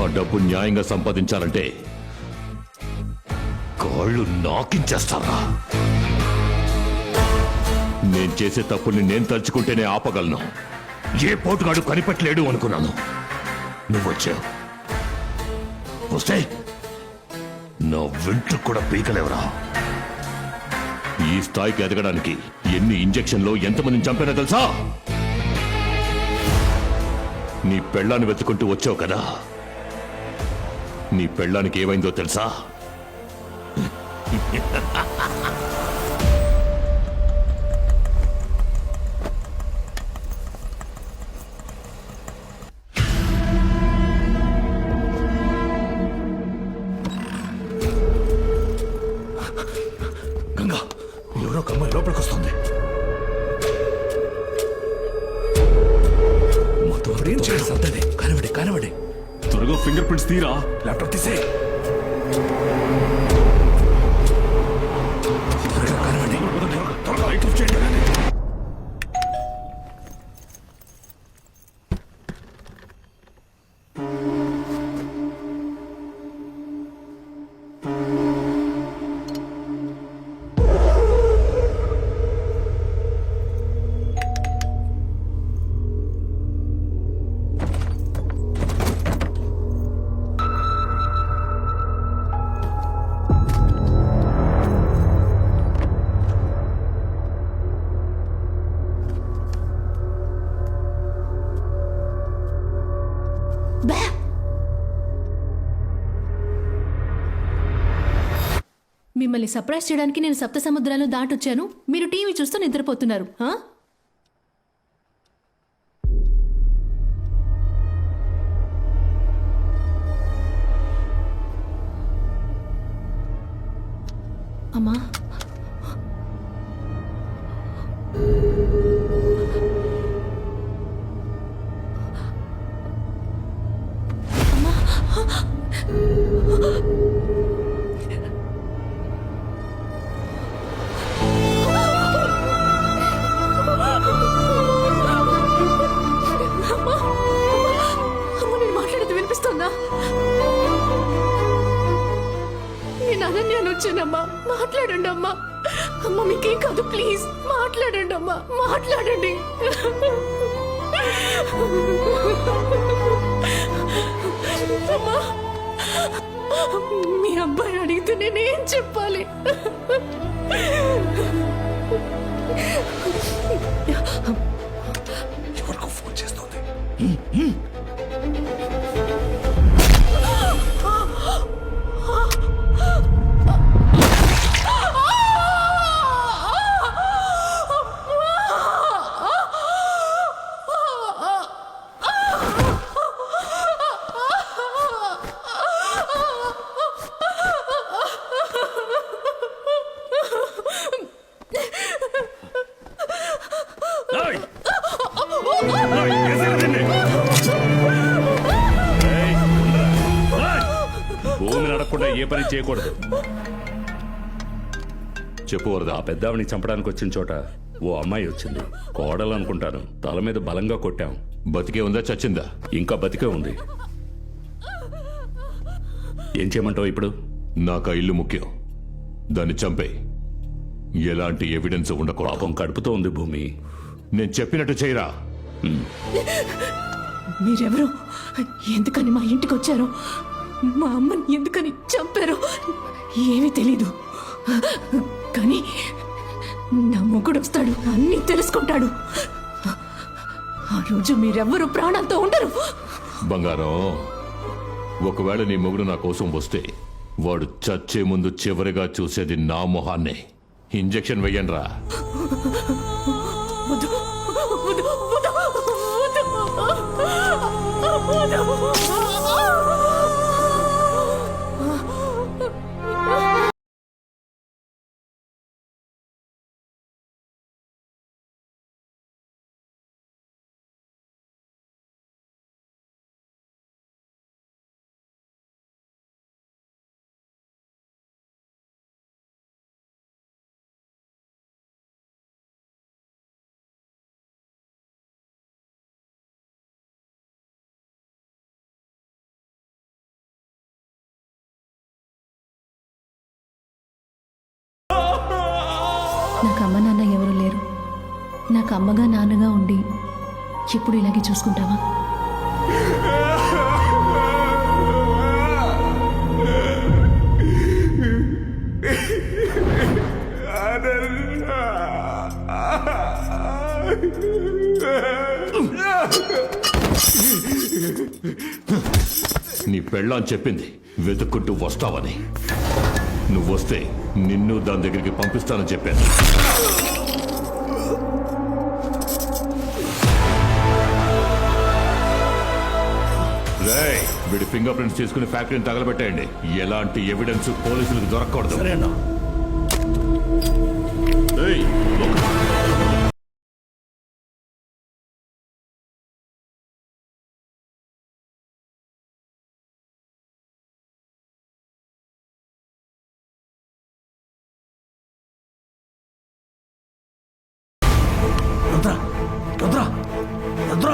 ఆ డబ్బు న్యాయంగా సంపాదించాలంటే కాళ్ళు నాకించేస్తారా? నేను చేసే తప్పుల్ని నేను తలుచుకుంటేనే ఆపగలను. ఏ పోటుగాడు కనిపెట్టలేడు అనుకున్నాను. నువ్వొచ్చావు. వస్తే నా వెంట్రు కూడా పీకలేవరా. ఈ స్థాయికి ఎదగడానికి ఎన్ని ఇంజెక్షన్లు, ఎంతమందిని చంపానో తెలుసా? నీ పెళ్ళాన్ని వెతుకుంటూ వచ్చావు కదా, నీ పెళ్ళానికి ఏమైందో తెలుసా?
గంగా, ఎవరో ఒక అమ్మాయి లోపలికి వస్తుంది. మొత్తం ఏం చేయాలి? కనబడి కనబడి
త్వరగా ఫింగర్ ప్రింట్స్ తీరా.
ల్యాప్టాప్ తీసే. త్వరగా కనబడి, త్వరగా లైట్ ఆఫ్ చేయండి.
మిమ్మల్ని సర్ప్రైజ్ చేయడానికి నేను సప్త సముద్రాలు దాటొచ్చాను. మీరు టీవీ చూస్తూ నిద్రపోతున్నారు. అమ్మా, నేను మాట్లాడేది వినిపిస్తుందా? నేను అనన్యాన్ని వచ్చానమ్మా. మాట్లాడండి అమ్మా. అమ్మ మీకేం కాదు, ప్లీజ్ మాట్లాడండి అమ్మా, మాట్లాడండి. అమ్మా, మీ అబ్బాయి అడిగితే నేనేం చెప్పాలి?
ఎవరికో ఫోన్ చేస్తుంది.
జరగకుండా ఏ పని చేయకూడదు.
చెప్పు వరదా.
ఆ పెద్దావిని చంపడానికి వచ్చిన చోట ఓ అమ్మాయి వచ్చింది. కోడలు అనుకుంటాను. తల మీద బలంగా కొట్టాం.
బతికే ఉందా చచ్చిందా?
ఇంకా బతికే ఉంది. ఏం చేయమంటావు ఇప్పుడు?
నాకు ఆ ఇల్లు ముఖ్యం. దాన్ని చంపే. ఎలాంటి ఎవిడెన్స్ ఉండకూడదు.
పాపం కడుపుతో ఉంది భూమి.
నేను చెప్పినట్టు చేయరా.
మీరెవరు? ఎందుకని మా ఇంటికి వచ్చారు? మా అమ్మని ఎందుకని చంపారు? ఏమీ తెలీదు. కానీ నా మొగుడు వస్తాడు, అన్నీ తెలుసుకుంటాడు. ఆ రోజు మీరెవ్వరూ ప్రాణాలతో ఉండరు.
బంగారం, ఒకవేళ నీ మొగుడు నా కోసం వస్తే వాడు చచ్చే ముందు చివరిగా చూసేది నా మొహాన్నే. ఇంజెక్షన్ వెయ్యండ్రా.
నాకు అమ్మ నాన్న ఎవరు లేరు. నాకు అమ్మగా నాన్నగా ఉండి ఎప్పుడు ఇలాగే చూసుకుంటావా?
నీ పెళ్ళాం చెప్పింది వెతుక్కుంటూ వస్తావని. నువ్వు వస్తే నిన్ను దాని దగ్గరికి పంపిస్తానని చెప్పాను. రేయ్, వీడి ఫింగర్ ప్రింట్స్ తీసుకుని ఫ్యాక్టరీని తగలబెట్టేయండి. ఎలాంటి ఎవిడెన్స్ పోలీసులకు దొరకకూడదు.
సరేనా?
ఏయ్,
రుద్ర, రుద్ర, రుద్ర,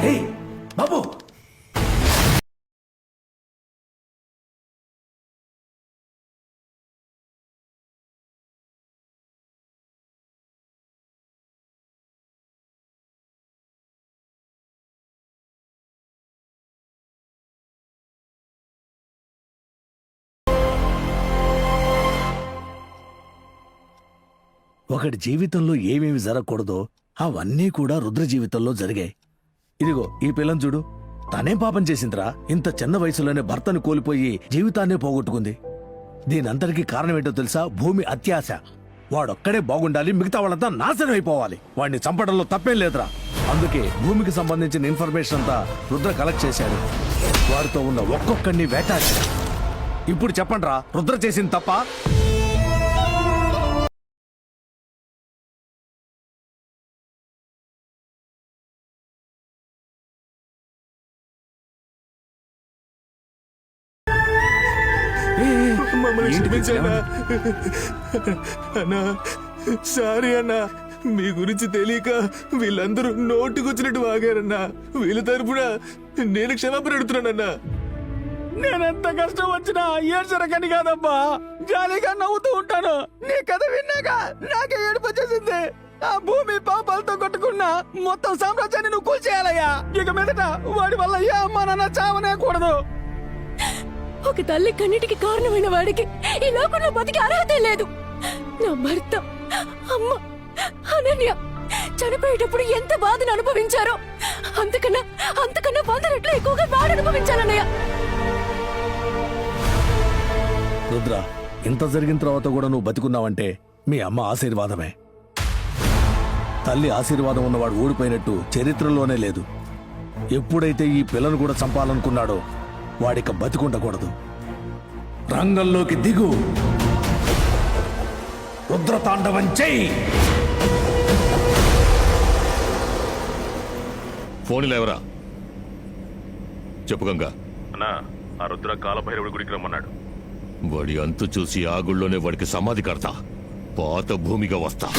ఏయ్ బాబు. ఒకటి జీవితంలో ఏమేమి జరగకూడదో అవన్నీ కూడా రుద్ర జీవితంలో జరిగాయి. ఇదిగో ఈ పిల్లని చూడు. తనేం పాపం చేసిందిరా? ఇంత చిన్న వయసులోనే భర్తను కోల్పోయి జీవితాన్నే పోగొట్టుకుంది. దీనంతటికీ కారణమేంటో తెలుసా? భూమి అత్యాశ. వాడొక్కడే బాగుండాలి, మిగతా వాళ్ళంతా నాశనం అయిపోవాలి. వాడిని చంపడంలో తప్పేం లేదురా. అందుకే భూమికి సంబంధించిన ఇన్ఫర్మేషన్ అంతా రుద్ర కలెక్ట్ చేశాడు. వాడితో ఉన్న ఒక్కొక్కడిని వేటాడి. ఇప్పుడు చెప్పండిరా, రుద్ర చేసింది తప్ప?
అన్నా సారీ అన్నా, మీ గురించి తెలియక వీళ్ళందరూ నోటికొచ్చినట్టు వాగారన్నా. వీళ్ళ తరపున నేను క్షమాపణ అడుగుతున్నానన్నా. నేనెంత కష్టం వచ్చినా ఏడ్చరకని కాదబ్బా, జాలీగా నవ్వుతూ ఉంటాను. నీ కథ విన్నాక నాకే ఏడుపు వచ్చేసింది. ఆ భూమి పాపాలతో కొట్టుకున్న మొత్తం సామ్రాజ్యాన్ని నువ్వు కూల్చేయాలయ్యా. ఇక మీదట వాడి వల్ల ఏ అమ్మా నాన్న చావనే కూడదు.
ఒక తల్లి కన్నిటికి కారణమైన వాడికి ఈ లోకంలో బతికి అర్హతే లేదు. నా భర్త, అమ్మ, అనన్య చనిపోయేటప్పుడు ఎంత బాధను అనుభవించారో అంతకన్నా 100 రెట్లు ఎక్కువగా బాధ అనుభవించాలన్నయ్య.
రుద్ర, ఇంత జరిగిన తర్వాత కూడా నువ్వు బతికున్నావంటే మీ అమ్మ ఆశీర్వాదమే. తల్లి ఆశీర్వాదం ఉన్నవాడు ఓడిపోయినట్టు చరిత్రలోనే లేదు. ఎప్పుడైతే ఈ పిల్లను కూడా చంపాలనుకున్నాడో వాడిక బతికుండకూడదు. రంగంలోకి దిగు, రుద్రతాండవం చెయ్యి.
ఫోన్ లేవరా? చెప్పు గంగా.
అన్నా, ఆ రుద్ర కాలభైరవుడి గుడికి రమ్మన్నాడు.
వాడి అంతు చూసి ఆ గుళ్ళోనే వాడికి సమాధి కడతా, పాత భూమిగా వస్తా.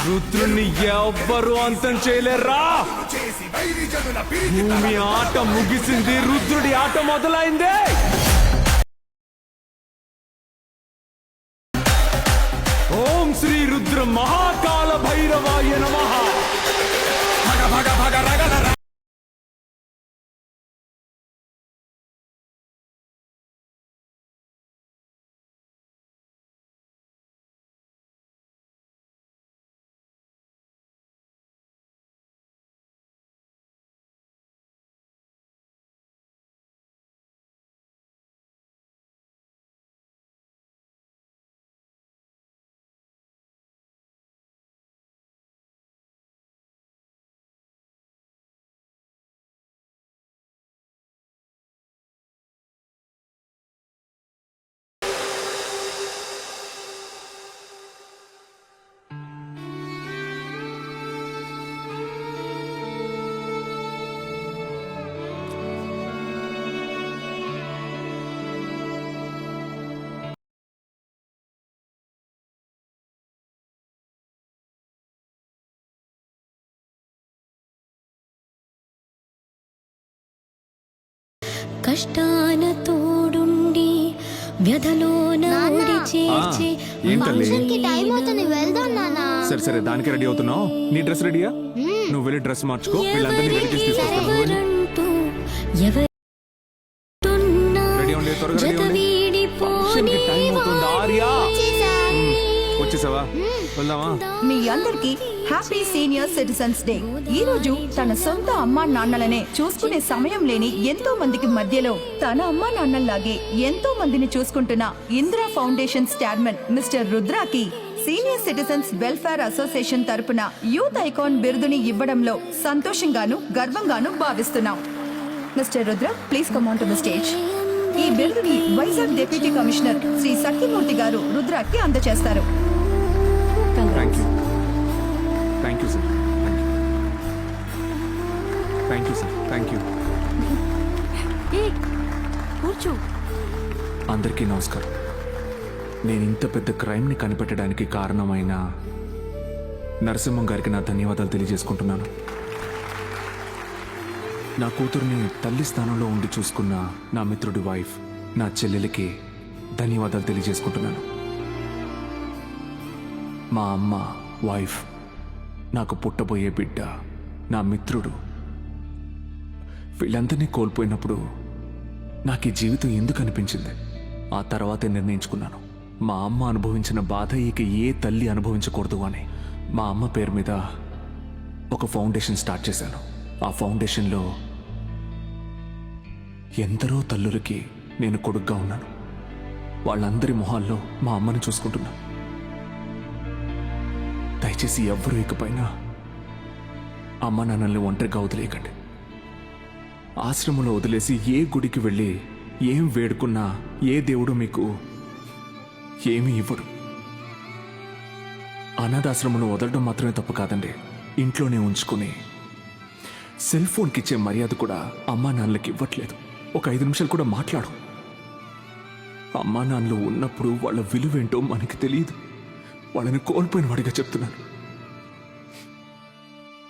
రుద్రుణ్ణి ఎవ్వరు అంతం చేయలేరా. భూమి ఆట ముగిసింది, రుద్రుడి ఆట మొదలైంది. ఓం శ్రీ రుద్ర మహాకాల భైరవాయ నమః. భగ భగ భగ రగల ర.
కష్టాన తోడుండి వ్యధలోన చేర్చి ఫంక్షన్ కి టైం అవుతుంది, వెళ్దాం నానా.
సరే సరే, దానికి రెడీ అవుతున్నావు. నీ డ్రెస్ రెడీయా? నువ్వు వెళ్ళి డ్రెస్ మార్చుకో, వీళ్ళందరినీ రెడీ చేసి తీసుకొస్తాను. రెడీ అవ్వండి, త్వరగా రెడీ అవ్వండి. ఫంక్షన్ కి టైం అవుతుంది. ఆర్యా వచ్చేసావా? వెళ్దామా?
మీ అందరికి హ్యాపీ సీనియర్ సిటిజన్స్ డే. ఈ రోజు తన సొంత అమ్మా నాన్నలనే చూసుకునే సమయం లేని ఎంతో మందికి మధ్యలో తన అమ్మా నాన్నల్లాగే ఎంతో మందిని చూసుకుంటున్న ఇందిరా ఫౌండేషన్ చైర్మన్ మిస్టర్ రుద్రాకి సీనియర్ సిటిజన్స్ వెల్ఫేర్ అసోసియేషన్ తరపున యూత్ ఐకాన్ బిరుదుని ఇవ్వడంలో సంతోషంగాను గర్వంగాను భావిస్తున్నాం. Mister Rudra, please come on to the stage. ఈ బిరుదుని వైజాగ్ డిప్యూటీ కమిషనర్ శ్రీ సత్యమూర్తి గారు రుద్రాకి అందజేస్తారు.
Thank you, thank you sir, thank you sir, thank you.
కూర్చో.
అందరికీ నమస్కారం. నేను ఇంత పెద్ద క్రైమ్ని కనిపెట్టడానికి కారణమైన నరసింహం గారికి నా ధన్యవాదాలు తెలియజేసుకుంటున్నాను. నా కూతుర్ని తల్లి స్థానంలో ఉండి చూసుకున్న నా మిత్రుడి వైఫ్, నా చెల్లెలికి ధన్యవాదాలు తెలియజేసుకుంటున్నాను. మా అమ్మ, వైఫ్, నాకు పుట్టబోయే బిడ్డ, నా మిత్రుడు, వీళ్ళందరినీ కోల్పోయినప్పుడు నాకు ఈ జీవితం ఎందుకు అనిపించింది? ఆ తర్వాతే నిర్ణయించుకున్నాను, మా అమ్మ అనుభవించిన బాధ ఇక ఏ తల్లి అనుభవించకూడదు అని. మా అమ్మ పేరు మీద ఒక ఫౌండేషన్ స్టార్ట్ చేశాను. ఆ ఫౌండేషన్లో ఎందరో తల్లులకి నేను కొడుగ్గా ఉన్నాను. వాళ్ళందరి మొహాల్లో మా అమ్మని చూసుకుంటున్నాను. దయచేసి ఎవ్వరూ ఇకపైన అమ్మ నాన్నల్ని ఒంటరిగా వదిలేయకండి. ఆశ్రమంలో వదిలేసి ఏ గుడికి వెళ్ళి ఏం వేడుకున్నా ఏ దేవుడు మీకు ఏమీ ఇవ్వడు. అనాథాశ్రమంలో వదలడం మాత్రమే తప్పు కాదండి, ఇంట్లోనే ఉంచుకుని సెల్ ఫోన్కి ఇచ్చే మర్యాద కూడా అమ్మా నాన్నలకి ఇవ్వట్లేదు. ఒక 5 నిమిషాలు కూడా మాట్లాడు. అమ్మా నాన్నలు ఉన్నప్పుడు వాళ్ళ విలువేంటో మనకి తెలియదు. వాళ్ళని కోల్పోయిన వాడిగా చెప్తున్నాను.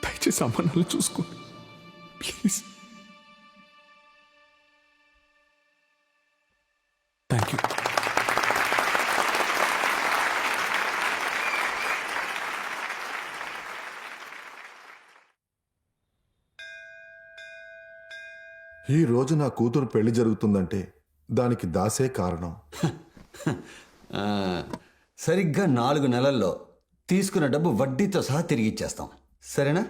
దయచేసి అమ్మా నాన్నలు చూసుకోండి ప్లీజ్.
ఈ రోజు నా కూతురు పెళ్లి జరుగుతుందంటే దానికి దాసే కారణం.
ఆ, సరిగ్గా 4 నెలల్లో తీసుకున్న డబ్బు వడ్డీతో సహా తిరిగి ఇచ్చేస్తాం. సరేనా?